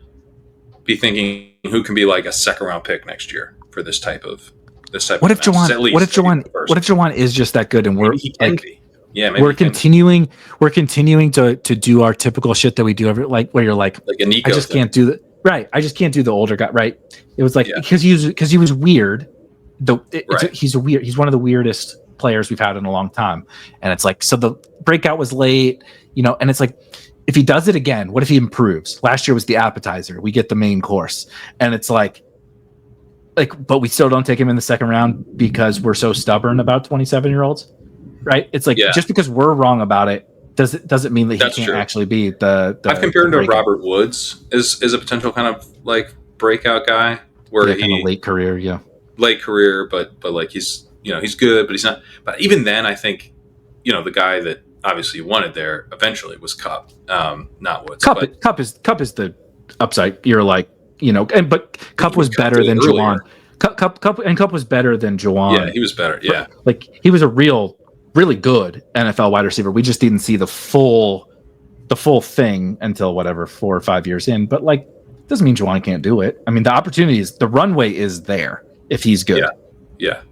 be thinking who can be like a second round pick next year for this type of. What if Jauan is just that good, and we're we're continuing to do our typical shit that we do every, like where you're like a Nico I just can't do that. Right, I just can't do the older guy. Right, it was like because he was weird. He's one of the weirdest players we've had in a long time, and it's like so the breakout was late, and it's like if he does it again, what if he improves? Last year was the appetizer. We get the main course, and it's like, but we still don't take him in the second round because we're so stubborn about 27-year-olds, right? It's like just because we're wrong about it doesn't mean that he can't actually be the I've compared him to Robert Woods as a potential kind of like breakout guy where kind of late career, but like he's he's good, but he's not. But even then, I think the guy that obviously you wanted there eventually was Cup, not Woods. Cup is the upside. You're like. But Cup was better than Jauan. Cup was better than Jauan. Yeah, he was better. Yeah, like he was a really good NFL wide receiver. We just didn't see the full thing until 4 or 5 years in. But like, doesn't mean Jauan can't do it. I mean, the runway is there if he's good. Yeah.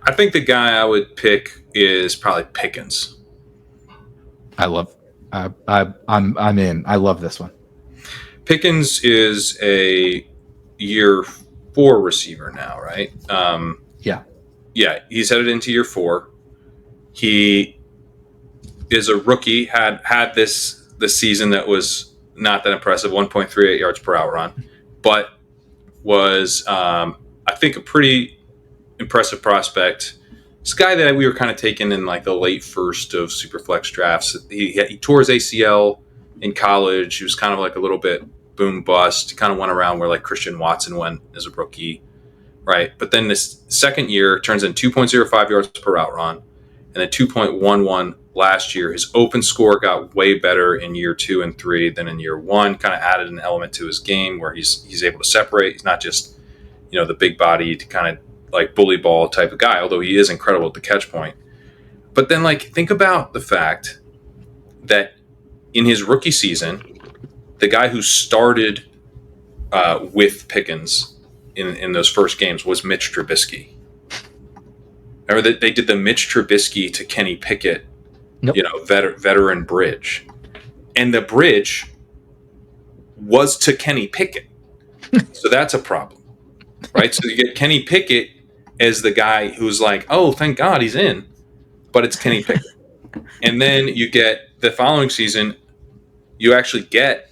I think the guy I would pick is probably Pickens. I'm in. I love this one. Pickens is a year 4 receiver now, right? Yeah, he's headed into year 4. He is a rookie. Had this season that was not that impressive, 1.38 yards per hour run, but was I think a pretty impressive prospect. This guy that we were kind of taking in like the late first of Superflex drafts. He tore his ACL in college. He was kind of like a little bit boom bust. He kind of went around where like Christian Watson went as a rookie, right? But then this second year turns in 2.05 yards per route run, and then 2.11 last year. His open score got way better in year 2 and 3 than in year 1. Kind of added an element to his game where he's able to separate. He's not just the big bodied kind of like bully ball type of guy, although he is incredible at the catch point. But then like think about the fact that in his rookie season, the guy who started with Pickens in those first games was Mitch Trubisky. Remember that they did the Mitch Trubisky to Kenny Pickett, Yep. veteran bridge, and the bridge was to Kenny Pickett. So that's a problem, right? So you get Kenny Pickett as the guy who's like, oh, thank God he's in, but it's Kenny Pickett. And then you get the following season, you actually get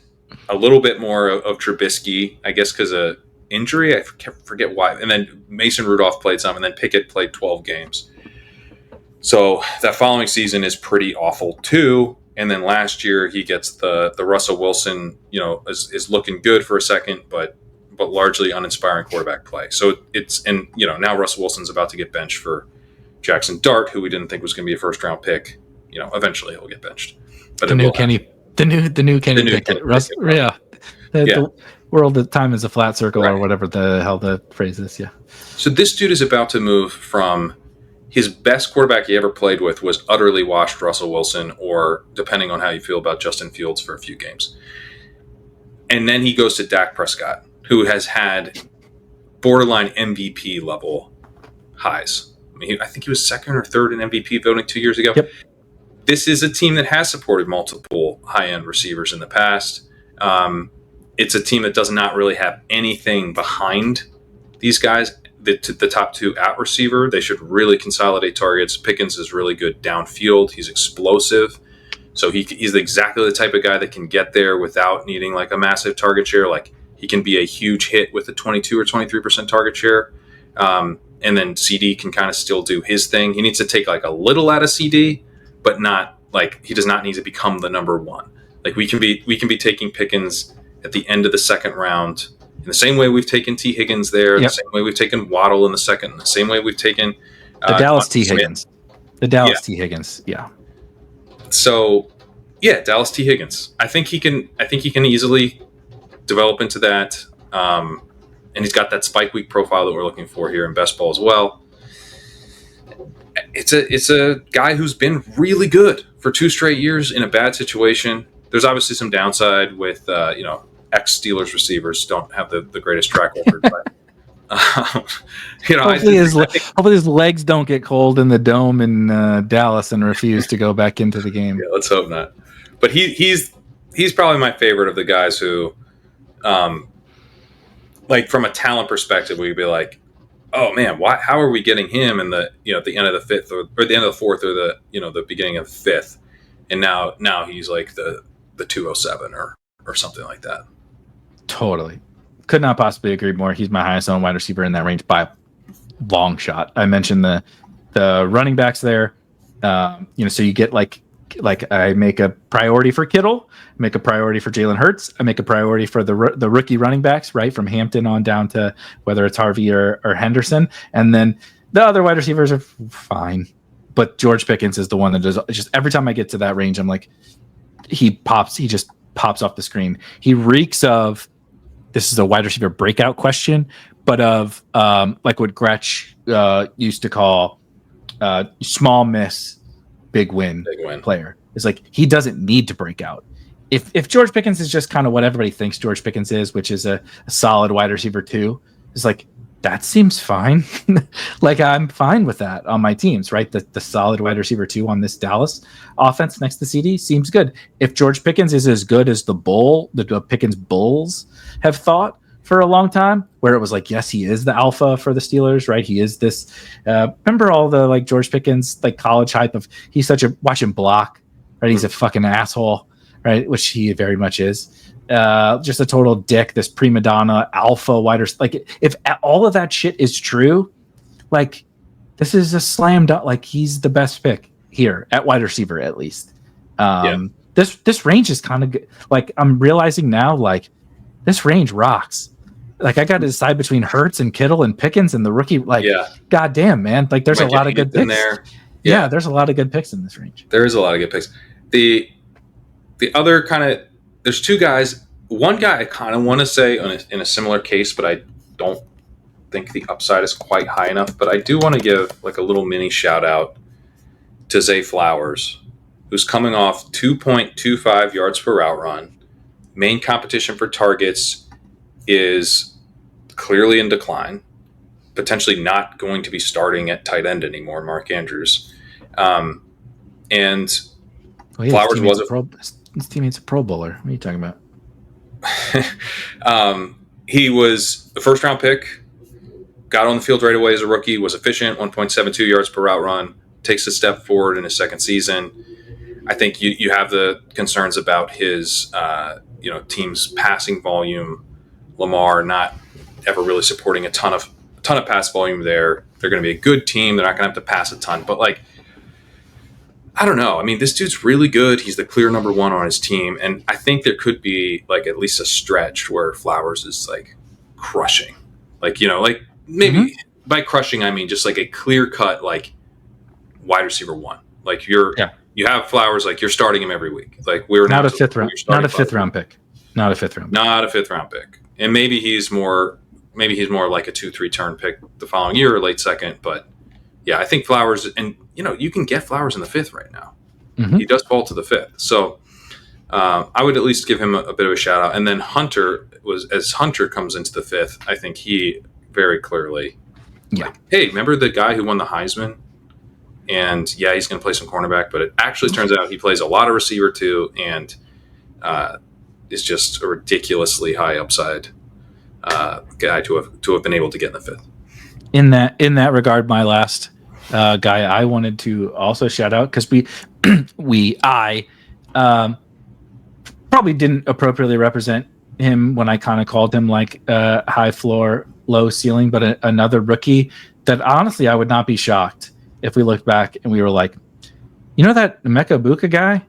a little bit more of Trubisky, I guess because of injury. I forget why. And then Mason Rudolph played some, and then Pickett played 12 games. So that following season is pretty awful too. And then last year he gets the Russell Wilson, is looking good for a second, but largely uninspiring quarterback play. So now Russell Wilson's about to get benched for Jackson Dart, who we didn't think was going to be a first round pick. Eventually he'll get benched. But the new Kenny Pickett. Yeah. The world of time is a flat circle, right, or whatever the hell the phrase is. Yeah. So this dude is about to move from his best quarterback he ever played with was utterly washed Russell Wilson, or depending on how you feel about Justin Fields for a few games. And then he goes to Dak Prescott, who has had borderline MVP level highs. I mean, I think he was second or third in MVP voting 2 years ago. Yep. This is a team that has supported multiple high-end receivers in the past. It's a team that does not really have anything behind these guys. The top two at receiver, they should really consolidate targets. Pickens is really good downfield. He's explosive. So he's exactly the type of guy that can get there without needing like a massive target share. Like he can be a huge hit with a 22 or 23% target share. And then CD can kind of still do his thing. He needs to take like a little out of CD, but not like he does not need to become the number one. Like we can be taking Pickens at the end of the second round in the same way we've taken T. Higgins there, yep, the same way we've taken Waddle in the second, the same way we've taken the Dallas T. Higgins. The Dallas T. Higgins, yeah. So, yeah, Dallas T. Higgins. I think he can easily develop into that. And he's got that spike week profile that we're looking for here in best ball as well. It's a guy who's been really good for 2 straight years in a bad situation. There's obviously some downside with ex-Steelers receivers don't have the greatest track record. But, hopefully his legs don't get cold in the dome in Dallas and refuse to go back into the game. Yeah, let's hope not. But he's probably my favorite of the guys who, like from a talent perspective, we'd be like, oh man, how are we getting him in the at the end of the fifth or the end of the fourth or the beginning of the fifth, and now he's like the 207 or something like that. Totally. Could not possibly agree more. He's my highest owned wide receiver in that range by a long shot. I mentioned the running backs there. So you get like I make a priority for Kittle, make a priority for Jalen Hurts, I make a priority for the rookie running backs, right, from Hampton on down to whether it's Harvey or Henderson, and then the other wide receivers are fine, but George Pickens is the one that does. Just every time I get to that range, I'm like, he just pops off the screen. He reeks of. This is a wide receiver breakout question, but of like what Gretsch used to call small miss, big win player. It's like he doesn't need to break out. If George Pickens is just kind of what everybody thinks George Pickens is, which is a solid wide receiver too, it's like that seems fine. Like I'm fine with that on my teams, right? The solid wide receiver 2 on this Dallas offense next to CD seems good. If George Pickens is as good as the Pickens Bulls have thought for a long time, where it was like, yes, he is the alpha for the Steelers, right? He is this. Remember all the like George Pickens like college hype of he's such a watch him block, right? He's a fucking asshole, right? Which he very much is. Just a total dick, this prima donna alpha wider. Like if all of that shit is true, like this is a slam dunk. Like he's the best pick here at wide receiver, at least. This range is kind of good. Like I'm realizing now, like this range rocks. Like I got to decide between Hurts and Kittle and Pickens and the rookie. Like, goddamn, man. Like there's a lot of good picks in there. Yeah, there's a lot of good picks in this range. There is a lot of good picks. The other kind of there's 2 guys. One guy I kind of want to say in a similar case, but I don't think the upside is quite high enough. But I do want to give like a little mini shout out to Zay Flowers, who's coming off 2.25 yards per route run. Main competition for targets is clearly in decline. Potentially not going to be starting at tight end anymore, Mark Andrews. And Flowers was his teammate's a Pro Bowler. What are you talking about? He was a first-round pick, got on the field right away as a rookie, was efficient, 1.72 yards per route run, takes a step forward in his second season. I think you have the concerns about his team's passing volume. Lamar not ever really supporting a ton of pass volume there. They're going to be a good team. They're not going to have to pass a ton. But, like, I don't know. I mean, this dude's really good. He's the clear number one on his team. And I think there could be, like, at least a stretch where Flowers is, like, crushing. Like, like maybe by crushing, I mean just, like, a clear-cut, like, wide receiver one. Like, you have Flowers, like, you're starting him every week. Like, we're not a fifth round pick. Not a fifth round pick. And maybe he's more like a 2-3 turn pick the following year or late second. But yeah, I think Flowers, and you can get Flowers in the fifth right now. Mm-hmm. He does fall to the fifth. So I would at least give him a bit of a shout out. And then Hunter comes into the fifth, I think he very clearly, hey, remember the guy who won the Heisman? And he's going to play some cornerback, but it actually turns out he plays a lot of receiver too. And is just a ridiculously high upside guy to have been able to get in the fifth. In that regard, my last guy I wanted to also shout out, because I probably didn't appropriately represent him when I kind of called him like high floor, low ceiling, but another rookie that honestly I would not be shocked if we looked back and we were like, that Emeka Egbuka guy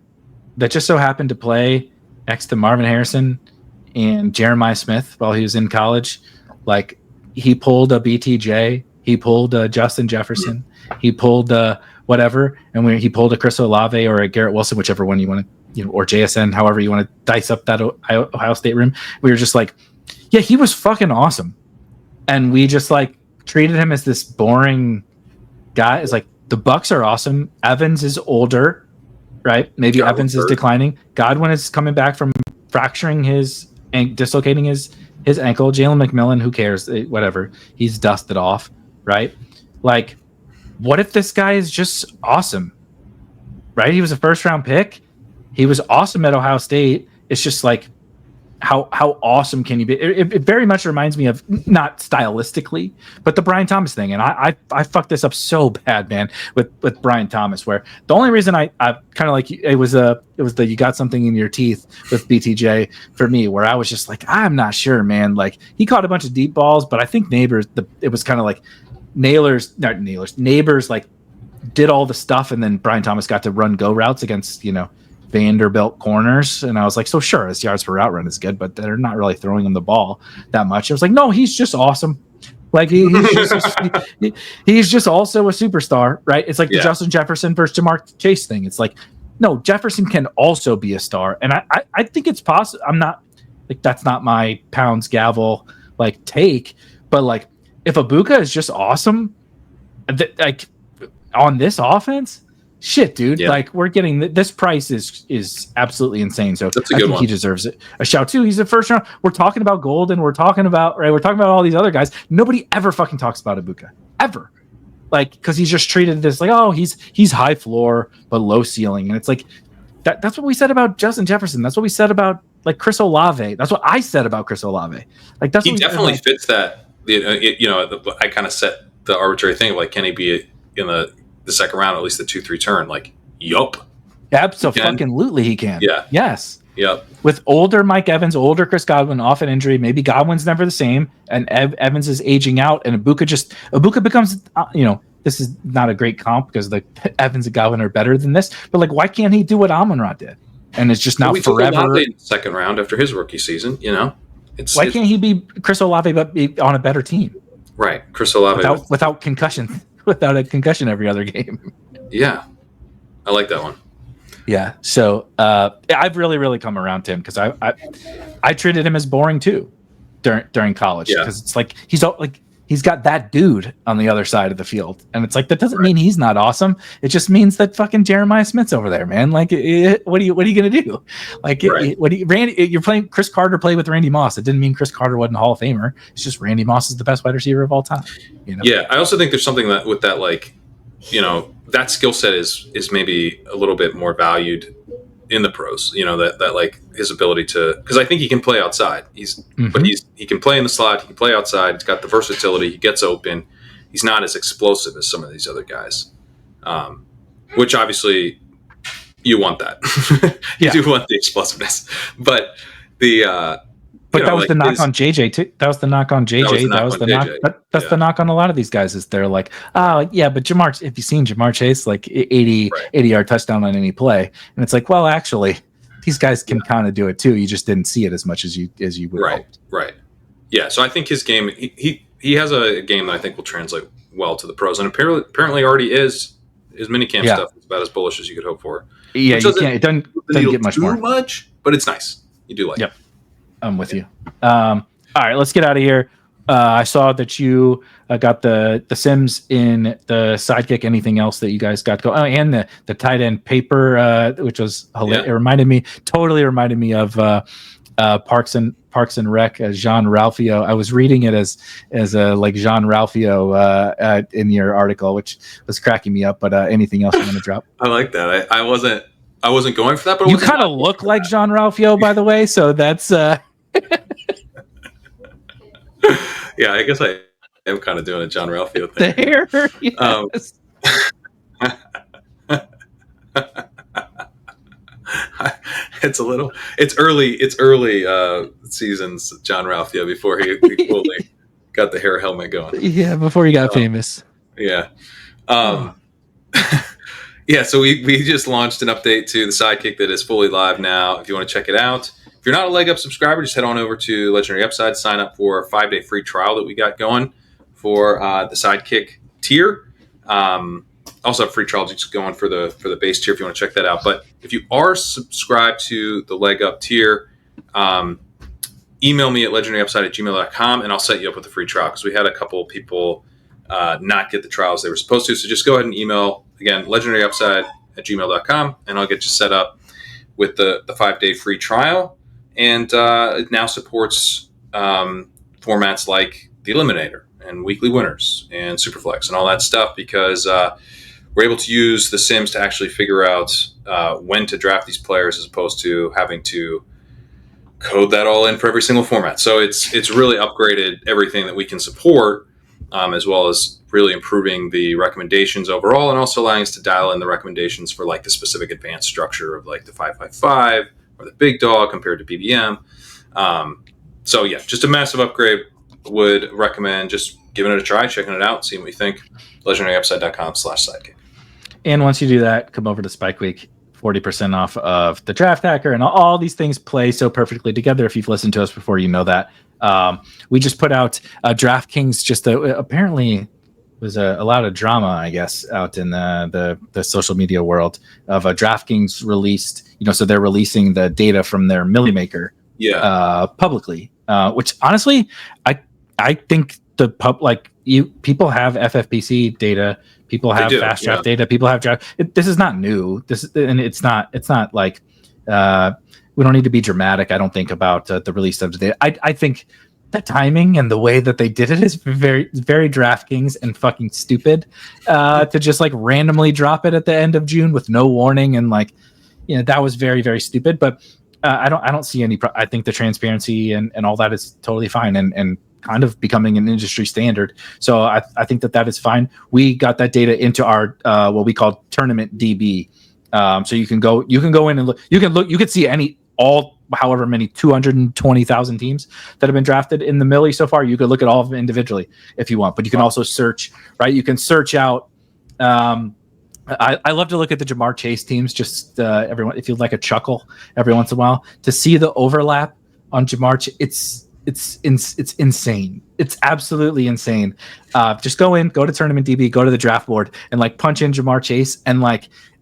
that just so happened to play next to Marvin Harrison and Jeremiah Smith while he was in college. Like, he pulled a BTJ, he pulled a Justin Jefferson, he pulled whatever, and he pulled a Chris Olave or a Garrett Wilson, whichever one you want to, or JSN, however you want to dice up that Ohio State room. We were just like, yeah, he was fucking awesome. And we just like treated him as this boring guy. It's like, the Bucks are awesome. Evans is older, right? Maybe Evans is declining. Godwin is coming back from fracturing dislocating his ankle. Jalen McMillan, who cares? Whatever. He's dusted off, right? Like, what if this guy is just awesome, right? He was a first-round pick. He was awesome at Ohio State. It's just like, how awesome can you be? It very much reminds me of, not stylistically, but the Brian Thomas thing. And I fucked this up so bad, man, with Brian Thomas, where the only reason I kind of like, it was the you got something in your teeth with BTJ for me, where I was just like, I'm not sure, man. Like, he caught a bunch of deep balls, but I think it was kind of like Neighbors like did all the stuff, and then Brian Thomas got to run go routes against, Vanderbilt corners, and I was like, so sure, his yards per route run is good, but they're not really throwing him the ball that much. I was like, no, he's just awesome. Like, he's just also a superstar, right? It's like the Justin Jefferson versus Jamar Chase thing. It's like, no, Jefferson can also be a star, and I think it's possible. I'm not like, that's not my pounds gavel like take, but like, if Egbuka is just awesome, like on this offense. Shit, dude! Yeah. Like, we're getting this price is absolutely insane. So I think he deserves it. A shout too. He's the first round. We're talking about Golden. We're talking about all these other guys. Nobody ever fucking talks about Egbuka ever, like, because he's just treated this like, oh, he's high floor but low ceiling, and it's like that's what we said about Justin Jefferson. That's what we said about like Chris Olave. That's what I said about Chris Olave. Like, that's he definitely fits that. I kind of set the arbitrary thing of like, can he be in the second round, at least the 2-3 turn? Like, yup. Absolutely he can. Yeah. Yes. Yep. With older Mike Evans, older Chris Godwin off an injury, maybe Godwin's never the same, and Evans is aging out, and Egbuka becomes, this is not a great comp because the Evans and Godwin are better than this, but like, why can't he do what Amon-Ra did? And it's just now forever. Took Olave in the second round after his rookie season, why can't he be Chris Olave but be on a better team? Right. Chris Olave without concussion. Without a concussion every other game. Yeah. I like that one. Yeah. So I've really, really come around to him, because I treated him as boring too during college, because it's like he's he's got that dude on the other side of the field, and it's like that doesn't mean he's not awesome. It just means that fucking Jeremiah Smith's over there, man. Like, what are you gonna do? Like, you're playing Chris Carter played with Randy Moss. It didn't mean Chris Carter wasn't a Hall of Famer. It's just Randy Moss is the best wide receiver of all time. You know? Yeah, I also think there's something that with that, like, you know, that skill set is maybe a little bit more valued in the pros, you know, that like his ability to, because I think he can play outside. But he can play in the slot, he can play outside. He's got the versatility. He gets open. He's not as explosive as some of these other guys, which obviously you want that. You do want the explosiveness, but that was the knock on JJ too. That was the knock on JJ. That's the knock on a lot of these guys is they're like, oh yeah, but Jamar, if you've seen Jamar Chase, like 80-yard touchdown on any play. And it's like, well, actually these guys can kind of do it too. You just didn't see it as much as you would hope. Right. Yeah. So I think his game, he has a game that I think will translate well to the pros, and apparently already is. His minicamp stuff is about as bullish as you could hope for. Yeah, it doesn't get much more. But it's nice. You do like it. I'm with you. All right, let's get out of here. I saw that you got the Sims in the Sidekick. Anything else that you guys got go? Oh, and the tight end paper, which was hilarious. It totally reminded me of Parks and Rec as Jean Ralphio. I was reading it as like Jean Ralphio in your article, which was cracking me up. But anything else you want to drop? I like that. I wasn't going for that, but you kind of look like Jean Ralphio, by the way. So that's. Yeah, I guess I am kind of doing a John Ralphio thing. The hair, yes. It's early seasons John Ralphio before he fully got the hair helmet going. Yeah, before he got famous. Yeah. Yeah, so we just launched an update to the Sidekick that is fully live now. If you want to check it out. If you're not a Leg Up subscriber, just head on over to Legendary Upside, sign up for a 5-day free trial that we got going for the Sidekick tier. Also, a free trial just going for the base tier if you want to check that out. But if you are subscribed to the Leg Up tier, email me at legendaryupside@gmail.com and I'll set you up with a free trial, because we had a couple people not get the trials they were supposed to. So just go ahead and email, again, legendaryupside@gmail.com, and I'll get you set up with the 5-day free trial. And it now supports formats like the Eliminator and Weekly Winners and Superflex and all that stuff, because we're able to use the Sims to actually figure out when to draft these players, as opposed to having to code that all in for every single format. So it's really upgraded everything that we can support, as well as really improving the recommendations overall, and also allowing us to dial in the recommendations for like the specific advanced structure of like the 555 or the big dog compared to PBM. So yeah, just a massive upgrade. Would recommend just giving it a try, checking it out, seeing what you think. LegendaryUpside.com/sidekick. And once you do that, come over to Spike Week. 40% off of the Draft Hacker, and all these things play so perfectly together. If you've listened to us before, you know that. We just put out DraftKings. Just apparently was a lot of drama, I guess, out in the social media world of DraftKings released. So they're releasing the data from their Millie Maker publicly, which honestly, I think people have FFPC data. People have fast draft data. People have draft. This is not new. It's not like we don't need to be dramatic. I don't think about the release of the data. I think the timing and the way that they did it is very, very DraftKings and fucking stupid to just like randomly drop it at the end of June with no warning, and that was very, very stupid. But I don't see any. I think the transparency and all that is totally fine and kind of becoming an industry standard. So I think that is fine. We got that data into our what we call Tournament DB. So you can go in and look. You can see however many 220,000 teams that have been drafted in the Millie so far. You could look at all of them individually if you want, but you can also search, right? You can search out. I love to look at the Jamar Chase teams, just everyone, if you'd like a chuckle every once in a while, to see the overlap on Jamar. It's insane. It's absolutely insane. Just go to Tournament DB, go to the draft board, and punch in Jamar Chase, and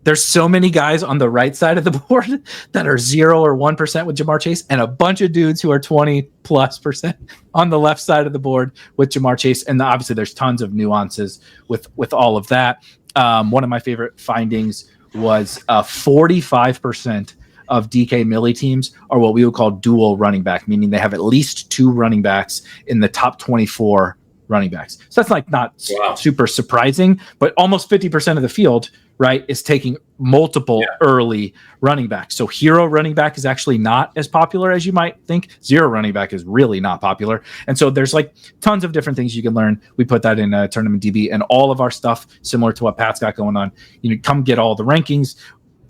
there's so many guys on the right side of the board that are 0 or 1% with Jamar Chase, and a bunch of dudes who are 20+% on the left side of the board with Jamar Chase. And obviously there's tons of nuances with all of that. One of my favorite findings was 45% of DK Millie teams are what we would call dual running back, meaning they have at least 2 running backs in the top 24 running backs. So that's like not super surprising, but almost 50% of the field, right, is taking multiple early running backs. So hero running back is actually not as popular as you might think. Zero running back is really not popular. And so there's like tons of different things you can learn. We put that in Tournament DB, and all of our stuff similar to what Pat's got going on. You know, come get all the rankings.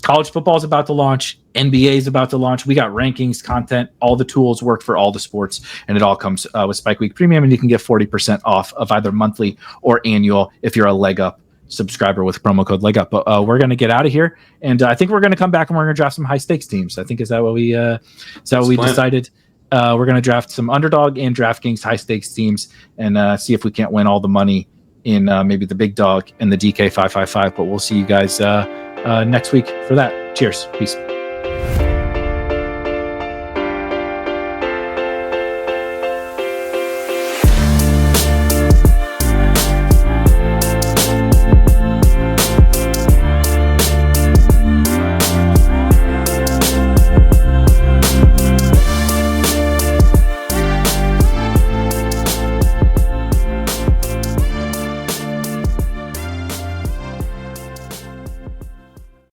College football is about to launch. NBA is about to launch. We got rankings, content, all the tools work for all the sports, and it all comes with Spike Week Premium, and you can get 40% off of either monthly or annual if you're a Leg Up subscriber with promo code Leg Up. But we're going to get out of here, and I think we're going to come back and we're going to draft some high stakes teams. I think is that what we decided. We're going to draft some underdog and DraftKings high stakes teams and see if we can't win all the money in maybe the big dog and the DK 555. But we'll see you guys next week for that. Cheers. Peace.